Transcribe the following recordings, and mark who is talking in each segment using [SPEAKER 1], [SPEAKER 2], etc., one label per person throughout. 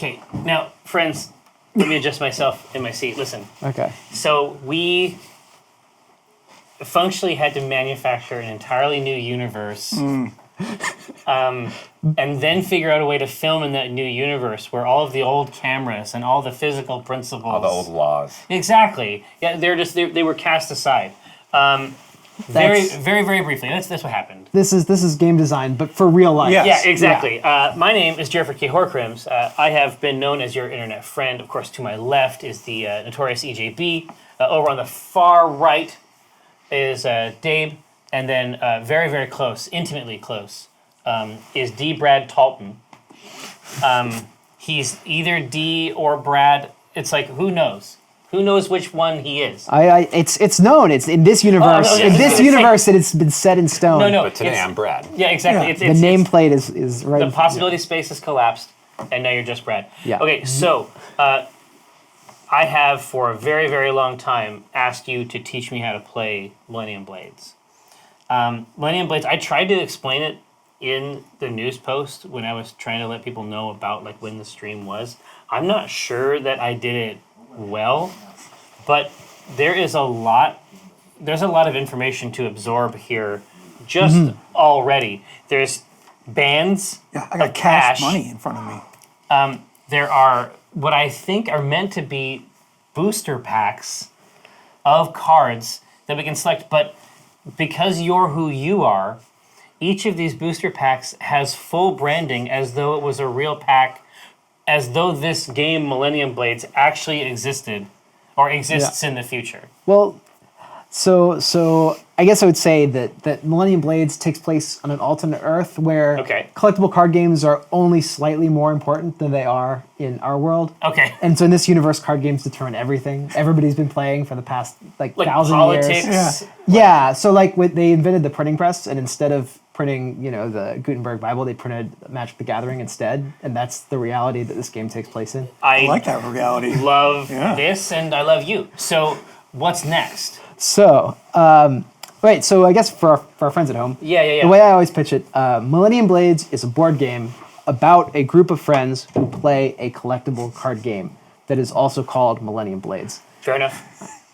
[SPEAKER 1] Okay, now, friends, let me adjust myself in my seat. Listen.
[SPEAKER 2] Okay.
[SPEAKER 1] So we functionally had to manufacture an entirely new universe, and then figure out a way to film in that new universe where all of the old cameras and all the physical principles,
[SPEAKER 3] All the old laws.
[SPEAKER 1] exactly. Yeah, they were cast aside. Very briefly. That's what happened.
[SPEAKER 2] This is game design, but for real life.
[SPEAKER 4] Yes.
[SPEAKER 1] Yeah, exactly. My name is Jeffrey K. Horcrims. I have been known as your internet friend. Of course, to my left is the notorious EJB. Over on the far right is Dabe. And then very, very close, intimately close, is D. Brad Talton. He's either D or Brad. It's like, who knows? Who knows which one he is?
[SPEAKER 2] It's known. It's in this universe.
[SPEAKER 1] Oh, no,
[SPEAKER 2] in this universe, it's been set in stone.
[SPEAKER 1] No.
[SPEAKER 3] But today
[SPEAKER 1] it's-
[SPEAKER 3] I'm Brad.
[SPEAKER 1] Yeah, exactly.
[SPEAKER 2] The nameplate is right.
[SPEAKER 1] The possibility space has collapsed, and now you're just Brad.
[SPEAKER 2] Yeah.
[SPEAKER 1] Okay, so I have for a very, very long time asked you to teach me how to play Millennium Blades. Millennium Blades, I tried to explain it in the news post when I was trying to let people know about like when the stream was. I'm not sure that I did it well, but there's a lot of information to absorb here just already. There's bands
[SPEAKER 4] Yeah, I got
[SPEAKER 1] of
[SPEAKER 4] cash money in front of me.
[SPEAKER 1] There are what I think are meant to be booster packs of cards that we can select, but because you're who you are, each of these booster packs has full branding as though it was a real pack, as though this game, Millennium Blades, actually existed or exists in the future.
[SPEAKER 2] Well, so I guess I would say that Millennium Blades takes place on an alternate Earth where collectible card games are only slightly more important than they are in our world.
[SPEAKER 1] Okay.
[SPEAKER 2] And so in this universe, card games determine everything. Everybody's been playing for the past like 1,000
[SPEAKER 1] politics.
[SPEAKER 2] years. Yeah. So like they invented the printing press, and instead of printing, the Gutenberg Bible, they printed Magic the Gathering instead, and that's the reality that this game takes place in.
[SPEAKER 4] I like that reality.
[SPEAKER 1] Love this, and I love you. So what's next?
[SPEAKER 2] So, right, so I guess for our friends at home,
[SPEAKER 1] Yeah.
[SPEAKER 2] the way I always pitch it, Millennium Blades is a board game about a group of friends who play a collectible card game that is also called Millennium Blades.
[SPEAKER 1] Fair enough.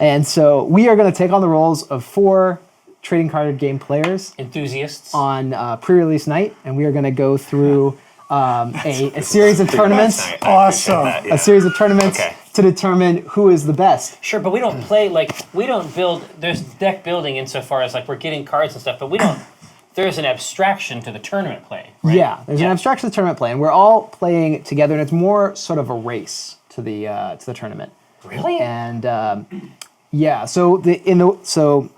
[SPEAKER 2] And so we are going to take on the roles of 4 trading card game players.
[SPEAKER 1] Enthusiasts.
[SPEAKER 2] On pre-release night, and we are going to go through a series of tournaments.
[SPEAKER 4] Awesome.
[SPEAKER 2] A series of tournaments to determine who is the best.
[SPEAKER 1] Sure, but we don't play, we don't build, there's deck building insofar as, we're getting cards and stuff, but we don't, there's an abstraction to the tournament play, right?
[SPEAKER 2] Yeah, there's an abstraction to the tournament play, and we're all playing together, and it's more sort of a race to the tournament.
[SPEAKER 1] Really?
[SPEAKER 2] And so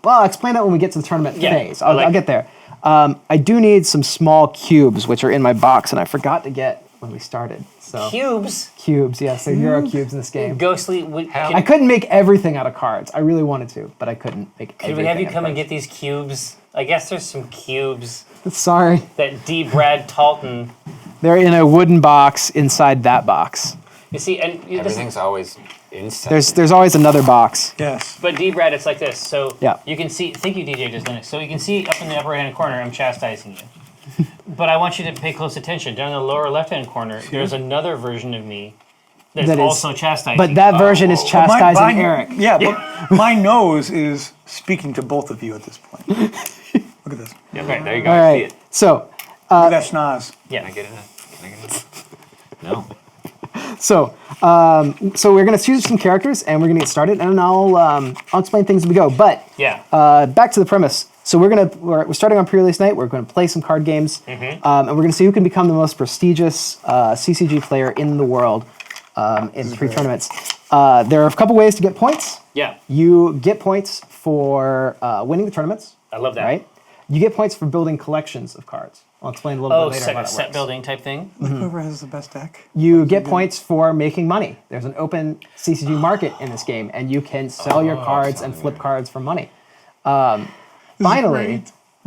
[SPEAKER 2] I'll explain that when we get to the tournament phase. I'll get there. I do need some small cubes, which are in my box, and I forgot to get when we started. So
[SPEAKER 1] Cubes?
[SPEAKER 2] Cubes, yes, they're Euro cubes in this game.
[SPEAKER 1] Ghostly,
[SPEAKER 2] I couldn't make everything out of cards. I really wanted to, but I couldn't make everything.
[SPEAKER 1] Could we have you
[SPEAKER 2] out of
[SPEAKER 1] come and
[SPEAKER 2] cards.
[SPEAKER 1] get these cubes? I guess there's some cubes
[SPEAKER 2] Sorry.
[SPEAKER 1] that D. Brad Talton.
[SPEAKER 2] They're in a wooden box inside that box.
[SPEAKER 1] You see, and
[SPEAKER 3] Everything's always inside.
[SPEAKER 2] There's always another box.
[SPEAKER 4] Yes.
[SPEAKER 1] But D. Brad, it's like this. So
[SPEAKER 2] Yeah.
[SPEAKER 1] you can see. Thank you, DJ Just Linux. So you can see up in the upper hand corner, I'm chastising you. But I want you to pay close attention. Down in the lower left hand corner, there's another version of me that's
[SPEAKER 2] That is-
[SPEAKER 1] also chastising.
[SPEAKER 2] But that version is chastising
[SPEAKER 4] my-
[SPEAKER 2] Eric.
[SPEAKER 4] Yeah, but my nose is speaking to both of you at this point. Look at this.
[SPEAKER 3] Yeah, right, there you go.
[SPEAKER 2] All
[SPEAKER 3] I see
[SPEAKER 2] right.
[SPEAKER 3] it.
[SPEAKER 2] So,
[SPEAKER 4] Look at that schnoz.
[SPEAKER 1] Yeah.
[SPEAKER 3] Can I get in? Can I get in? No.
[SPEAKER 2] So we're gonna choose some characters, and we're gonna get started, and I'll explain things as we go. But back to the premise. So we're starting on pre-release night. We're going to play some card games, and we're going to see who can become the most prestigious CCG player in the world in 3 tournaments. There are a couple ways to get points.
[SPEAKER 1] Yeah.
[SPEAKER 2] You get points for winning the tournaments.
[SPEAKER 1] I love that.
[SPEAKER 2] Right. You get points for building collections of cards. I'll explain a little bit later how that
[SPEAKER 1] set
[SPEAKER 2] works.
[SPEAKER 1] building type thing.
[SPEAKER 4] Look whoever has the best deck.
[SPEAKER 2] You get points for making money. There's an open CCG market in this game, and you can sell your cards and flip cards for money. Finally,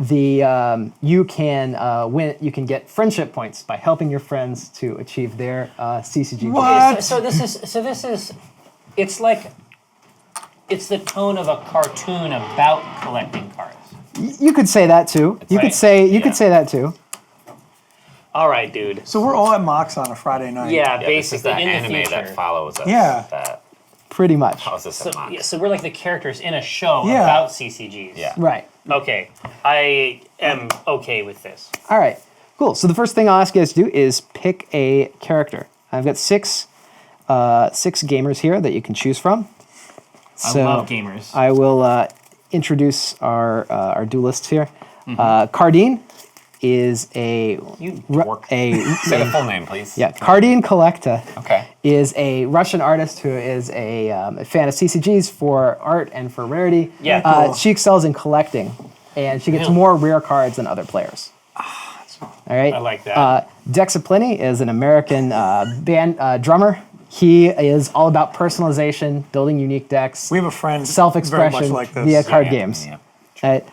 [SPEAKER 2] you can win. You can get friendship points by helping your friends to achieve their CCG goals.
[SPEAKER 1] Okay, so this is, it's like, it's the tone of a cartoon about collecting cards.
[SPEAKER 2] You could say that too. You could
[SPEAKER 1] Right.
[SPEAKER 2] say
[SPEAKER 1] Yeah.
[SPEAKER 2] that too.
[SPEAKER 1] All right, dude.
[SPEAKER 4] So we're all at Mox on a Friday night.
[SPEAKER 1] Yeah,
[SPEAKER 3] Yeah, this is the
[SPEAKER 1] basically in the
[SPEAKER 3] anime
[SPEAKER 1] future.
[SPEAKER 3] that follows us.
[SPEAKER 4] Yeah.
[SPEAKER 3] That
[SPEAKER 2] Pretty much.
[SPEAKER 3] follows us
[SPEAKER 1] So,
[SPEAKER 3] at Mox.
[SPEAKER 1] yeah, so we're like the characters in a show
[SPEAKER 4] Yeah.
[SPEAKER 1] about CCGs.
[SPEAKER 3] Yeah.
[SPEAKER 2] Right.
[SPEAKER 1] Okay, I am okay with this.
[SPEAKER 2] All right. Cool. So the first thing I'll ask you guys to do is pick a character. I've got six gamers here that you can choose from. So
[SPEAKER 1] I love gamers.
[SPEAKER 2] I will introduce our duelists here. Cardine is
[SPEAKER 1] You dork.
[SPEAKER 3] Say the full name, please.
[SPEAKER 2] Cardine Collecta
[SPEAKER 3] Okay.
[SPEAKER 2] is a Russian artist who is a fan of CCGs for art and for rarity.
[SPEAKER 1] Yeah,
[SPEAKER 4] cool.
[SPEAKER 2] She excels in collecting, and she gets
[SPEAKER 1] Really?
[SPEAKER 2] more rare cards than other players. All right.
[SPEAKER 1] I like that.
[SPEAKER 2] Dexaplini is an American drummer. He is all about personalization, building unique decks,
[SPEAKER 4] We have a friend very
[SPEAKER 2] self-expression
[SPEAKER 4] much like this.
[SPEAKER 2] via card
[SPEAKER 3] Yeah,
[SPEAKER 2] games.
[SPEAKER 3] yeah.
[SPEAKER 2] Right?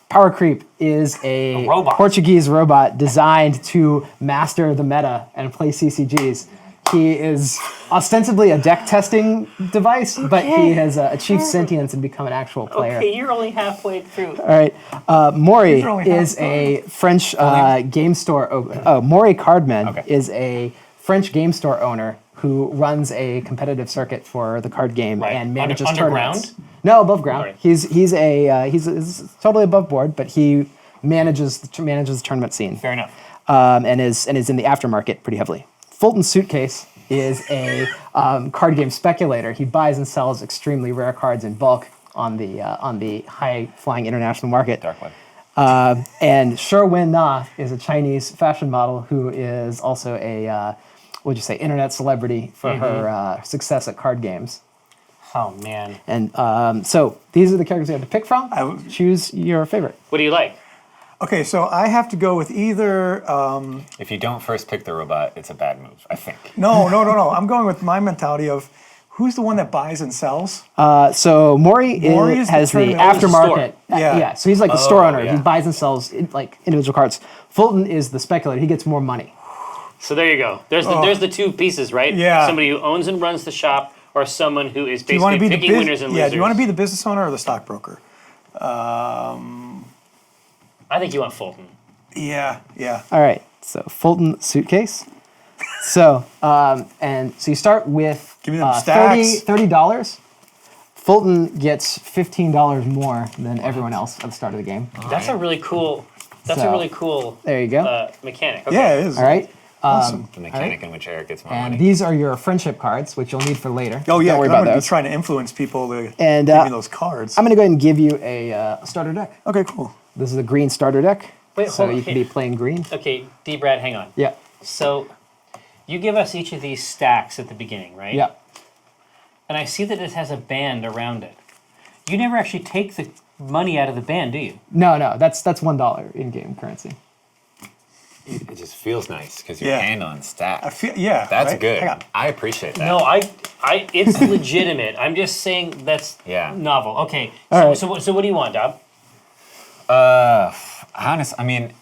[SPEAKER 2] Power Creep is a
[SPEAKER 1] robot.
[SPEAKER 2] Portuguese robot designed to master the meta and play CCGs. He is ostensibly a deck testing device, but he has achieved sentience and become an actual player.
[SPEAKER 1] Okay, you're only halfway through.
[SPEAKER 2] All right. Maury
[SPEAKER 4] These are only
[SPEAKER 2] is
[SPEAKER 4] half
[SPEAKER 2] a French game store. Maury Cardman
[SPEAKER 3] Okay.
[SPEAKER 2] is a French game store owner who runs a competitive circuit for the card game
[SPEAKER 1] Right.
[SPEAKER 2] and manages
[SPEAKER 1] Underground?
[SPEAKER 2] tournaments. No, above ground.
[SPEAKER 1] Sorry.
[SPEAKER 2] He's totally above board, but he manages the tournament scene.
[SPEAKER 1] Fair enough.
[SPEAKER 2] And is in the aftermarket pretty heavily. Fulton Suitcase is a card game speculator. He buys and sells extremely rare cards in bulk on the high flying international market.
[SPEAKER 3] Dark Web.
[SPEAKER 2] And Sherwin Na is a Chinese fashion model who is also a internet celebrity for her success at card games.
[SPEAKER 1] Oh man.
[SPEAKER 2] And so these are the characters you have to pick from. Choose your favorite.
[SPEAKER 1] What do you like?
[SPEAKER 4] Okay, so I have to go with either.
[SPEAKER 3] If you don't first pick the robot, it's a bad move, I think.
[SPEAKER 4] No. I'm going with my mentality of who's the one that buys and sells.
[SPEAKER 2] So Maury
[SPEAKER 4] is the
[SPEAKER 2] has the
[SPEAKER 4] tournament-
[SPEAKER 2] aftermarket.
[SPEAKER 4] store. Yeah.
[SPEAKER 2] So he's like the store owner.
[SPEAKER 3] yeah.
[SPEAKER 2] He buys and sells like individual cards. Fulton is the speculator. He gets more money.
[SPEAKER 1] So there you go. There's the two pieces, right?
[SPEAKER 4] Yeah.
[SPEAKER 1] Somebody who owns and runs the shop, or someone who is
[SPEAKER 4] Do you want to
[SPEAKER 1] basically
[SPEAKER 4] be
[SPEAKER 1] picking winners and losers.
[SPEAKER 4] do you want to be the business owner or the stockbroker?
[SPEAKER 1] I think you want Fulton.
[SPEAKER 4] Yeah.
[SPEAKER 2] All right. So Fulton Suitcase. So and so you start with
[SPEAKER 4] Give me them stacks.
[SPEAKER 2] $30. Fulton gets $15 more than everyone else at the start of the game.
[SPEAKER 1] That's a really cool. That's
[SPEAKER 2] So,
[SPEAKER 1] a really cool
[SPEAKER 2] There you go.
[SPEAKER 1] mechanic. Okay.
[SPEAKER 4] Yeah, it is.
[SPEAKER 2] All right.
[SPEAKER 3] The mechanic in which Eric gets more
[SPEAKER 2] And
[SPEAKER 3] money.
[SPEAKER 2] these are your friendship cards, which you'll need for later.
[SPEAKER 4] Oh yeah,
[SPEAKER 2] Don't worry
[SPEAKER 4] I'm
[SPEAKER 2] about
[SPEAKER 4] going to be
[SPEAKER 2] those.
[SPEAKER 4] trying to influence people to
[SPEAKER 2] And,
[SPEAKER 4] give me those cards.
[SPEAKER 2] I'm going to go ahead and give you a starter deck.
[SPEAKER 4] Okay, cool.
[SPEAKER 2] This is a green starter deck.
[SPEAKER 1] Wait,
[SPEAKER 2] so
[SPEAKER 1] hold on.
[SPEAKER 2] you can be playing green.
[SPEAKER 1] Okay, D. Brad, hang on.
[SPEAKER 2] Yeah.
[SPEAKER 1] So, you give us each of these stacks at the beginning, right?
[SPEAKER 2] Yeah.
[SPEAKER 1] And I see that it has a band around it. You never actually take the money out of the band, do you?
[SPEAKER 2] No, that's $1 in-game currency.
[SPEAKER 3] It just feels nice because you're
[SPEAKER 4] Yeah.
[SPEAKER 3] handling stats.
[SPEAKER 4] I feel
[SPEAKER 3] That's
[SPEAKER 4] right?
[SPEAKER 3] good.
[SPEAKER 4] Hang on.
[SPEAKER 3] I appreciate that.
[SPEAKER 1] No, it's legitimate. I'm just saying that's
[SPEAKER 3] Yeah.
[SPEAKER 1] novel. Okay.
[SPEAKER 2] All right.
[SPEAKER 1] So what do you want, Dab?
[SPEAKER 3] I mean,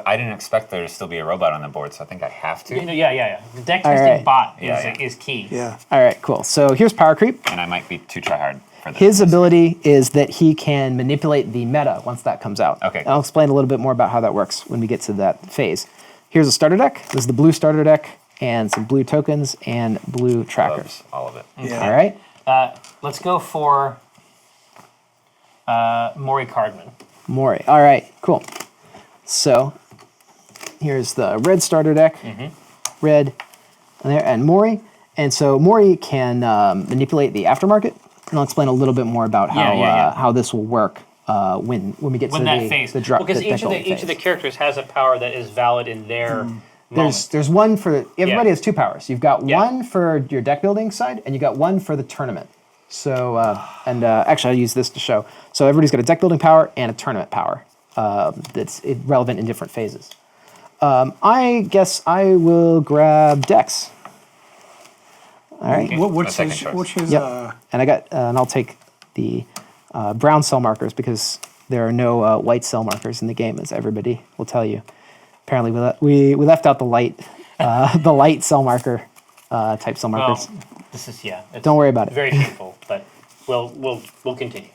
[SPEAKER 3] I didn't expect there to still be a robot on the board, so I think I have to.
[SPEAKER 1] Yeah. The deck
[SPEAKER 2] All
[SPEAKER 1] testing
[SPEAKER 2] right.
[SPEAKER 1] bot
[SPEAKER 3] Yeah.
[SPEAKER 1] is key.
[SPEAKER 4] Yeah.
[SPEAKER 2] All right, cool. So here's Power Creep.
[SPEAKER 3] And I might be too tryhard for this.
[SPEAKER 2] His ability is that he can manipulate the meta once that comes out.
[SPEAKER 3] Okay.
[SPEAKER 2] And I'll explain a little bit more about how that works when we get to that phase. Here's a starter deck. This is the blue starter deck and some blue tokens and blue trackers.
[SPEAKER 3] Loves all of it.
[SPEAKER 4] Yeah.
[SPEAKER 2] All right.
[SPEAKER 1] Let's go for Maury Cardman.
[SPEAKER 2] Maury. All right, cool. So here's the red starter deck. Red and Maury. And so Maury can manipulate the aftermarket. And I'll explain a little bit more about how this will work when we get to
[SPEAKER 1] That phase. Because
[SPEAKER 2] the
[SPEAKER 1] each of
[SPEAKER 2] phase.
[SPEAKER 1] the characters has a power that is valid in their moment.
[SPEAKER 2] There's one for everybody has two powers. You've got
[SPEAKER 1] Yeah.
[SPEAKER 2] one for your deck building side, and you got one for the tournament. So actually, I'll use this to show. So everybody's got a deck building power and a tournament power that's relevant in different phases. I guess I will grab Dex. All right.
[SPEAKER 1] Okay.
[SPEAKER 4] What's
[SPEAKER 3] second
[SPEAKER 4] his?
[SPEAKER 3] choice.
[SPEAKER 4] Which is?
[SPEAKER 2] Yep. And I'll take the brown cell markers because there are no white cell markers in the game, as everybody will tell you. Apparently, we left out the light cell marker type cell markers.
[SPEAKER 1] This is it's
[SPEAKER 2] Don't worry about it.
[SPEAKER 1] Very painful, but we'll continue.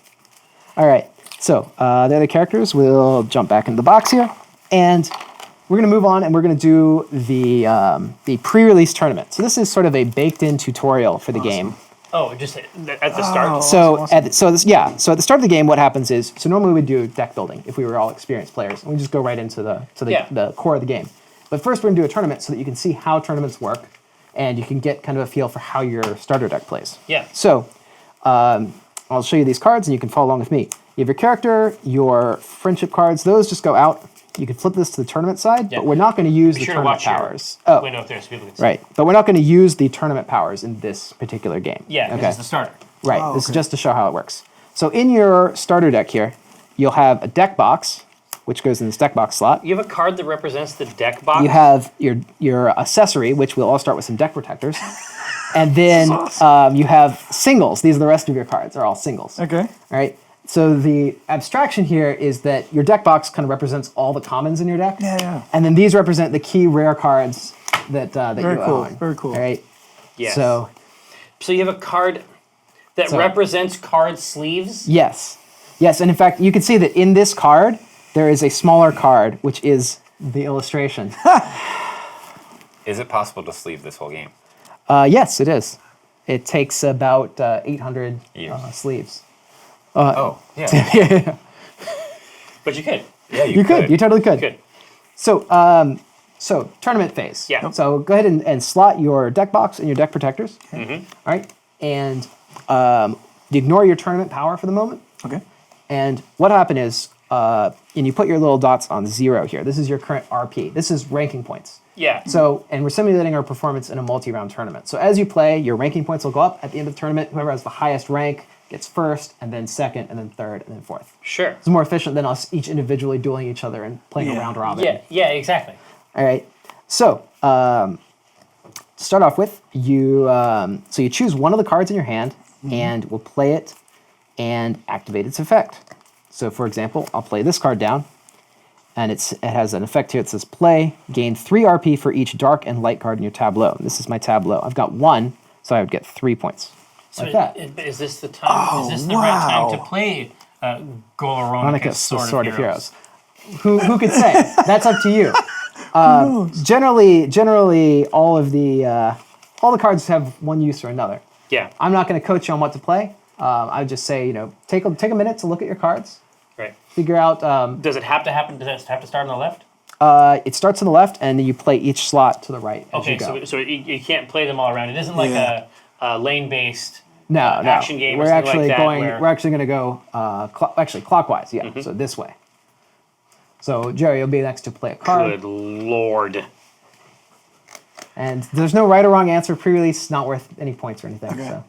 [SPEAKER 2] All right. So the other characters will jump back into the box here, and we're going to move on and we're going to do the pre-release tournament. So this is sort of a baked-in tutorial for the game.
[SPEAKER 1] Oh, just at the start.
[SPEAKER 2] So at the start of the game, what happens is, so normally we do deck building if we were all experienced players, and we just go right into the core of the game. But first, we're going to do a tournament so that you can see how tournaments work, and you can get kind of a feel for how your starter deck plays.
[SPEAKER 1] Yeah.
[SPEAKER 2] So I'll show you these cards, and you can follow along with me. You have your character, your friendship cards; those just go out. You can flip this to the tournament side, but we're not going to use the tournament powers.
[SPEAKER 1] Oh, window up there so people can see.
[SPEAKER 2] Right, but we're not going to use the tournament powers in this particular game.
[SPEAKER 1] Yeah, because it's the starter.
[SPEAKER 2] Right, this is just to show how it works. So in your starter deck here, you'll have a deck box, which goes in this deck box slot.
[SPEAKER 1] You have a card that represents the deck box?
[SPEAKER 2] You have your accessory, which we'll all start with some deck protectors. And then you have singles. These are the rest of your cards, are all singles.
[SPEAKER 4] Okay.
[SPEAKER 2] All right. So the abstraction here is that your deck box kind of represents all the commons in your deck.
[SPEAKER 4] Yeah.
[SPEAKER 2] And then these represent the key rare cards that you own.
[SPEAKER 4] Very cool.
[SPEAKER 2] All right.
[SPEAKER 1] Yes.
[SPEAKER 2] So
[SPEAKER 1] you have a card that represents card sleeves?
[SPEAKER 2] Yes. Yes, and in fact, you can see that in this card, there is a smaller card, which is the illustration.
[SPEAKER 3] Is it possible to sleeve this whole game?
[SPEAKER 2] Yes, it is. It takes about 800 sleeves.
[SPEAKER 3] Yeah.
[SPEAKER 1] But you could.
[SPEAKER 3] Yeah,
[SPEAKER 2] You could. You totally could.
[SPEAKER 1] You could.
[SPEAKER 2] So tournament phase.
[SPEAKER 1] Yeah.
[SPEAKER 2] So go ahead and slot your deck box and your deck protectors.
[SPEAKER 1] Mm-hmm.
[SPEAKER 2] All right. And ignore your tournament power for the moment.
[SPEAKER 4] Okay.
[SPEAKER 2] And what happened is, and you put your little dots on 0 here. This is your current RP. This is ranking points.
[SPEAKER 1] Yeah.
[SPEAKER 2] So, and we're simulating our performance in a multi-round tournament. So as you play, your ranking points will go up at the end of the tournament. Whoever has the highest rank gets first, and then second, and then third, and then fourth.
[SPEAKER 1] Sure.
[SPEAKER 2] It's more efficient than us each individually dueling each other and playing a round robin.
[SPEAKER 1] Yeah, exactly.
[SPEAKER 2] All right. So, to start off with, you choose one of the cards in your hand, and we'll play it and activate its effect. So, for example, I'll play this card down, and it has an effect here. It says play, gain 3 RP for each dark and light card in your tableau. And this is my tableau. I've got 1, so I would get 3 points.
[SPEAKER 1] So
[SPEAKER 2] like that.
[SPEAKER 1] Is this the time? Is this the right time to play Goloronika's
[SPEAKER 2] Sword of Heroes? Who could say? That's up to you. Generally, all the cards have one use or another.
[SPEAKER 1] Yeah.
[SPEAKER 2] I'm not going to coach you on what to play. I would just say, take a minute to look at your cards.
[SPEAKER 1] Right.
[SPEAKER 2] Figure out.
[SPEAKER 1] Does it have to happen? Does it have to start on the left?
[SPEAKER 2] It starts on the left, and then you play each slot to the right.
[SPEAKER 1] Okay, so you can't play them all around. It isn't like a lane-based action game.
[SPEAKER 2] We're
[SPEAKER 1] or something
[SPEAKER 2] actually
[SPEAKER 1] like that
[SPEAKER 2] going.
[SPEAKER 1] where...
[SPEAKER 2] We're actually going to go clockwise. Yeah. So this way. So Jerry, you'll be next to play a card.
[SPEAKER 1] Good lord.
[SPEAKER 2] And there's no right or wrong answer. Pre-release, not worth any points or anything.
[SPEAKER 4] Okay.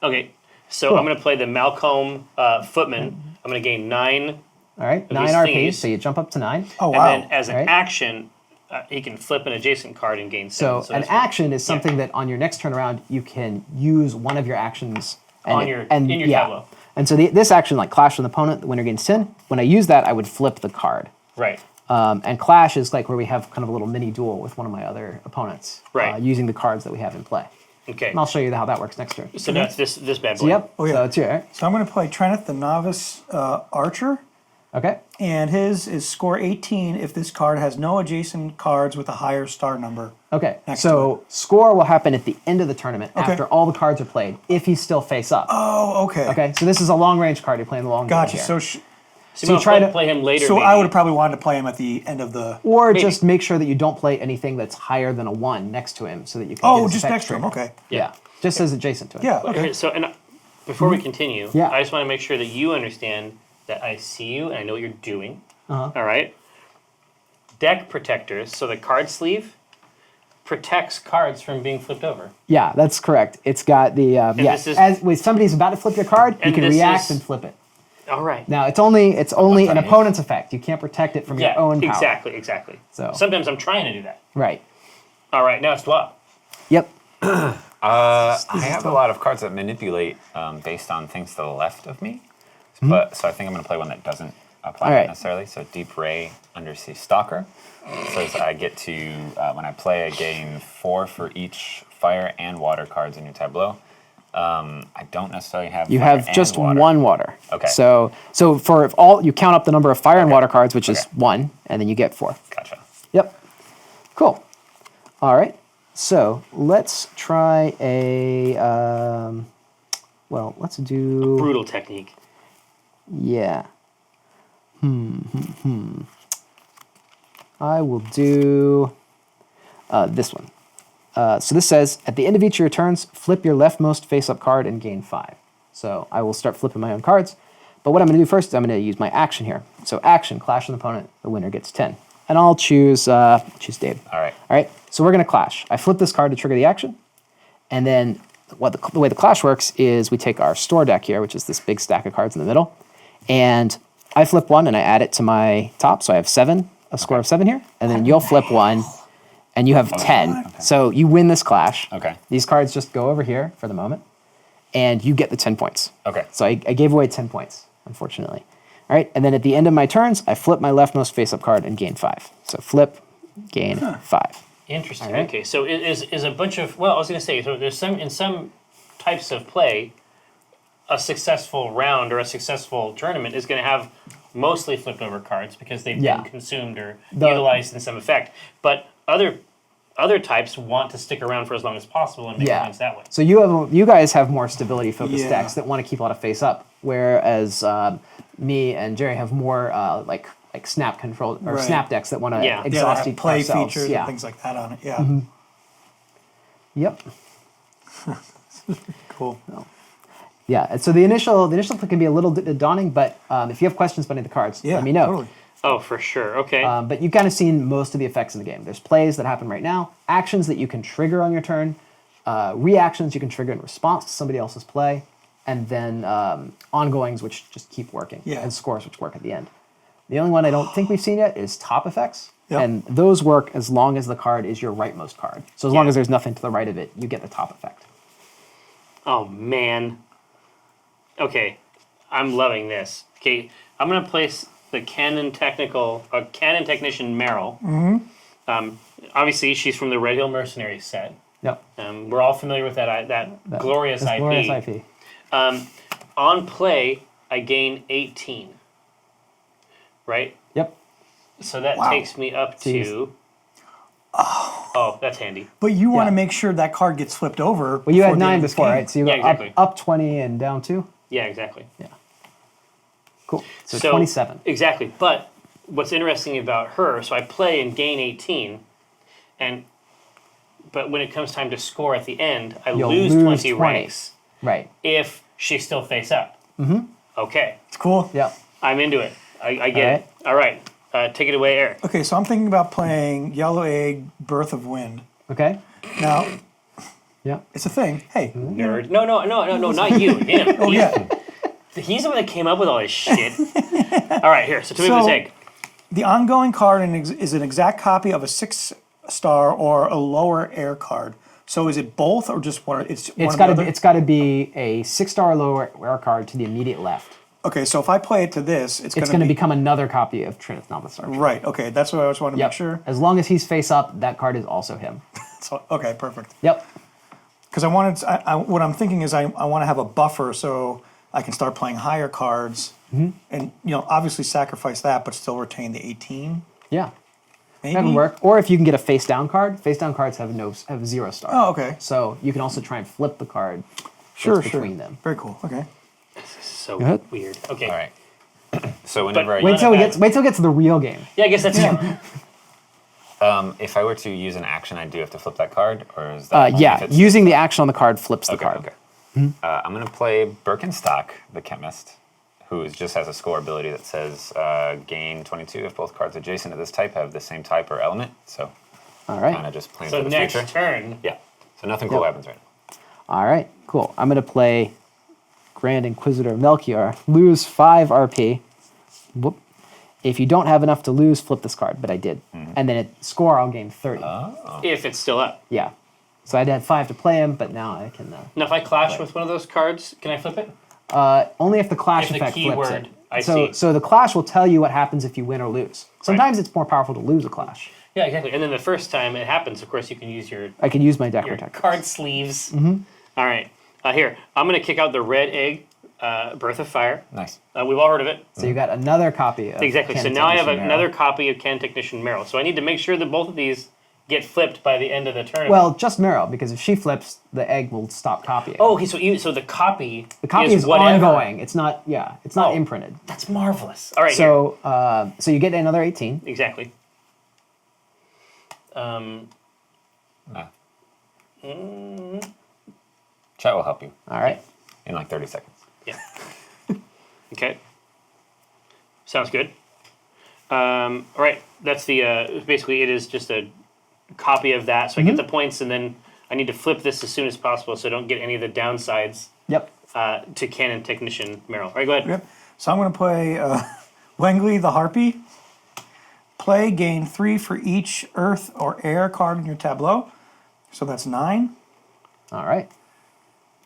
[SPEAKER 1] Okay, so I'm going to play the Malcolm Footman. I'm going to gain 9.
[SPEAKER 2] All right, 9
[SPEAKER 1] these
[SPEAKER 2] RPs,
[SPEAKER 1] thingies.
[SPEAKER 2] so you jump up to 9.
[SPEAKER 4] Oh, wow.
[SPEAKER 1] And then as an action, he can flip an adjacent card and gain 7.
[SPEAKER 2] So an action is something that on your next turn around, you can use one of your actions.
[SPEAKER 1] In your tableau.
[SPEAKER 2] And so this action, like Clash with an opponent, the winner gains 10. When I use that, I would flip the card.
[SPEAKER 1] Right.
[SPEAKER 2] And Clash is like where we have kind of a little mini duel with one of my other opponents.
[SPEAKER 1] Right.
[SPEAKER 2] Using the cards that we have in play.
[SPEAKER 1] Okay.
[SPEAKER 2] And I'll show you how that works next turn.
[SPEAKER 1] So that's this bad boy.
[SPEAKER 2] So, yep.
[SPEAKER 4] Oh, yeah.
[SPEAKER 2] So it's here. Right?
[SPEAKER 4] So I'm going to play Trenneth, the novice archer.
[SPEAKER 2] Okay.
[SPEAKER 4] And his is score 18 if this card has no adjacent cards with a higher star number.
[SPEAKER 2] Okay.
[SPEAKER 4] Next
[SPEAKER 2] So score will happen at the end of the tournament after all the cards are played, if he's still face up.
[SPEAKER 4] Oh, okay.
[SPEAKER 2] Okay. So this is a long range card. You're playing the long game
[SPEAKER 4] Gotcha.
[SPEAKER 2] here.
[SPEAKER 1] So you try to play him later.
[SPEAKER 4] So
[SPEAKER 1] maybe.
[SPEAKER 4] I would have probably wanted to play him at the end of the.
[SPEAKER 2] Or
[SPEAKER 1] Maybe.
[SPEAKER 2] just make sure that you don't play anything that's higher than a 1 next to him, so that you can.
[SPEAKER 4] Oh,
[SPEAKER 2] get his
[SPEAKER 4] just
[SPEAKER 2] effect
[SPEAKER 4] next to him.
[SPEAKER 2] triggered.
[SPEAKER 4] Okay.
[SPEAKER 2] Yeah. Just as adjacent to him.
[SPEAKER 4] Yeah.
[SPEAKER 1] Okay.
[SPEAKER 4] Okay.
[SPEAKER 1] So before we continue,
[SPEAKER 2] Yeah.
[SPEAKER 1] I just want to make sure that you understand that I see you and I know what you're doing.
[SPEAKER 2] Uh-huh.
[SPEAKER 1] All right. Deck protectors. So the card sleeve protects cards from being flipped over.
[SPEAKER 2] Yeah, that's correct. It's got the
[SPEAKER 1] this is-
[SPEAKER 2] as when somebody's about to flip your card, you
[SPEAKER 1] And
[SPEAKER 2] can
[SPEAKER 1] this
[SPEAKER 2] react
[SPEAKER 1] is-
[SPEAKER 2] and flip it.
[SPEAKER 1] All right.
[SPEAKER 2] Now it's only an
[SPEAKER 3] nice.
[SPEAKER 2] opponent's effect. You can't protect it from your own power.
[SPEAKER 1] Exactly.
[SPEAKER 2] So-
[SPEAKER 1] sometimes I'm trying to do that.
[SPEAKER 2] Right.
[SPEAKER 1] All right. Now it's flop.
[SPEAKER 2] Yep.
[SPEAKER 3] I have a lot of cards that manipulate based on things to the left of me. But so I think I'm going to play one that doesn't apply
[SPEAKER 2] All right.
[SPEAKER 3] necessarily. So Deep Ray Undersea Stalker. Says I get to, when I play, I gain 4 for each fire and water cards in your tableau. I don't necessarily have.
[SPEAKER 2] You
[SPEAKER 3] fire
[SPEAKER 2] have
[SPEAKER 3] and
[SPEAKER 2] just
[SPEAKER 3] water.
[SPEAKER 2] 1 water.
[SPEAKER 3] Okay.
[SPEAKER 2] So for all you count up the number of fire and water cards, which is 1, and then you get 4.
[SPEAKER 3] Gotcha.
[SPEAKER 2] Yep. Cool. All right. So let's try a. Well, let's do.
[SPEAKER 1] Brutal technique.
[SPEAKER 2] Yeah. I will do this one. So this says, at the end of each of your turns, flip your leftmost face-up card and gain 5. So I will start flipping my own cards. But what I'm going to do first is I'm going to use my action here. So action, clash with an opponent, the winner gets 10. And I'll choose Dabe.
[SPEAKER 3] All right.
[SPEAKER 2] All right, so we're going to clash. I flip this card to trigger the action. And then the way the clash works is we take our store deck here, which is this big stack of cards in the middle. And I flip one and I add it to my top. So I have 7, a score of 7 here. And then you'll flip one and you have 10. Okay. So you win this clash.
[SPEAKER 3] Okay.
[SPEAKER 2] These cards just go over here for the moment. And you get the 10 points.
[SPEAKER 3] Okay.
[SPEAKER 2] So I gave away 10 points, unfortunately. All right, and then at the end of my turns, I flip my leftmost face-up card and gain 5. So flip, gain 5.
[SPEAKER 1] Interesting.
[SPEAKER 2] Right.
[SPEAKER 1] Okay, so is a bunch of, well, I was going to say, so there's in some types of play, a successful round or a successful tournament is going to have mostly flipped over cards because they've been consumed or utilized in some effect. But other types want to stick around for as long as possible and make points that way.
[SPEAKER 2] So you guys have more stability focused decks that want to keep a lot of face up, whereas me and Jerry have more like snap control or snap decks that want to exhaust each
[SPEAKER 4] play
[SPEAKER 2] ourselves.
[SPEAKER 4] features and things like that on it. Yeah.
[SPEAKER 2] Yep.
[SPEAKER 4] Cool.
[SPEAKER 2] Yeah. And so the initial can be a little daunting, but if you have questions about any of the cards, let me know.
[SPEAKER 4] Totally.
[SPEAKER 1] Oh, for sure. Okay.
[SPEAKER 2] But you've kind of seen most of the effects in the game. There's plays that happen right now, actions that you can trigger on your turn, reactions you can trigger in response to somebody else's play, and then ongoings which just keep working, and scores which work at the end. The only one I don't think we've seen yet is top effects, and those work as long as the card is your rightmost card. So as long as there's nothing to the right of it, you get the top effect.
[SPEAKER 1] Oh, man. Okay, I'm loving this. Okay, I'm going to place the Canon Technician Meryl. Obviously, she's from the Red Hill Mercenaries set.
[SPEAKER 2] Yep.
[SPEAKER 1] We're all familiar with that glorious IP.
[SPEAKER 2] Glorious IP.
[SPEAKER 1] On play, I gain 18. Right?
[SPEAKER 2] Yep.
[SPEAKER 1] So that takes me up to... Oh, that's handy.
[SPEAKER 4] But you want to make sure that card gets flipped over.
[SPEAKER 2] Well, you had 9 before, right? So you go
[SPEAKER 1] exactly.
[SPEAKER 2] up 20 and down 2?
[SPEAKER 1] Yeah, exactly.
[SPEAKER 2] Yeah. Cool. So 27.
[SPEAKER 1] Exactly. But what's interesting about her, so I play and gain 18, but when it comes time to score at the end,
[SPEAKER 2] You'll
[SPEAKER 1] lose 20 ranks.
[SPEAKER 2] Right.
[SPEAKER 1] If she's still face up. Okay.
[SPEAKER 4] It's cool.
[SPEAKER 2] Yep.
[SPEAKER 1] I'm into it. I get it. All right. Take it away, Eric.
[SPEAKER 4] Okay, so I'm thinking about playing Yellow Egg, Birth of Wind.
[SPEAKER 2] Okay.
[SPEAKER 4] Now,
[SPEAKER 2] yeah,
[SPEAKER 4] it's a thing. Hey.
[SPEAKER 1] Nerd. No, not you. Him.
[SPEAKER 4] Oh, yeah.
[SPEAKER 1] He's the one that came up with all this shit. All right, here. So tell me about this egg.
[SPEAKER 4] The ongoing card is an exact copy of a 6-star or a lower air card. So is it both or just one? It's
[SPEAKER 2] got to be a 6-star or lower air card to the immediate left.
[SPEAKER 4] Okay, so if I play it to this, it's going to
[SPEAKER 2] become another copy of Trinith Novice Archer.
[SPEAKER 4] Right. Okay, that's what I just wanted to make sure.
[SPEAKER 2] As long as he's face up, that card is also him.
[SPEAKER 4] So, okay, perfect.
[SPEAKER 2] Yep.
[SPEAKER 4] Because what I'm thinking is I want to have a buffer so I can start playing higher cards, and obviously sacrifice that, but still retain the 18.
[SPEAKER 2] Yeah.
[SPEAKER 4] Maybe?
[SPEAKER 2] That would work. Or if you can get a face down card. Face down cards have 0 star.
[SPEAKER 4] Oh, okay.
[SPEAKER 2] So you can also try and flip the card. Between them.
[SPEAKER 4] Very cool. Okay.
[SPEAKER 1] So weird. Okay.
[SPEAKER 3] All right. So whenever
[SPEAKER 2] wait till we get to the real game.
[SPEAKER 1] Yeah, I guess that's
[SPEAKER 3] if I were to use an action, I do have to flip that card, or is that
[SPEAKER 2] using the action on the card flips the card.
[SPEAKER 3] Okay. I'm going to play Birkenstock, the chemist, who just has a score ability that says gain 22 if both cards adjacent to this type have the same type or element. So,
[SPEAKER 2] all right.
[SPEAKER 3] Kind of just playing
[SPEAKER 1] for
[SPEAKER 3] the
[SPEAKER 1] next
[SPEAKER 3] future.
[SPEAKER 1] turn.
[SPEAKER 3] Yeah. So nothing cool happens right now.
[SPEAKER 2] All right. Cool. I'm going to play Grand Inquisitor Melchior. Lose 5 RP. Whoop. If you don't have enough to lose, flip this card. But I did. And then at score, I'll gain 30.
[SPEAKER 1] If it's still up.
[SPEAKER 2] Yeah. So I had 5 to play him, but now I can...
[SPEAKER 1] now, if I clash with one of those cards, can I flip it?
[SPEAKER 2] Only if the clash effect flips it. So the clash will tell you what happens if you win or lose. Sometimes it's more powerful to lose a clash.
[SPEAKER 1] Yeah, exactly. And then the first time it happens, of course, you can use
[SPEAKER 2] I can use my deck protector.
[SPEAKER 1] Card sleeves. All right. Here, I'm going to kick out the red egg, Birth of Fire.
[SPEAKER 3] Nice.
[SPEAKER 1] We've all heard of it.
[SPEAKER 2] So you got another copy of
[SPEAKER 1] Exactly. So now I have another copy of Canon Technician Meryl. So I need to make sure that both of these get flipped by the end of the tournament.
[SPEAKER 2] Well, just Meryl, because if she flips, the egg will stop copying.
[SPEAKER 1] Oh, okay. So the copy.
[SPEAKER 2] The copy is
[SPEAKER 1] whatever.
[SPEAKER 2] ongoing. It's not. Yeah, it's not imprinted.
[SPEAKER 1] That's marvelous. All right.
[SPEAKER 2] So, so you get another 18.
[SPEAKER 1] Exactly.
[SPEAKER 3] Chat will help you
[SPEAKER 2] All right.
[SPEAKER 3] in like 30 seconds.
[SPEAKER 1] Yeah. Okay. Sounds good. All right. That's the basically it is just a copy of that. So I get the points, and then I need to flip this as soon as possible, so I don't get any of the downsides.
[SPEAKER 2] Yep.
[SPEAKER 1] To Cannon Technician Meryl. All right, go ahead.
[SPEAKER 4] Yep. So I'm going to play Wengli the Harpy. Play, gain 3 for each earth or air card in your tableau. So that's 9.
[SPEAKER 2] All right.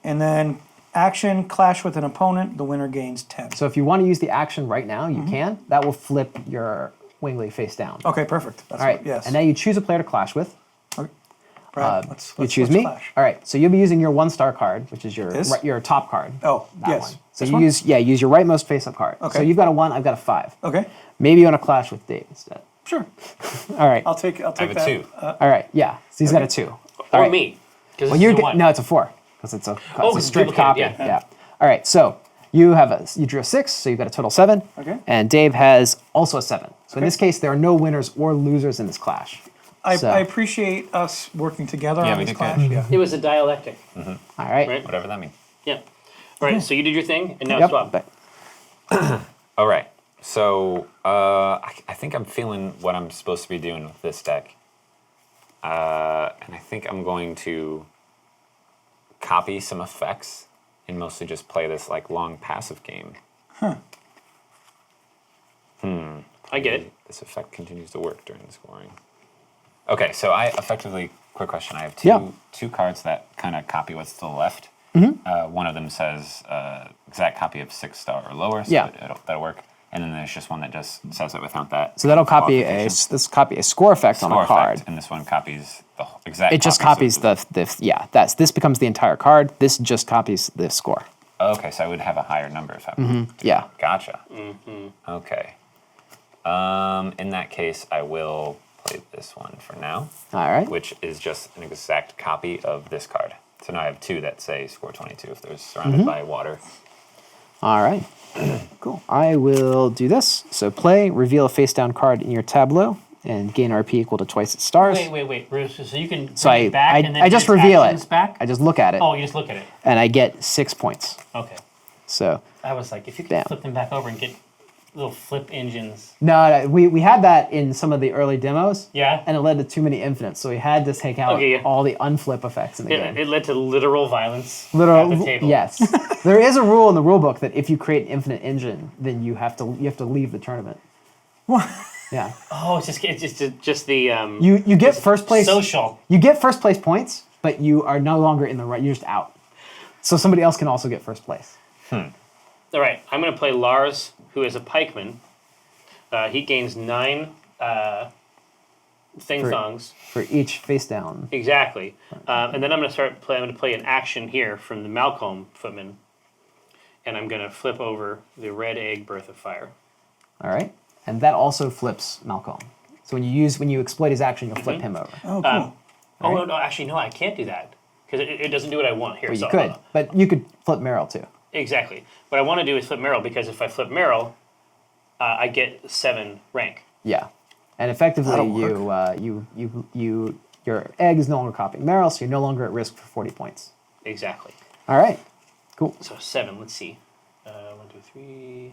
[SPEAKER 4] And then action, clash with an opponent. The winner gains 10.
[SPEAKER 2] So if you want to use the action right now, you can. That will flip your Wingly face down.
[SPEAKER 4] Okay, perfect. That's
[SPEAKER 2] All right.
[SPEAKER 4] yes.
[SPEAKER 2] And now you choose a player to clash with.
[SPEAKER 4] Okay. Brad,
[SPEAKER 2] You choose me.
[SPEAKER 4] clash.
[SPEAKER 2] All right. So you'll be using your 1-star card, which is your
[SPEAKER 4] This?
[SPEAKER 2] your top card.
[SPEAKER 4] Oh,
[SPEAKER 2] that
[SPEAKER 4] yes.
[SPEAKER 2] one. So
[SPEAKER 4] This
[SPEAKER 2] you
[SPEAKER 4] one?
[SPEAKER 2] use your rightmost face-up card.
[SPEAKER 4] Okay.
[SPEAKER 2] So you've got a 1. I've got a 5.
[SPEAKER 4] Okay,
[SPEAKER 2] Maybe you want to clash with Dave instead.
[SPEAKER 4] sure.
[SPEAKER 2] All right.
[SPEAKER 4] I'll take
[SPEAKER 3] I have a
[SPEAKER 4] that.
[SPEAKER 3] 2.
[SPEAKER 2] All right. Yeah. So he's got a 2.
[SPEAKER 1] Or
[SPEAKER 2] All right.
[SPEAKER 1] me. Because
[SPEAKER 2] Well, you're no, it's a 4 because it's a
[SPEAKER 1] it's
[SPEAKER 2] strict
[SPEAKER 1] duplicated,
[SPEAKER 2] copy.
[SPEAKER 1] yeah.
[SPEAKER 2] All right. So you drew a 6, so you've got a total 7.
[SPEAKER 4] Okay.
[SPEAKER 2] And Dave has also a 7. So in
[SPEAKER 4] Okay.
[SPEAKER 2] this case, there are no winners or losers in this clash.
[SPEAKER 4] I
[SPEAKER 2] So-
[SPEAKER 4] appreciate us working together
[SPEAKER 3] Yeah,
[SPEAKER 4] on
[SPEAKER 3] we
[SPEAKER 4] this
[SPEAKER 3] did
[SPEAKER 4] clash.
[SPEAKER 3] good.
[SPEAKER 4] Yeah.
[SPEAKER 1] it was a dialectic.
[SPEAKER 2] All right.
[SPEAKER 1] Right.
[SPEAKER 3] Whatever that means.
[SPEAKER 1] Yeah. All right. So you did your thing, and now
[SPEAKER 2] Yep.
[SPEAKER 1] swap.
[SPEAKER 2] but-
[SPEAKER 3] All right. So I think I'm feeling what I'm supposed to be doing with this deck. And I think I'm going to copy some effects and mostly just play this like long passive game.
[SPEAKER 1] I get it.
[SPEAKER 3] This effect continues to work during the scoring. Okay, so I effectively, quick question. I have
[SPEAKER 2] Yeah.
[SPEAKER 3] two cards that kind of copy what's to the left. One of them says exact copy of 6-star or lower, so
[SPEAKER 2] Yeah.
[SPEAKER 3] that'll work. And then there's just one that just says it without that.
[SPEAKER 2] So that'll copy
[SPEAKER 3] qualification.
[SPEAKER 2] copy a score effect on
[SPEAKER 3] Score
[SPEAKER 2] a card.
[SPEAKER 3] effect, and this one copies the exact.
[SPEAKER 2] It just
[SPEAKER 3] copies
[SPEAKER 2] copies
[SPEAKER 3] of
[SPEAKER 2] this becomes the entire card. This just copies the score.
[SPEAKER 3] Okay, so I would have a higher number if I.
[SPEAKER 2] Yeah.
[SPEAKER 3] Gotcha. Okay. In that case, I will play this one for now,
[SPEAKER 2] All right.
[SPEAKER 3] which is just an exact copy of this card. So now I have 2 that say score 22 if they're surrounded by water.
[SPEAKER 2] All right. Cool. I will do this. So play, reveal a face down card in your tableau, and gain RP equal to twice its stars.
[SPEAKER 1] Wait, Bruce. So you can
[SPEAKER 2] So
[SPEAKER 1] bring it back and then
[SPEAKER 2] I just
[SPEAKER 1] his
[SPEAKER 2] reveal
[SPEAKER 1] actions
[SPEAKER 2] it.
[SPEAKER 1] back?
[SPEAKER 2] I just look at it,
[SPEAKER 1] Oh, you just look at it.
[SPEAKER 2] and I get 6 points.
[SPEAKER 1] Okay.
[SPEAKER 2] So
[SPEAKER 1] I was like, if you could
[SPEAKER 2] Damn.
[SPEAKER 1] flip them back over and get little flip engines.
[SPEAKER 2] no, we had that in some of the early demos.
[SPEAKER 1] Yeah.
[SPEAKER 2] And it led to too many infinites, so we had to take out
[SPEAKER 1] Okay, yeah.
[SPEAKER 2] all the unflip effects in the game.
[SPEAKER 1] It led to literal violence at
[SPEAKER 2] Literal,
[SPEAKER 1] the table.
[SPEAKER 2] yes. There is a rule in the rule book that if you create an infinite engine, then you have to leave the tournament. Yeah.
[SPEAKER 1] Oh, it's just the
[SPEAKER 2] You get first place.
[SPEAKER 1] social.
[SPEAKER 2] You get first place points, but you are no longer in the right. You're just out. So somebody else can also get first place.
[SPEAKER 1] All right, I'm going to play Lars, who is a pikeman. He gains 9 thing-thongs.
[SPEAKER 2] For each face down.
[SPEAKER 1] Exactly. And then I'm going to I'm going to play an action here from the Malcolm footman. And I'm going to flip over the red egg Birth of Fire.
[SPEAKER 2] All right. And that also flips Malcolm. So when you exploit his action, you'll flip him over.
[SPEAKER 4] Oh, cool.
[SPEAKER 1] Oh, no, actually, no, I can't do that. Because it doesn't do what I want here.
[SPEAKER 2] But you
[SPEAKER 1] so,
[SPEAKER 2] could. But you could flip Meryl too.
[SPEAKER 1] Exactly. What I want to do is flip Meryl, because if I flip Meryl, I get 7 rank.
[SPEAKER 2] Yeah. And effectively,
[SPEAKER 4] That'll
[SPEAKER 2] your egg is no longer copying Meryl, so you're no longer at risk for 40 points.
[SPEAKER 1] Exactly.
[SPEAKER 2] All right. Cool.
[SPEAKER 1] So 7, let's see. 1, 2,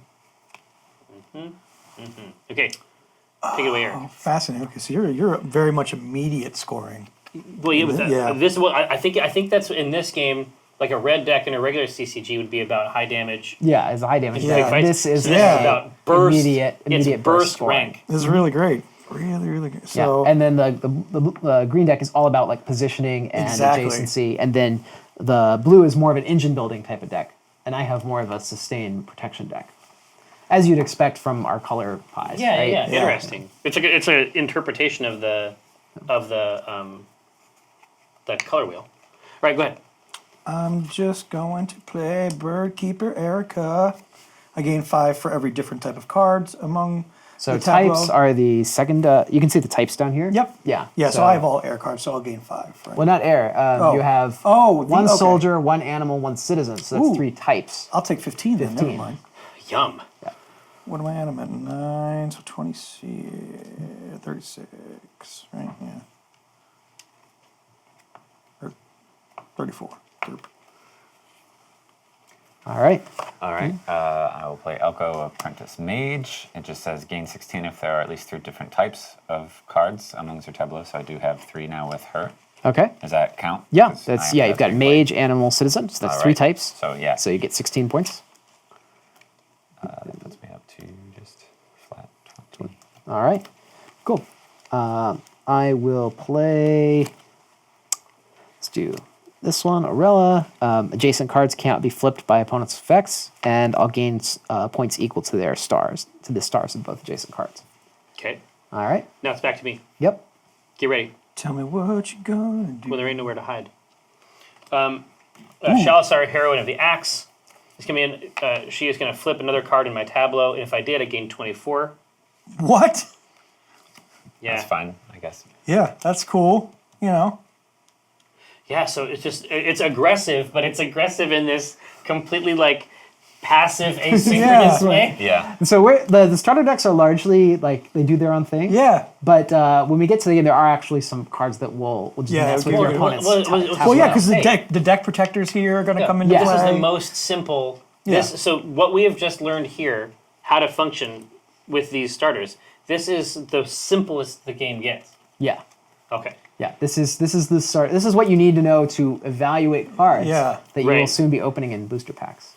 [SPEAKER 1] 3. Okay. Take it away, Eric.
[SPEAKER 4] Fascinating. Okay, so you're very much immediate scoring.
[SPEAKER 1] Well, yeah, but
[SPEAKER 4] Yeah.
[SPEAKER 1] this is what I think that's in this game. Like a red deck in a regular CCG would be about high damage.
[SPEAKER 2] Yeah, it's a high damage
[SPEAKER 1] big
[SPEAKER 2] deck.
[SPEAKER 1] fights.
[SPEAKER 2] This is
[SPEAKER 1] So this is about burst.
[SPEAKER 2] immediate
[SPEAKER 1] It's
[SPEAKER 2] burst
[SPEAKER 1] burst
[SPEAKER 2] scoring.
[SPEAKER 1] rank.
[SPEAKER 4] This is really great. Really good. So
[SPEAKER 2] Yeah, and then the green deck is all about like positioning and
[SPEAKER 4] Exactly.
[SPEAKER 2] adjacency, and then the blue is more of an engine building type of deck, and I have more of a sustain protection deck, as you'd expect from our color pies.
[SPEAKER 1] Yeah,
[SPEAKER 2] right?
[SPEAKER 1] yeah, interesting. It's like it's an interpretation of the color wheel. Right, go ahead.
[SPEAKER 4] I'm just going to play Bird Keeper Erica. I gain 5 for every different type of cards among
[SPEAKER 2] So
[SPEAKER 4] The tableau.
[SPEAKER 2] types are the second. You can see the types down here.
[SPEAKER 4] Yep.
[SPEAKER 2] Yeah.
[SPEAKER 4] Yeah, so I have all air cards, so I'll gain 5. Right?
[SPEAKER 2] Well, not air. You have one soldier, one animal, one citizen. So that's 3 types.
[SPEAKER 4] I'll take 15 then, never mind.
[SPEAKER 1] Yum.
[SPEAKER 2] Yeah.
[SPEAKER 4] What am I at? I'm at 9, so 26, 36, right? Yeah. Or 34.
[SPEAKER 2] All right.
[SPEAKER 3] All right. I will play Elko Apprentice Mage. It just says gain 16 if there are at least 3 different types of cards amongst your tableau. So I do have 3 now with her.
[SPEAKER 2] Okay.
[SPEAKER 3] Does that count?
[SPEAKER 2] Yeah.
[SPEAKER 3] 'Cause
[SPEAKER 2] That's
[SPEAKER 3] I
[SPEAKER 2] yeah.
[SPEAKER 3] have
[SPEAKER 2] You've got
[SPEAKER 3] 3
[SPEAKER 2] mage,
[SPEAKER 3] played.
[SPEAKER 2] animal, citizen. So that's
[SPEAKER 3] All
[SPEAKER 2] 3
[SPEAKER 3] right.
[SPEAKER 2] types.
[SPEAKER 3] So yeah.
[SPEAKER 2] So you get 16 points.
[SPEAKER 3] That puts me up to just flat 20.
[SPEAKER 2] All right. Cool. I will play. Let's do this one, Aurella. Adjacent cards can't be flipped by opponent's effects, and I'll gain points equal to their stars, to the stars of both adjacent cards.
[SPEAKER 1] Okay.
[SPEAKER 2] All right.
[SPEAKER 1] Now it's back to me.
[SPEAKER 2] Yep.
[SPEAKER 1] Get ready.
[SPEAKER 4] Tell me what you gonna do.
[SPEAKER 1] When there ain't nowhere to hide. Shalasar, heroine of the axe. It's gonna be she is gonna flip another card in my tableau, and if I did, I gain 24.
[SPEAKER 4] What?
[SPEAKER 1] Yeah.
[SPEAKER 3] That's fine, I guess.
[SPEAKER 4] Yeah, that's cool. You know.
[SPEAKER 1] Yeah, so it's aggressive, but it's aggressive in this completely like passive asynchronous way.
[SPEAKER 3] Yeah.
[SPEAKER 2] And so the starter decks are largely like they do their own thing.
[SPEAKER 4] Yeah.
[SPEAKER 2] But when we get to the game, there are actually some cards that will just mess with your opponent's.
[SPEAKER 4] Well, yeah, because the deck protectors here are going to come into
[SPEAKER 1] This
[SPEAKER 4] play.
[SPEAKER 1] is the most simple. So what we have just learned here, how to function with these starters. This is the simplest the game gets.
[SPEAKER 2] Yeah.
[SPEAKER 1] Okay.
[SPEAKER 2] Yeah, this is the start. This is what you need to know to evaluate cards
[SPEAKER 4] Yeah.
[SPEAKER 2] that you will soon be opening in booster packs.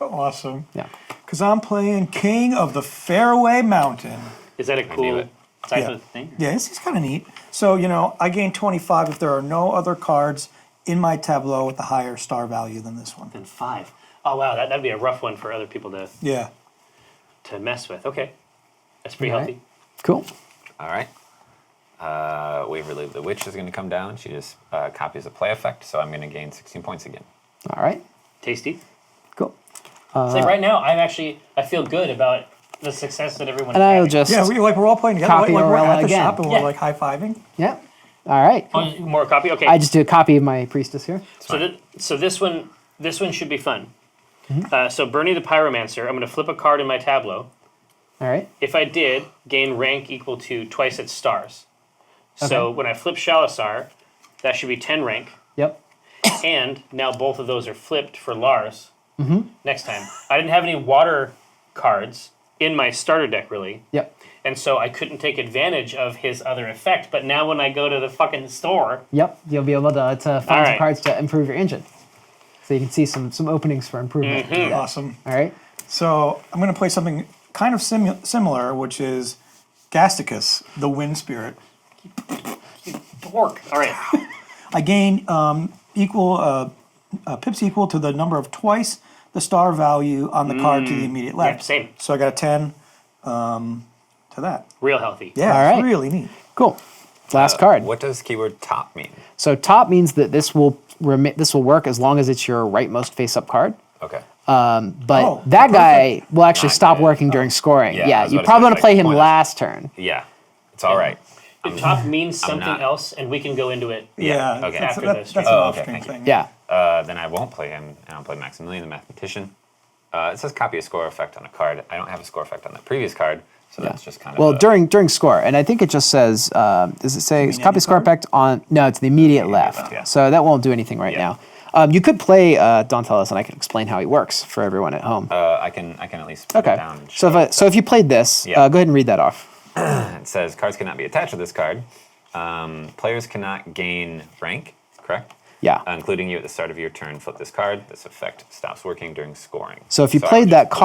[SPEAKER 4] Awesome.
[SPEAKER 2] Yeah.
[SPEAKER 4] Because I'm playing King of the Fairway Mountain.
[SPEAKER 1] Is that a
[SPEAKER 3] knew
[SPEAKER 1] cool
[SPEAKER 3] it.
[SPEAKER 1] type of thing?
[SPEAKER 4] Yeah, this is kind of neat. So, I gain 25 if there are no other cards in my tableau with a higher star value than this one.
[SPEAKER 1] Then 5. Oh wow, that'd be a rough one for other people to mess with. Okay, that's pretty
[SPEAKER 2] All right.
[SPEAKER 1] healthy.
[SPEAKER 2] Cool.
[SPEAKER 3] All right. Waverly the Witch is going to come down. She just copies a play effect, so I'm going to gain 16 points again.
[SPEAKER 2] All right.
[SPEAKER 1] Tasty.
[SPEAKER 2] Cool.
[SPEAKER 1] It's like right now, I feel good about the success that everyone.
[SPEAKER 2] And I'll just
[SPEAKER 4] we're all playing together.
[SPEAKER 2] copy
[SPEAKER 4] Like we're
[SPEAKER 2] Aurella
[SPEAKER 4] at the
[SPEAKER 2] again.
[SPEAKER 4] shop and we're like high-fiving.
[SPEAKER 2] Yeah. All right.
[SPEAKER 1] Oh, more copy. Okay.
[SPEAKER 2] I just do a copy of my priestess here.
[SPEAKER 1] So this one should be fun. So Bernie the Pyromancer, I'm going to flip a card in my tableau.
[SPEAKER 2] All right.
[SPEAKER 1] If I did, gain rank equal to twice its stars. So when I flip Shalasar, that should be 10 rank.
[SPEAKER 2] Yep.
[SPEAKER 1] And now both of those are flipped for Lars next time. I didn't have any water cards in my starter deck, really.
[SPEAKER 2] Yep.
[SPEAKER 1] And so I couldn't take advantage of his other effect. But now when I go to the fucking store...
[SPEAKER 2] Yep. You'll be able to find some cards to improve your engine. So you can see some openings for improvement.
[SPEAKER 4] Awesome.
[SPEAKER 2] All right.
[SPEAKER 4] So I'm going to play something kind of similar, which is Gasticus, the Wind Spirit.
[SPEAKER 1] Dork. All right.
[SPEAKER 4] I gain pips equal to the number of twice the star value on the card to the immediate left.
[SPEAKER 1] Yeah, same.
[SPEAKER 4] So I got a 10 to that.
[SPEAKER 1] Real healthy.
[SPEAKER 4] Yeah,
[SPEAKER 2] All
[SPEAKER 4] it's
[SPEAKER 2] right.
[SPEAKER 4] really neat.
[SPEAKER 2] Cool. Last card.
[SPEAKER 3] What does keyword top mean?
[SPEAKER 2] So top means that this will work as long as it's your rightmost face-up card.
[SPEAKER 3] Okay.
[SPEAKER 2] But that guy will actually stop working during scoring.
[SPEAKER 3] Yeah, I
[SPEAKER 2] Yeah,
[SPEAKER 3] was
[SPEAKER 2] you
[SPEAKER 3] about to
[SPEAKER 2] probably
[SPEAKER 3] say,
[SPEAKER 2] want to play him
[SPEAKER 3] point
[SPEAKER 2] last turn.
[SPEAKER 3] Yeah. It's all right.
[SPEAKER 1] If top means something
[SPEAKER 3] not-
[SPEAKER 1] else, and we can go into it.
[SPEAKER 4] Yeah,
[SPEAKER 3] okay.
[SPEAKER 4] that's,
[SPEAKER 1] After
[SPEAKER 4] that,
[SPEAKER 1] this,
[SPEAKER 4] that's
[SPEAKER 1] right?
[SPEAKER 4] an
[SPEAKER 3] Oh, okay,
[SPEAKER 4] off-screen
[SPEAKER 3] thank you.
[SPEAKER 4] thing.
[SPEAKER 2] Yeah.
[SPEAKER 3] Then I won't play him, and I'll play Maximilian, the Mathematician. It says copy a score effect on a card. I don't have a score effect on the previous card, so that's just kind of
[SPEAKER 2] Well, during score, and I think it just says, does it say copy score effect on? No, it's the immediate left.
[SPEAKER 3] yeah.
[SPEAKER 2] So that won't do anything right now. You could play Don Tellis, and I can explain how he works for everyone at home.
[SPEAKER 3] I can at least put it
[SPEAKER 2] Okay.
[SPEAKER 3] down. And
[SPEAKER 2] So
[SPEAKER 3] show it.
[SPEAKER 2] so if you played this,
[SPEAKER 3] Yeah.
[SPEAKER 2] go ahead and read that off.
[SPEAKER 3] It says cards cannot be attached to this card. Players cannot gain rank, correct?
[SPEAKER 2] Yeah.
[SPEAKER 3] Including you at the start of your turn. Flip this card. This effect stops working during scoring.
[SPEAKER 2] So if you
[SPEAKER 3] I
[SPEAKER 2] played
[SPEAKER 3] would
[SPEAKER 2] that
[SPEAKER 3] just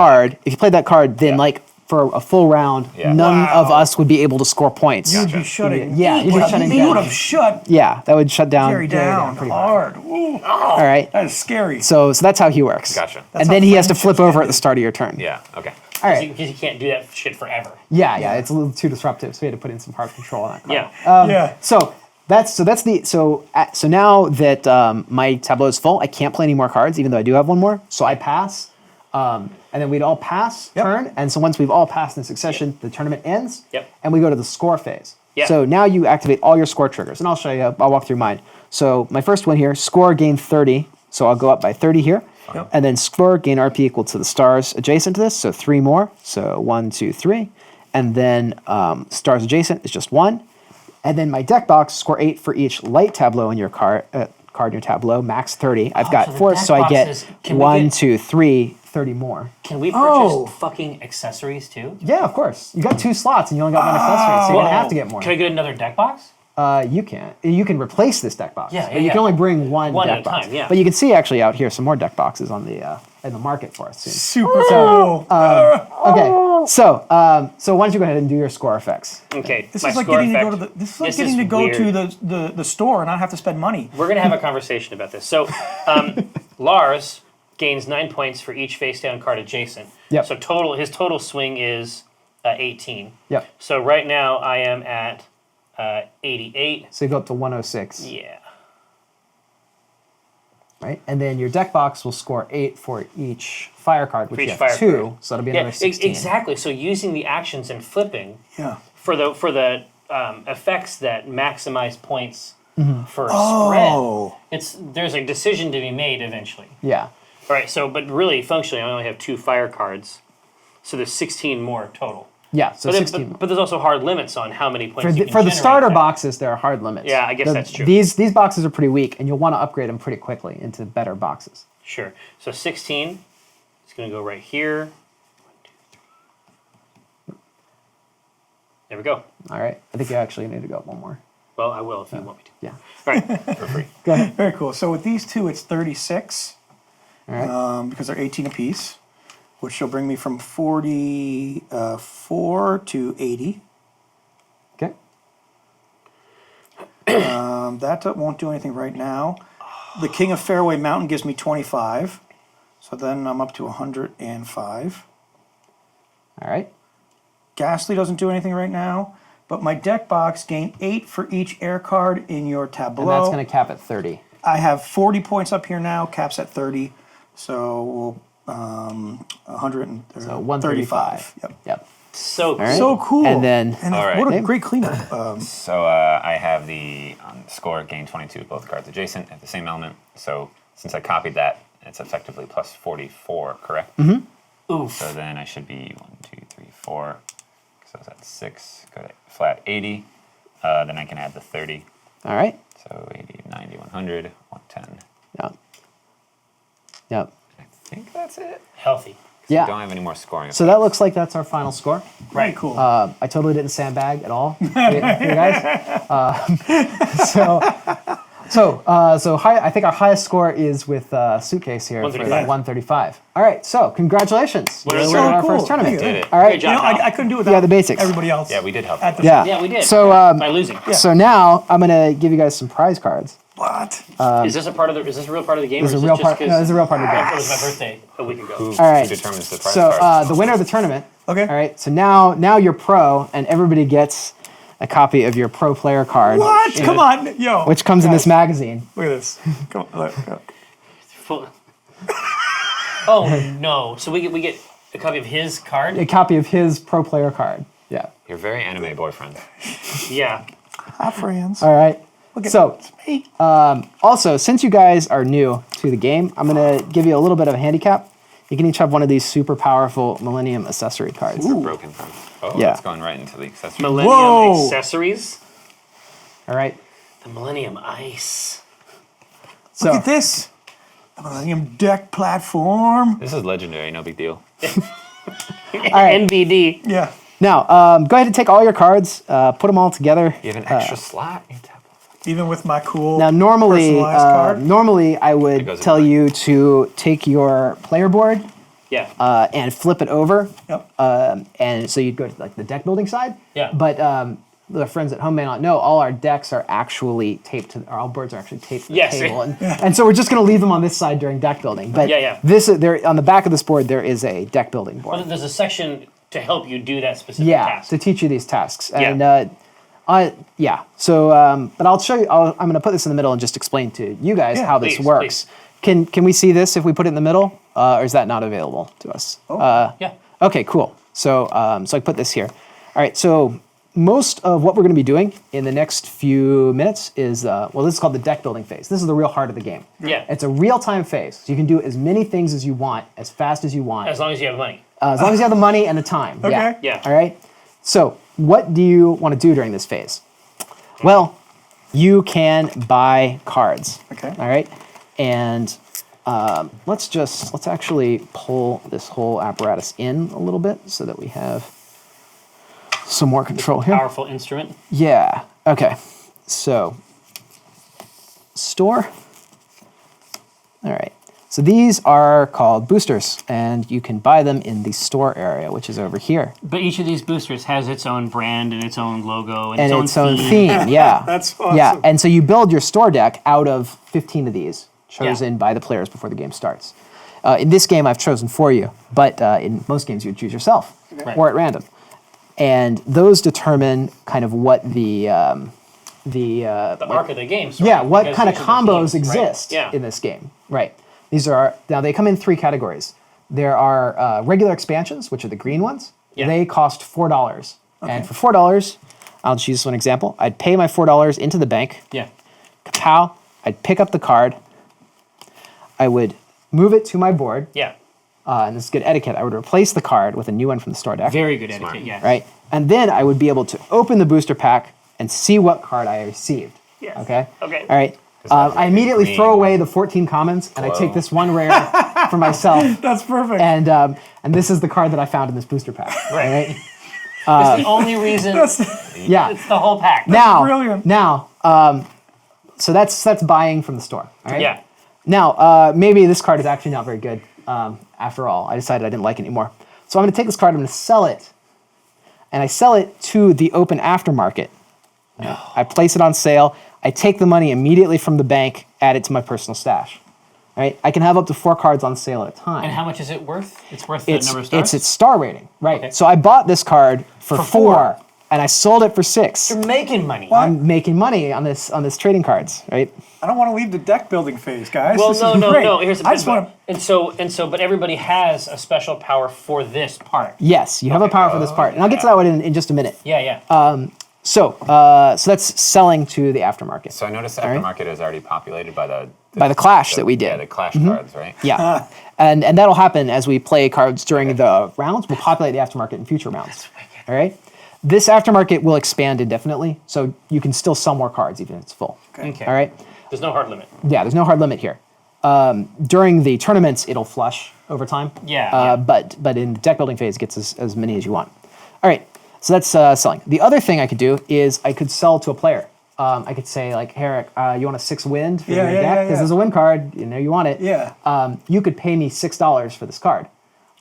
[SPEAKER 2] card, then
[SPEAKER 3] Yeah.
[SPEAKER 2] for a full round,
[SPEAKER 3] Yeah.
[SPEAKER 2] none of us would be able to score points.
[SPEAKER 4] You'd be shutting.
[SPEAKER 2] Yeah, you'd be shutting
[SPEAKER 4] You
[SPEAKER 2] down.
[SPEAKER 4] would have shut
[SPEAKER 2] Yeah, that would shut down
[SPEAKER 4] Gary down
[SPEAKER 2] pretty
[SPEAKER 4] hard. Ooh,
[SPEAKER 2] All right.
[SPEAKER 4] that is scary.
[SPEAKER 2] So that's how he works.
[SPEAKER 3] Gotcha.
[SPEAKER 2] And
[SPEAKER 4] That's
[SPEAKER 2] then
[SPEAKER 4] how
[SPEAKER 2] he has to
[SPEAKER 4] friendships
[SPEAKER 2] flip over at
[SPEAKER 4] ended.
[SPEAKER 2] the start of your turn.
[SPEAKER 3] Yeah. Okay.
[SPEAKER 2] All right.
[SPEAKER 1] Because you can't do that shit forever.
[SPEAKER 2] Yeah, it's a little too disruptive, so we had to put in some hard control on that card.
[SPEAKER 1] Yeah.
[SPEAKER 4] Yeah.
[SPEAKER 2] So now that my tableau is full, I can't play any more cards, even though I do have one more. So I pass, and and then we'd all pass turn. And so once we've all passed in succession, the tournament ends. And we go to the score phase. So now you activate all your score triggers, and I'll show you. I'll walk through mine. So my first one here, score gain 30. So I'll go up by 30 here. And then score gain RP equal to the stars adjacent to this. So 3 more. So 1, 2, 3. And then stars adjacent is just 1. And then my deck box, score 8 for each light tableau in your card in your tableau, max 30. I've got 4, so I get 1, 2, 3, 30 more.
[SPEAKER 1] Can we purchase fucking accessories too?
[SPEAKER 2] Yeah, of course. You got 2 slots and you only got 1 accessory, so you're gonna have to get more.
[SPEAKER 1] Can I get another deck box?
[SPEAKER 2] You can't. You can replace this deck box.
[SPEAKER 1] But
[SPEAKER 2] you can only bring one
[SPEAKER 1] at
[SPEAKER 2] deck
[SPEAKER 1] a
[SPEAKER 2] box.
[SPEAKER 1] time,
[SPEAKER 2] But you can see actually out here some more deck boxes on the in the market for us soon.
[SPEAKER 4] Super cool.
[SPEAKER 2] Okay, so why don't you go ahead and do your score effects?
[SPEAKER 1] Okay,
[SPEAKER 4] This is like getting to go to the store and not have to spend money.
[SPEAKER 1] We're gonna have a conversation about this. So, Lars gains 9 points for each face down card adjacent. So his total swing is 18. So right now I am at 88.
[SPEAKER 2] So you go up to 106.
[SPEAKER 1] Yeah.
[SPEAKER 2] Right, and then your deck box will score 8 for each fire card, which you have 2. So that'll be another 16.
[SPEAKER 1] Exactly. So using the actions and flipping. For the effects that maximize points for spread. There's a decision to be made eventually.
[SPEAKER 2] Yeah.
[SPEAKER 1] All right. So, but really, functionally, I only have 2 fire cards, so there's 16 more total.
[SPEAKER 2] Yeah. So 16.
[SPEAKER 1] But there's also hard limits on how many points
[SPEAKER 2] for the starter boxes. There are hard limits.
[SPEAKER 1] Yeah, I guess that's true.
[SPEAKER 2] These boxes are pretty weak, and you'll want to upgrade them pretty quickly into better boxes.
[SPEAKER 1] Sure. So 16 is going to go right here. 1, 2, 3. There we go.
[SPEAKER 2] All right. I think you actually need to go up 1 more.
[SPEAKER 1] Well, I will if you want me to.
[SPEAKER 2] Yeah.
[SPEAKER 1] All right. For free.
[SPEAKER 2] Go ahead.
[SPEAKER 4] Very cool. So with these 2, it's 36.
[SPEAKER 2] All right.
[SPEAKER 4] Because they're 18 apiece, which will bring me from 44 to 80.
[SPEAKER 2] Okay.
[SPEAKER 4] That won't do anything right now. The King of Fairway Mountain gives me 25. So then I'm up to 105.
[SPEAKER 2] All right.
[SPEAKER 4] Ghastly doesn't do anything right now. But my deck box gain 8 for each air card in your tableau.
[SPEAKER 2] And that's going to cap at 30.
[SPEAKER 4] I have 40 points up here now, caps at 30. So 135.
[SPEAKER 2] Yep.
[SPEAKER 1] So
[SPEAKER 2] right.
[SPEAKER 4] So cool.
[SPEAKER 2] And then
[SPEAKER 4] what a great cleanup.
[SPEAKER 3] So I have the score gain 22, both cards adjacent at the same element. So since I copied that, it's effectively plus 44, correct?
[SPEAKER 1] Oof.
[SPEAKER 3] So then I should be 1, 2, 3, 4. So I was at 6. Go to flat 80. Then I can add the 30.
[SPEAKER 2] All right.
[SPEAKER 3] So 80, 90, 100, 110.
[SPEAKER 2] Yep.
[SPEAKER 3] I think that's it.
[SPEAKER 1] Healthy.
[SPEAKER 3] So I don't have any more scoring.
[SPEAKER 2] So that looks like that's our final score.
[SPEAKER 4] Right, cool.
[SPEAKER 2] I totally didn't sandbag at all for you guys. I think our highest score is with Suitcase here for 135. All right, so congratulations.
[SPEAKER 1] We're
[SPEAKER 2] our
[SPEAKER 4] cool.
[SPEAKER 2] first tournament.
[SPEAKER 3] Did it.
[SPEAKER 2] All right.
[SPEAKER 1] Great job.
[SPEAKER 4] I couldn't do it without
[SPEAKER 2] the basics.
[SPEAKER 4] everybody else.
[SPEAKER 3] Yeah, we did help.
[SPEAKER 1] Yeah, we did.
[SPEAKER 2] So
[SPEAKER 1] by losing.
[SPEAKER 2] So now I'm gonna give you guys some prize cards.
[SPEAKER 4] What?
[SPEAKER 1] Is this a part of the? Is this a real part of the game?
[SPEAKER 2] This
[SPEAKER 1] or
[SPEAKER 2] is
[SPEAKER 1] is
[SPEAKER 2] a real
[SPEAKER 1] this
[SPEAKER 2] part.
[SPEAKER 1] just
[SPEAKER 2] No, this is a real part of the game.
[SPEAKER 1] It was my birthday a week ago.
[SPEAKER 3] Who
[SPEAKER 2] All right.
[SPEAKER 3] determines the prize
[SPEAKER 2] So
[SPEAKER 3] cards?
[SPEAKER 2] the winner of the tournament.
[SPEAKER 4] Okay.
[SPEAKER 2] All right. So now you're pro, and everybody gets a copy of your pro player card.
[SPEAKER 4] What? Come on, yo.
[SPEAKER 2] Which comes in this magazine.
[SPEAKER 4] Look at this. Come on, look.
[SPEAKER 1] Oh no! So we get a copy of his card.
[SPEAKER 2] A copy of his pro player card. Yeah.
[SPEAKER 3] Your very anime boyfriend.
[SPEAKER 1] Yeah.
[SPEAKER 4] Hi, friends.
[SPEAKER 2] All right.
[SPEAKER 4] Look at
[SPEAKER 2] So,
[SPEAKER 4] me.
[SPEAKER 2] also, since you guys are new to the game, I'm going to give you a little bit of a handicap. You can each have one of these super powerful Millennium accessory cards.
[SPEAKER 3] Broken from. Oh,
[SPEAKER 2] Yeah.
[SPEAKER 3] it's going right into the accessory.
[SPEAKER 1] Millennium
[SPEAKER 4] Whoa.
[SPEAKER 1] accessories.
[SPEAKER 2] All right.
[SPEAKER 1] The Millennium Ice.
[SPEAKER 2] So,
[SPEAKER 4] Look at this. The Millennium deck platform.
[SPEAKER 3] This is legendary, no big deal.
[SPEAKER 2] right.
[SPEAKER 1] NBD.
[SPEAKER 4] Yeah.
[SPEAKER 2] now, go ahead and take all your cards, put them all together.
[SPEAKER 3] You have an extra slot in your tablet.
[SPEAKER 4] Even with my cool
[SPEAKER 2] Now, normally I
[SPEAKER 3] It
[SPEAKER 2] would
[SPEAKER 3] goes in
[SPEAKER 2] tell
[SPEAKER 3] mine.
[SPEAKER 2] you to take your player board
[SPEAKER 1] Yeah.
[SPEAKER 2] and flip it over.
[SPEAKER 4] Yep.
[SPEAKER 2] And so you'd go to like the deck building side.
[SPEAKER 1] Yeah.
[SPEAKER 2] But the friends at home may not know, all our decks are actually taped to, our all boards are actually taped to the
[SPEAKER 1] Yes.
[SPEAKER 2] table. And so we're just going to leave them on this side during deck building. But
[SPEAKER 1] Yeah.
[SPEAKER 2] there on the back of this board, there is a deck building board.
[SPEAKER 1] Well, there's a section to help you do that specific
[SPEAKER 2] Yeah,
[SPEAKER 1] task.
[SPEAKER 2] to teach you these tasks.
[SPEAKER 1] Yeah.
[SPEAKER 2] And So, but I'll show you. I'm going to put this in the middle and just explain to you guys
[SPEAKER 1] Yeah,
[SPEAKER 2] how this
[SPEAKER 1] please,
[SPEAKER 2] works. Can we see this if we put it in the middle? or is that not available to us?
[SPEAKER 1] Yeah.
[SPEAKER 2] Okay, cool. So, so I put this here. All right, so most of what we're going to be doing in the next few minutes is, well, this is called the deck building phase. This is the real heart of the game.
[SPEAKER 1] Yeah.
[SPEAKER 2] It's a real-time phase. So you can do as many things as you want, as fast as you want.
[SPEAKER 1] As long as you have money.
[SPEAKER 2] As long as you have the money and the time.
[SPEAKER 4] Okay.
[SPEAKER 2] Yeah.
[SPEAKER 1] Yeah.
[SPEAKER 2] All right. So what do you want to do during this phase? Well, you can buy cards.
[SPEAKER 4] Okay.
[SPEAKER 2] All right. And let's actually pull this whole apparatus in a little bit so that we have some more control here.
[SPEAKER 1] Powerful instrument.
[SPEAKER 2] Yeah. Okay. So store. All right. So these are called boosters, and you can buy them in the store area, which is over here.
[SPEAKER 1] But each of these boosters has its own brand and its own logo and,
[SPEAKER 2] And
[SPEAKER 1] its own
[SPEAKER 2] theme. Yeah.
[SPEAKER 4] That's awesome.
[SPEAKER 2] Yeah. And so you build your store deck out of 15 of these, chosen by the players before the game starts. In this game, I've chosen for you, but in most games, you would choose yourself or at random. And those determine kind of what the
[SPEAKER 1] arc of the game. Sort
[SPEAKER 2] yeah,
[SPEAKER 1] of,
[SPEAKER 2] what
[SPEAKER 1] because
[SPEAKER 2] kind of
[SPEAKER 1] each the
[SPEAKER 2] combos
[SPEAKER 1] teams,
[SPEAKER 2] exist
[SPEAKER 1] right? Yeah.
[SPEAKER 2] in this game. Right. These are, now they come in 3 categories. There are regular expansions, which are the green ones.
[SPEAKER 1] Yeah.
[SPEAKER 2] They cost $4. And for $4, I'll just use one example. I'd pay my $4 into the bank.
[SPEAKER 1] Yeah.
[SPEAKER 2] Kapow. I'd pick up the card. I would move it to my board.
[SPEAKER 1] Yeah.
[SPEAKER 2] And this is good etiquette. I would replace the card with a new one from the store deck.
[SPEAKER 1] Very good etiquette, yeah.
[SPEAKER 2] Right? And then I would be able to open the booster pack and see what card I received.
[SPEAKER 1] Yes.
[SPEAKER 2] Okay?
[SPEAKER 1] Okay.
[SPEAKER 2] All right. I immediately throw away the 14 commons, and I take this one rare for myself.
[SPEAKER 4] That's perfect.
[SPEAKER 2] And this is the card that I found in this booster pack. Right?
[SPEAKER 1] It's the only reason.
[SPEAKER 2] Yeah.
[SPEAKER 1] It's the whole pack.
[SPEAKER 4] brilliant.
[SPEAKER 2] Now, so that's buying from the store. All right?
[SPEAKER 1] Yeah.
[SPEAKER 2] Now, maybe this card is actually not very good. After all, I decided I didn't like it anymore. So I'm going to take this card, I'm going to sell it. And I sell it to the open aftermarket. I place it on sale. I take the money immediately from the bank, add it to my personal stash. Right? I can have up to 4 cards on sale at a time.
[SPEAKER 1] And how much is it worth? It's worth the number of stars?
[SPEAKER 2] It's its star rating. Right.
[SPEAKER 1] Okay.
[SPEAKER 2] So I bought this card for 4,
[SPEAKER 1] 4.
[SPEAKER 2] and I sold it for 6.
[SPEAKER 1] You're making money.
[SPEAKER 2] I'm making money on this trading cards, right?
[SPEAKER 4] I don't want to leave the deck building phase, guys.
[SPEAKER 1] Well,
[SPEAKER 4] This
[SPEAKER 1] no,
[SPEAKER 4] is
[SPEAKER 1] no,
[SPEAKER 4] great.
[SPEAKER 1] no. Here's the
[SPEAKER 4] I
[SPEAKER 1] thing.
[SPEAKER 4] just want to.
[SPEAKER 1] But everybody has a special power for this part.
[SPEAKER 2] Yes, you have a power for this part. And I'll get to that one in just a minute.
[SPEAKER 1] Yeah, yeah.
[SPEAKER 2] So that's selling to the aftermarket.
[SPEAKER 3] So I noticed the aftermarket is already populated by the
[SPEAKER 2] clash that we did.
[SPEAKER 3] Yeah, the clash cards, right?
[SPEAKER 2] Yeah. And that'll happen as we play cards during the rounds. We'll populate the aftermarket in future rounds. All right? This aftermarket will expand indefinitely, so you can still sell more cards even if it's full.
[SPEAKER 1] Okay.
[SPEAKER 2] All right?
[SPEAKER 1] There's no hard limit.
[SPEAKER 2] Yeah, there's no hard limit here. During the tournaments, it'll flush over time.
[SPEAKER 1] Yeah.
[SPEAKER 2] But in the deck building phase, it gets as many as you want. All right, so that's selling. The other thing I could do is I could sell to a player. I could say, like, Herrick, you want a 6 wind for your deck? Because there's a wind card, you want it.
[SPEAKER 4] Yeah.
[SPEAKER 2] You could pay me $6 for this card.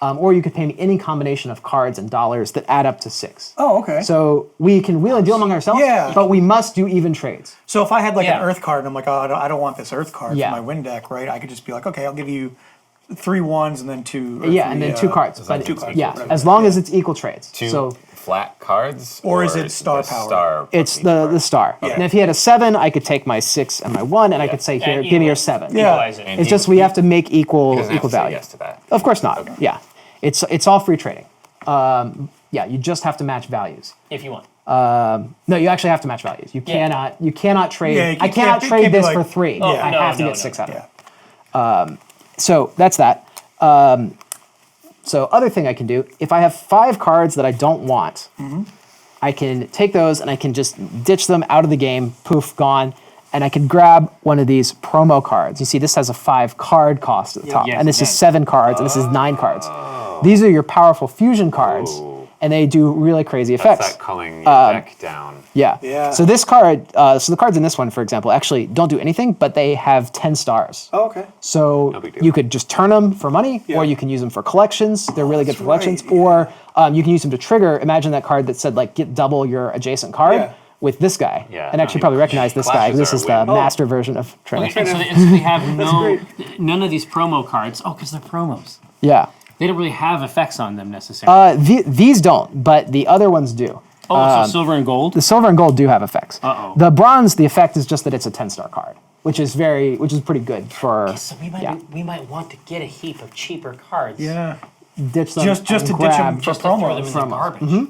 [SPEAKER 2] Or you could pay me any combination of cards and dollars that add up to 6.
[SPEAKER 4] Oh, okay.
[SPEAKER 2] So we can wheel and deal among ourselves, but we must do even trades.
[SPEAKER 4] So if I had like an earth card and I'm like, oh, I don't want this earth card
[SPEAKER 2] Yeah.
[SPEAKER 4] for my wind deck, right? I could just be like, okay, I'll give you 3 1s and then 2. or
[SPEAKER 2] Yeah,
[SPEAKER 4] three,
[SPEAKER 2] and then 2 cards.
[SPEAKER 3] like
[SPEAKER 4] 2 cards.
[SPEAKER 2] Yeah,
[SPEAKER 4] right,
[SPEAKER 2] as
[SPEAKER 4] right.
[SPEAKER 2] long as it's equal trades.
[SPEAKER 3] 2
[SPEAKER 2] So
[SPEAKER 3] flat cards?
[SPEAKER 4] Or is it star
[SPEAKER 3] the
[SPEAKER 4] power?
[SPEAKER 3] Star
[SPEAKER 2] it's
[SPEAKER 3] each
[SPEAKER 2] the
[SPEAKER 3] card?
[SPEAKER 2] star.
[SPEAKER 4] Yeah.
[SPEAKER 2] And if he had a 7, I could take my 6 and my 1, and I could say, here,
[SPEAKER 1] And
[SPEAKER 2] give me your
[SPEAKER 1] equal-
[SPEAKER 2] 7.
[SPEAKER 4] Yeah.
[SPEAKER 1] equalize it.
[SPEAKER 3] And
[SPEAKER 2] It's just we have to make
[SPEAKER 3] He
[SPEAKER 2] equal
[SPEAKER 3] doesn't have to say
[SPEAKER 2] value.
[SPEAKER 3] yes to that.
[SPEAKER 2] Of course not. Yeah, it's all free trading. Yeah, you just have to match values.
[SPEAKER 1] If you want.
[SPEAKER 2] No, you actually have to match values. You cannot trade.
[SPEAKER 4] Yeah, you
[SPEAKER 2] I cannot
[SPEAKER 4] can't
[SPEAKER 2] trade
[SPEAKER 4] be
[SPEAKER 2] this
[SPEAKER 4] like-
[SPEAKER 2] for 3.
[SPEAKER 1] Oh,
[SPEAKER 2] I
[SPEAKER 1] no,
[SPEAKER 2] have to
[SPEAKER 1] no,
[SPEAKER 2] get
[SPEAKER 1] no.
[SPEAKER 2] 6 out of it.
[SPEAKER 4] Yeah.
[SPEAKER 2] So that's that. So other thing I can do, if I have 5 cards that I don't want, I can take those and I can just ditch them out of the game, poof, gone, and I can grab one of these promo cards. You see, this has a 5 card cost at the top,
[SPEAKER 1] Yes,
[SPEAKER 2] and this
[SPEAKER 1] it
[SPEAKER 2] is
[SPEAKER 1] does.
[SPEAKER 2] 7 cards, and this is 9 cards. These are your powerful fusion cards, and they do really crazy
[SPEAKER 3] That's
[SPEAKER 2] effects.
[SPEAKER 3] that culling your deck down.
[SPEAKER 2] Yeah.
[SPEAKER 4] Yeah.
[SPEAKER 2] So this card, so the cards in this one, for example, actually don't do anything, but they have 10 stars.
[SPEAKER 4] Oh, okay.
[SPEAKER 2] So
[SPEAKER 3] No big deal.
[SPEAKER 2] you could just turn them for money,
[SPEAKER 4] Yeah.
[SPEAKER 2] or you can use them for collections. They're really good
[SPEAKER 4] that's
[SPEAKER 2] for collections.
[SPEAKER 4] right, yeah.
[SPEAKER 2] Or you can use them to trigger. Imagine that card that said, like, get double your adjacent card
[SPEAKER 4] Yeah.
[SPEAKER 2] with this guy.
[SPEAKER 3] Yeah,
[SPEAKER 2] And
[SPEAKER 3] no,
[SPEAKER 2] actually
[SPEAKER 3] I
[SPEAKER 2] probably
[SPEAKER 3] mean,
[SPEAKER 2] recognize this guy.
[SPEAKER 3] clashes
[SPEAKER 2] This
[SPEAKER 3] are
[SPEAKER 2] is
[SPEAKER 3] a
[SPEAKER 2] the
[SPEAKER 3] win.
[SPEAKER 2] master version of Trinity.
[SPEAKER 1] Okay, so they have none of these promo cards. Oh, because they're promos.
[SPEAKER 2] Yeah.
[SPEAKER 1] They don't really have effects on them necessarily.
[SPEAKER 2] These don't, but the other ones do.
[SPEAKER 1] so silver and gold?
[SPEAKER 2] The silver and gold do have effects.
[SPEAKER 1] Uh-oh.
[SPEAKER 2] The bronze, the effect is just that it's a 10-star card. which is pretty good for.
[SPEAKER 1] So we might want to get a heap of cheaper cards.
[SPEAKER 4] Yeah.
[SPEAKER 2] Ditch them
[SPEAKER 4] Just to ditch them for
[SPEAKER 1] Just to throw
[SPEAKER 4] promo.
[SPEAKER 1] them in the garbage.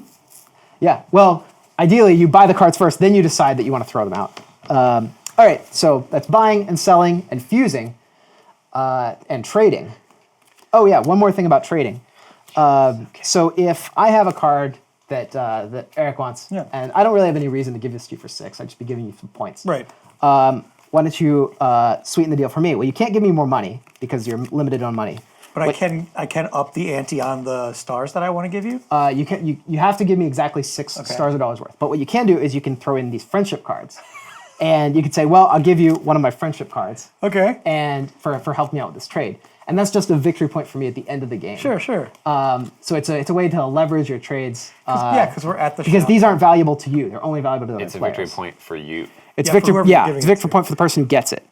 [SPEAKER 2] Yeah. Well, ideally, you buy the cards first, then you decide that you want to throw them out. All right. So that's buying and selling and fusing, and trading. Oh yeah, one more thing about trading. So if I have a card that Eric wants, and I don't really have any reason to give this to you for 6, I'd just be giving you some points.
[SPEAKER 4] Right.
[SPEAKER 2] Why don't you sweeten the deal for me? Well, you can't give me more money because you're limited on money.
[SPEAKER 4] But I can up the ante on the stars that I want to give you.
[SPEAKER 2] You have to give me exactly 6 stars or dollars worth. But what you can do is you can throw in these friendship cards, and you can say, well, I'll give you one of my friendship cards.
[SPEAKER 4] Okay.
[SPEAKER 2] And for helping me out with this trade. And that's just a victory point for me at the end of the game.
[SPEAKER 4] Sure.
[SPEAKER 2] So it's a way to leverage your trades.
[SPEAKER 4] Because we're at the
[SPEAKER 2] because
[SPEAKER 4] shop.
[SPEAKER 2] these aren't valuable to you; they're only valuable to the other
[SPEAKER 3] It's a
[SPEAKER 2] players.
[SPEAKER 3] victory point for you.
[SPEAKER 2] It's
[SPEAKER 4] Yeah, for whoever you're giving
[SPEAKER 2] it's a
[SPEAKER 4] it
[SPEAKER 2] victory
[SPEAKER 4] to.
[SPEAKER 2] point for the person who gets it.